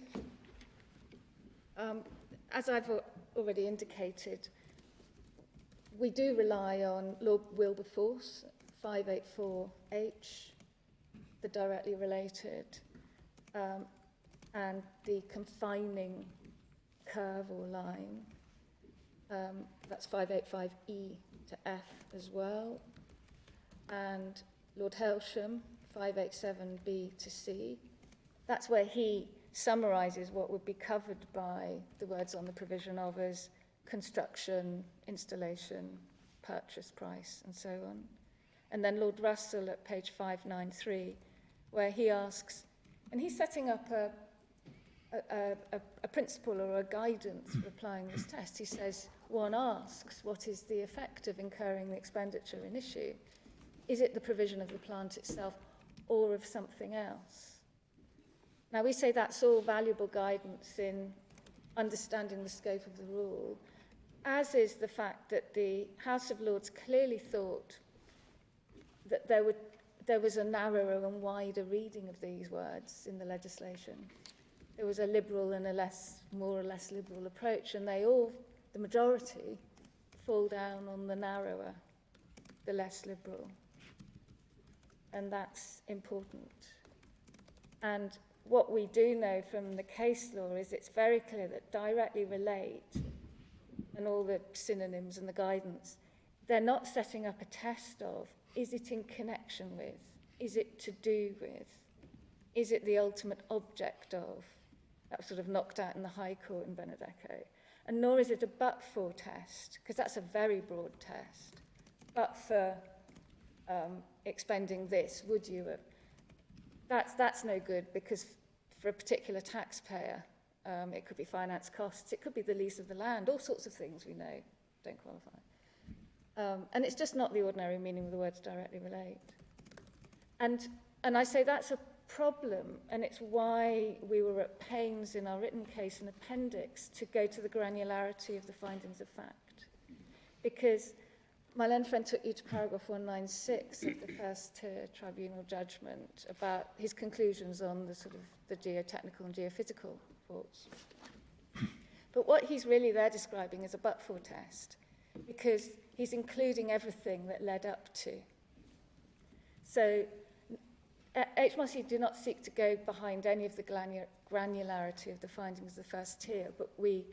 As I've already indicated, we do rely on Law Wilberforce, 584H, the directly related, and the confining curve or line. That's 585E to F as well. And Lord Hailsham, 587B to C. That's where he summarises what would be covered by the words on the provision of as construction, installation, purchase price, and so on. And then Lord Russell at page 593, where he asks, and he's setting up a principle or a guidance for applying this test. He says, one asks, what is the effect of incurring the expenditure in issue? Is it the provision of the plant itself or of something else? Now, we say that's all valuable guidance in understanding the scope of the rule, as is the fact that the House of Lords clearly thought that there was a narrower and wider reading of these words in the legislation. There was a liberal and a more or less liberal approach, and they all, the majority, fall down on the narrower, the less liberal. And that's important. And what we do know from the case law is it's very clear that directly relate and all the synonyms and the guidance, they're not setting up a test of, is it in connection with, is it to do with, is it the ultimate object of? That was sort of knocked out in the High Court in Benedetto. And nor is it a but-for test, because that's a very broad test. But for expending this, would you have? That's no good, because for a particular taxpayer, it could be finance costs, it could be the lease of the land, all sorts of things we know don't qualify. And it's just not the ordinary meaning of the words directly relate. And I say that's a problem, and it's why we were at pains in our written case and appendix to go to the granularity of the findings of fact. Because my learned friend took you to paragraph 196 of the first tier tribunal judgment about his conclusions on the sort of the geotechnical and geophysical faults. But what he's really there describing is a but-for test, because he's including everything that led up to. So HMRC do not seek to go behind any of the granularity of the findings of the first tier, but we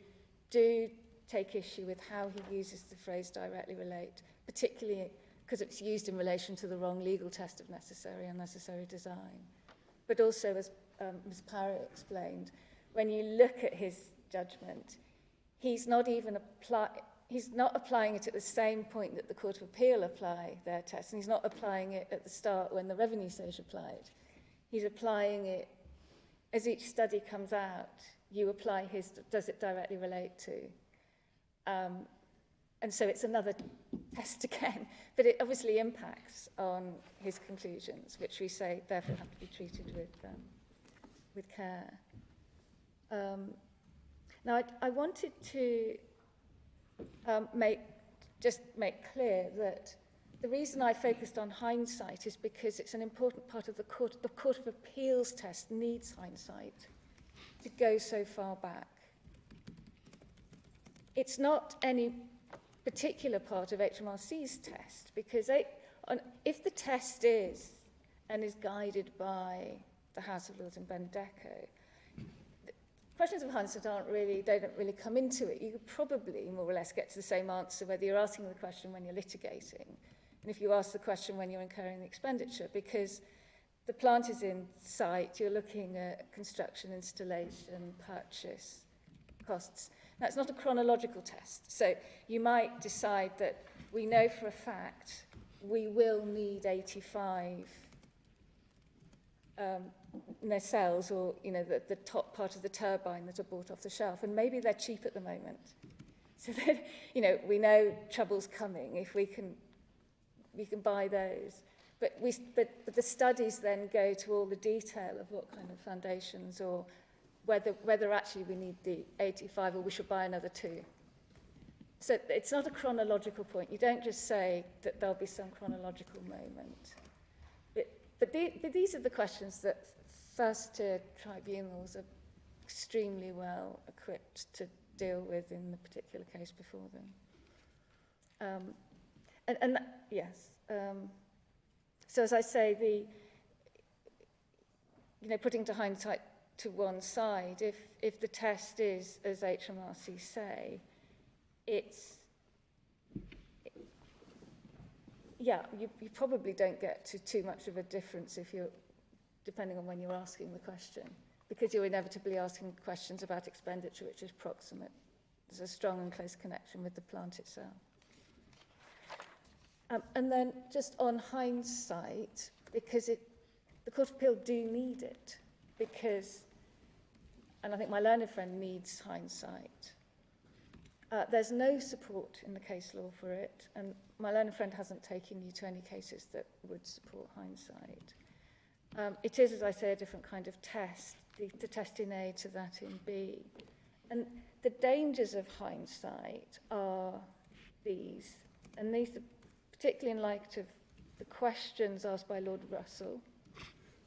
do take issue with how he uses the phrase directly relate, particularly because it's used in relation to the wrong legal test of necessary and unnecessary design. But also, as Ms. Parrott explained, when you look at his judgment, he's not applying it at the same point that the Court of Appeal apply their test, and he's not applying it at the start when the Revenue Sage applied. He's applying it as each study comes out. You apply his, does it directly relate to? And so it's another test again, but it obviously impacts on his conclusions, which we say therefore have to be treated with care. Now, I wanted to make clear that the reason I focused on hindsight is because it's an important part of the Court of Appeal's test needs hindsight to go so far back. It's not any particular part of HMRC's test, because if the test is guided by the House of Lords in Benedetto, questions of hindsight don't really come into it. You could probably more or less get to the same answer whether you're asking the question when you're litigating and if you ask the question when you're incurring the expenditure, because the plant is in sight, you're looking at construction, installation, purchase, costs. Now, it's not a chronological test, so you might decide that we know for a fact we will need 85 nacelles, or the top part of the turbine that are bought off the shelf, and maybe they're cheap at the moment. So that we know trouble's coming if we can buy those. But the studies then go to all the detail of what kind of foundations, or whether actually we need the 85 or we should buy another 2. So it's not a chronological point. You don't just say that there'll be some chronological moment. But these are the questions that first-tier tribunals are extremely well equipped to deal with in the particular case before them. Yes. So as I say, putting to hindsight to one side, if the test is, as HMRC say, you probably don't get to too much of a difference depending on when you're asking the question, because you're inevitably asking questions about expenditure which is proximate. There's a strong and close connection with the plant itself. And then just on hindsight, because the Court of Appeal do need it, and I think my learned friend needs hindsight, There's no support in the case law for it, and my learned friend hasn't taken you to any cases that would support hindsight. It is, as I say, a different kind of test, the test in A to that in B. And the dangers of hindsight are these, and these are particularly in light of the questions asked by Lord Russell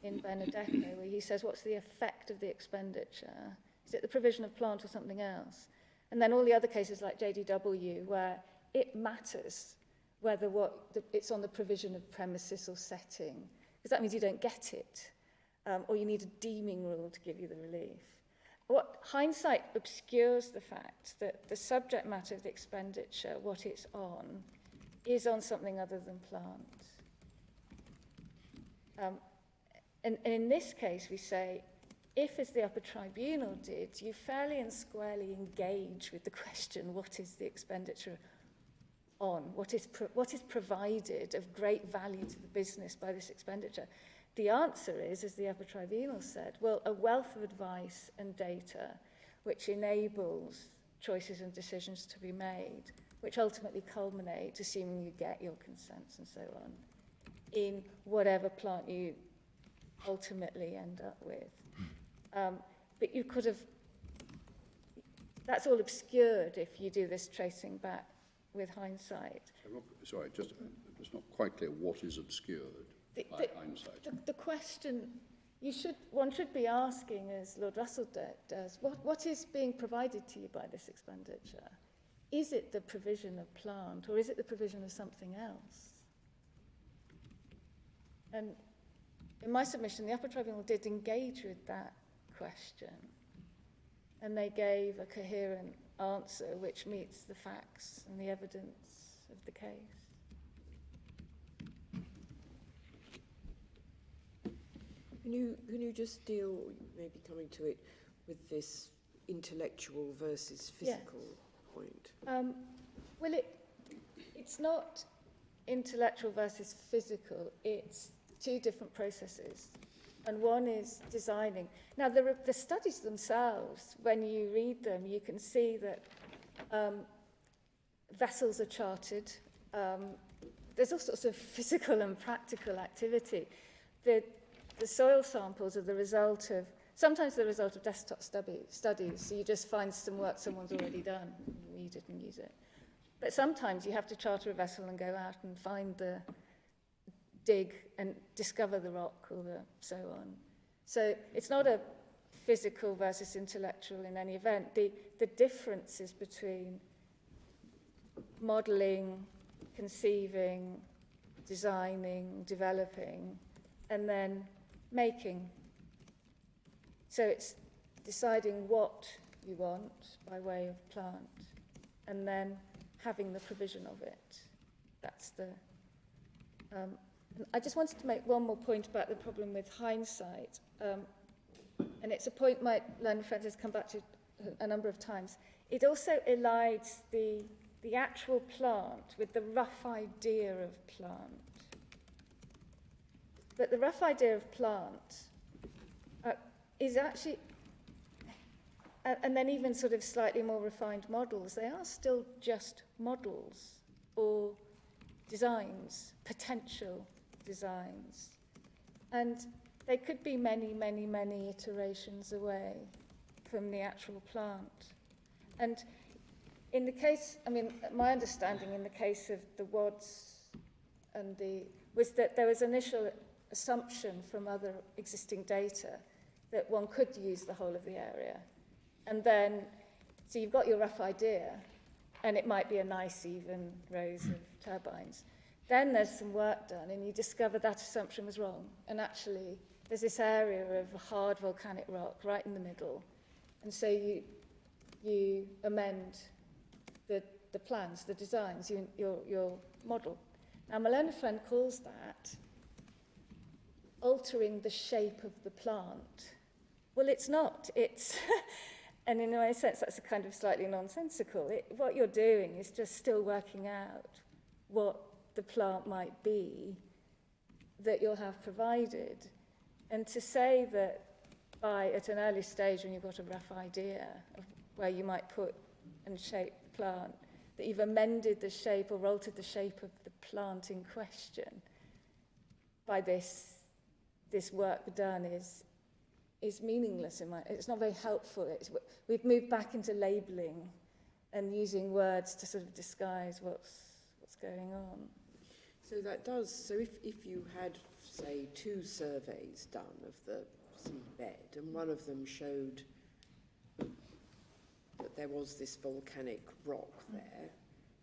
in Benedetto, where he says, what's the effect of the expenditure? Is it the provision of plant or something else? And then all the other cases like JDW, where it matters whether it's on the provision of premises or setting, because that means you don't get it, or you need a deeming rule to give you the relief. What hindsight obscures the fact that the subject matter of the expenditure, what it's on, is on something other than plant. And in this case, we say, if, as the upper tribunal did, you fairly and squarely engage with the question, what is the expenditure on? What is provided of great value to the business by this expenditure? The answer is, as the upper tribunal said, well, a wealth of advice and data which enables choices and decisions to be made, which ultimately culminate, assuming you get your consents and so on, in whatever plant you ultimately end up with. But you could have, that's all obscured if you do this tracing back with hindsight.
Sorry, it's not quite clear what is obscured by hindsight.
The question one should be asking, as Lord Russell does, what is being provided to you by this expenditure? Is it the provision of plant, or is it the provision of something else? And in my submission, the upper tribunal did engage with that question, and they gave a coherent answer which meets the facts and the evidence of the case.
Can you just deal, maybe coming to it, with this intellectual versus physical point?
Well, it's not intellectual versus physical. It's two different processes. And one is designing. Now, the studies themselves, when you read them, you can see that vessels are chartered. There's all sorts of physical and practical activity. The soil samples are the result of, sometimes the result of desktop studies. So you just find some work someone's already done, you read it and use it. But sometimes you have to charter a vessel and go out and find dig and discover the rock or so on. So it's not a physical versus intellectual in any event. The differences between modelling, conceiving, designing, developing, and then making. So it's deciding what you want by way of plant, and then having the provision of it. That's the... I just wanted to make one more point about the problem with hindsight, and it's a point my learned friend has come back to a number of times. It also elides the actual plant with the rough idea of plant. But the rough idea of plant is actually, and then even sort of slightly more refined models, they are still just models or designs, potential designs. And they could be many, many, many iterations away from the actual plant. And in the case, I mean, my understanding in the case of the WODS and was that there was initial assumption from other existing data that one could use the whole of the area. And then, so you've got your rough idea, and it might be a nice even rows of turbines. Then there's some work done, and you discover that assumption was wrong. And actually, there's this area of hard volcanic rock right in the middle. And so you amend the plans, the designs, your model. Now, my learned friend calls that altering the shape of the plant. Well, it's not. It's, and in a sense, that's a kind of slightly nonsensical. What you're doing is just still working out what the plant might be that you'll have provided. And to say that at an early stage when you've got a rough idea of where you might put and shape the plant, that you've amended the shape or altered the shape of the plant in question by this work done is meaningless. It's not very helpful. We've moved back into labelling and using words to sort of disguise what's going on.
So that does, so if you had, say, 2 surveys done of the seabed, and one of them showed that there was this volcanic rock there,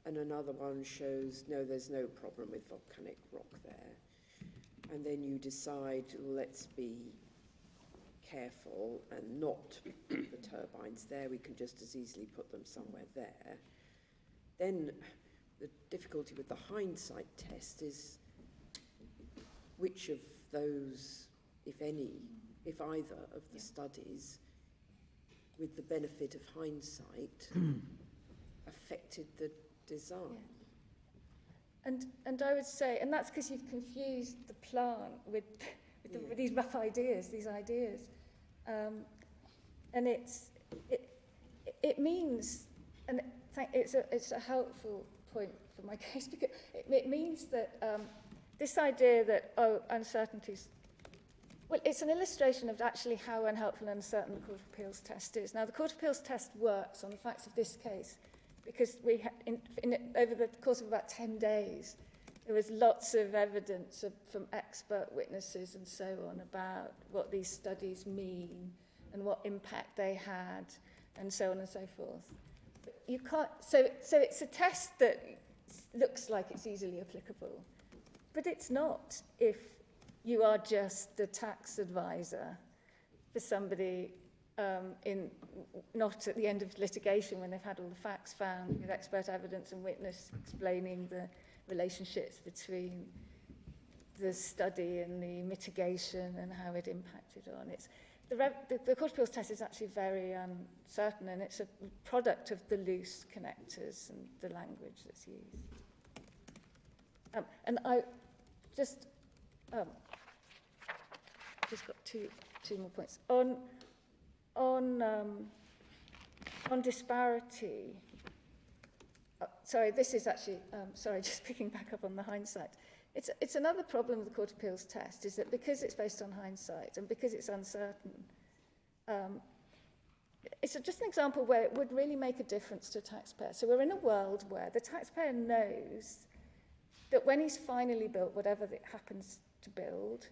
and another one shows, no, there's no problem with volcanic rock there, and then you decide, let's be careful and not put the turbines there, we can just as easily put them somewhere there, then the difficulty with the hindsight test is which of those, if any, if either of the studies, with the benefit of hindsight, affected the design.
Yeah. And I would say, and that's because you've confused the plant with these rough ideas, these ideas. And it means, and it's a helpful point for my case, because it means that this idea that, uncertainties, well, it's an illustration of actually how unhelpful and uncertain the Court of Appeals test is. Now, the Court of Appeals test works on the facts of this case because we over the course of about 10 days, there was lots of evidence from expert witnesses and so on about what these studies mean and what impact they had and so on and so forth. But you can't, so it's a test that looks like it's easily applicable, but it's not if you are just the tax advisor for somebody not at the end of litigation when they've had all the facts found with expert evidence and witness explaining the relationships between the study and the mitigation and how it impacted on it. The Court of Appeals test is actually very certain, and it's a product of the loose connectors and the language that's used. And I just got two more points on disparity. Sorry, this is actually sorry, just picking back up on the hindsight. It's another problem with the Court of Appeals test is that because it's based on hindsight and because it's uncertain, it's just an example where it would really make a difference to a taxpayer. So we're in a world where the taxpayer knows that when he's finally built whatever it happens to build,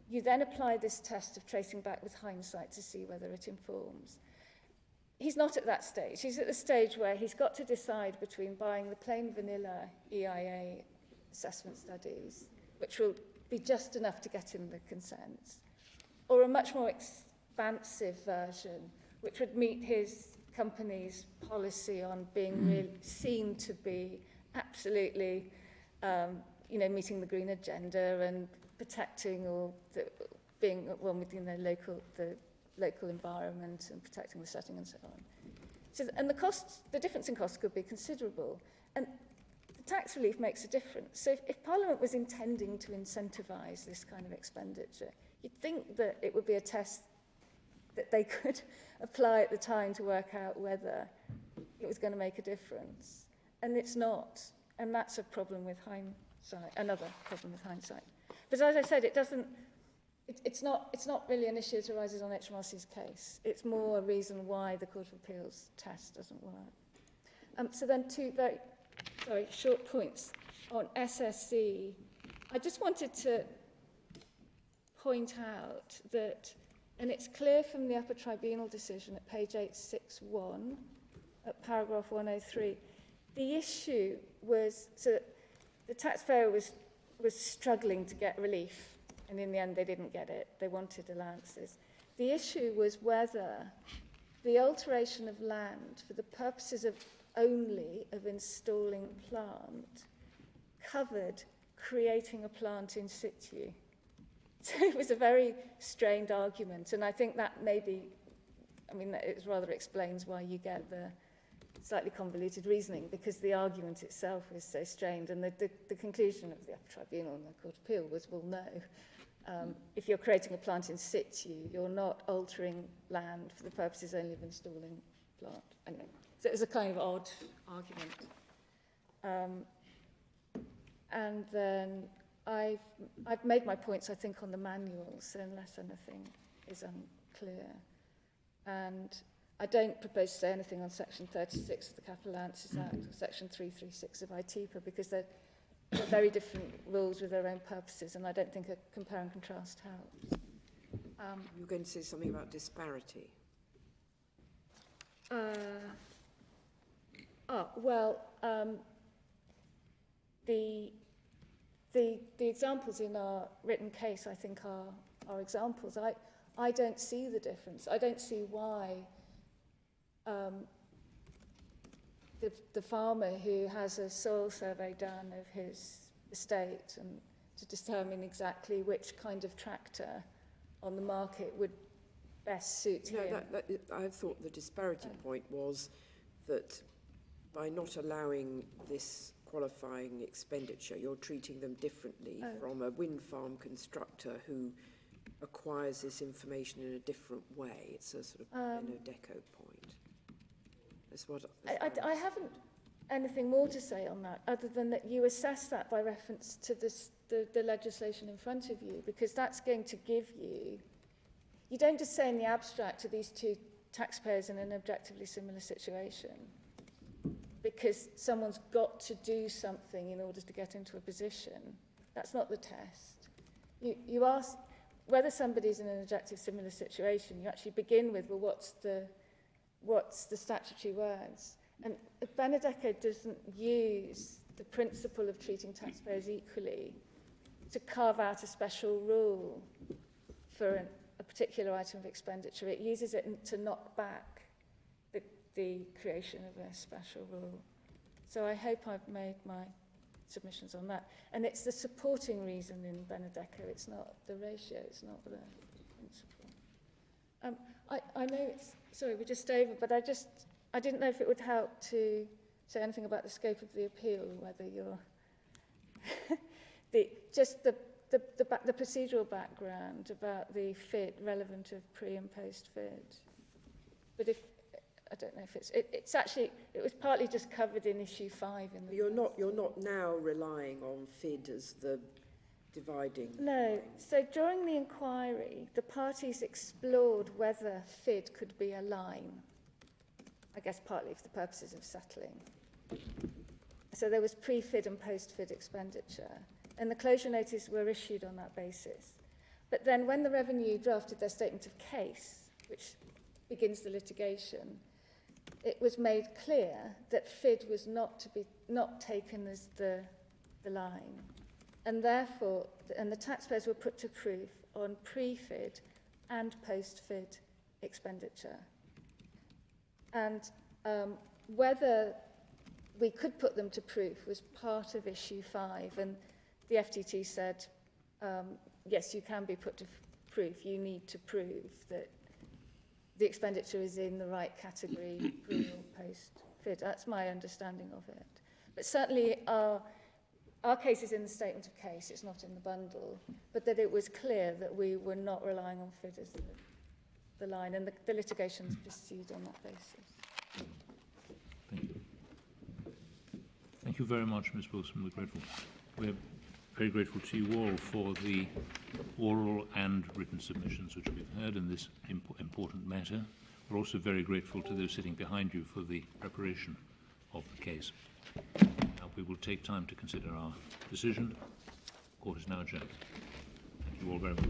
you then apply this test of tracing back with hindsight to see whether it informs. He's not at that stage. He's at the stage where he's got to decide between buying the plain vanilla EIA assessment studies, which will be just enough to get him the consent, or a much more expansive version, which would meet his company's policy on being really seen to be absolutely, meeting the green agenda and protecting or being one within the local environment and protecting the setting and so on. So, and the difference in costs could be considerable. And the tax relief makes a difference. So if Parliament was intending to incentivise this kind of expenditure, you'd think that it would be a test that they could apply at the time to work out whether it was going to make a difference. And it's not. And that's a problem with hindsight, another problem with hindsight. But as I said, it's not really an issue that arises on HMRC's case. It's more a reason why the Court of Appeals test doesn't work. So then two very short points on SSC. I just wanted to point out that, and it's clear from the upper tribunal decision at page 861, at paragraph 103, the issue was, so the taxpayer was struggling to get relief, and in the end they didn't get it. They wanted allowances. The issue was whether the alteration of land for the purposes of only of installing plant covered creating a plant in situ. So it was a very strained argument, and I think that maybe, it rather explains why you get the slightly convoluted reasoning, because the argument itself is so strained, and the conclusion of the upper tribunal and the Court of Appeal was, well, no. If you're creating a plant in situ, you're not altering land for the purposes only of installing plant. Anyway, So it was a kind of odd argument. And then I've made my points, I think, on the manuals, unless anything is unclear. And I don't propose to say anything on Section 36 of the Capital Allowances Act or Section 336 of ITPA, because they're very different rules with their own purposes, and I don't think a compare and contrast helps.
You were going to say something about disparity.
The examples in our written case, I think, are examples. I don't see the difference. I don't see why the farmer who has a soil survey done of his estate and to determine exactly which kind of tractor on the market would best suit him.
I thought the disparity point was that by not allowing this qualifying expenditure, you're treating them differently from a wind farm constructor who acquires this information in a different way. It's a sort of Deco point. That's what
I haven't anything more to say on that, other than that you assess that by reference to the legislation in front of you, because that's going to give you... You don't just say in the abstract to these two taxpayers in an objectively similar situation, because someone's got to do something in order to get into a position. That's not the test. You ask whether somebody's in an objective similar situation. You actually begin with, well, what's the statutory words? And Benedetto doesn't use the principle of treating taxpayers equally to carve out a special rule for a particular item of expenditure. It uses it to knock back the creation of a special rule. So I hope I've made my submissions on that. And it's the supporting reason in Benedetto. It's not the ratio. It's not the principle. I know it's... Sorry, we're just over, but I didn't know if it would help to say anything about the scope of the appeal, whether you're... the procedural background about the FID, relevant of pre and post FID. But if... I don't know if it's actually, it was partly just covered in issue 5 in the... You're
not now relying on FID as the dividing...
No.
line.
So during the inquiry, the parties explored whether FID could be a line, I guess partly for the purposes of settling. So there was pre-FID and post-FID expenditure, and the closure notices were issued on that basis. But then when the Revenue drafted their statement of case, which begins the litigation, it was made clear that FID was not taken as the line, and therefore, the taxpayers were put to proof on pre-FID and post-FID expenditure. And whether we could put them to proof was part of issue 5, and the FTT said, yes, you can be put to proof. You need to prove that the expenditure is in the right category, pre or post-FID. That's my understanding of it. But certainly our case is in the statement of case, it's not in the bundle, but that it was clear that we were not relying on FID as the line, and the litigations pursued on that basis.
Thank you. Thank you very much, Ms. Wilson. We're grateful. We're very grateful to you all for the oral and written submissions which we've heard in this important matter. We're also very grateful to those sitting behind you for the preparation of the case. Now we will take time to consider our decision. The court is now adjourned. Thank you all very much.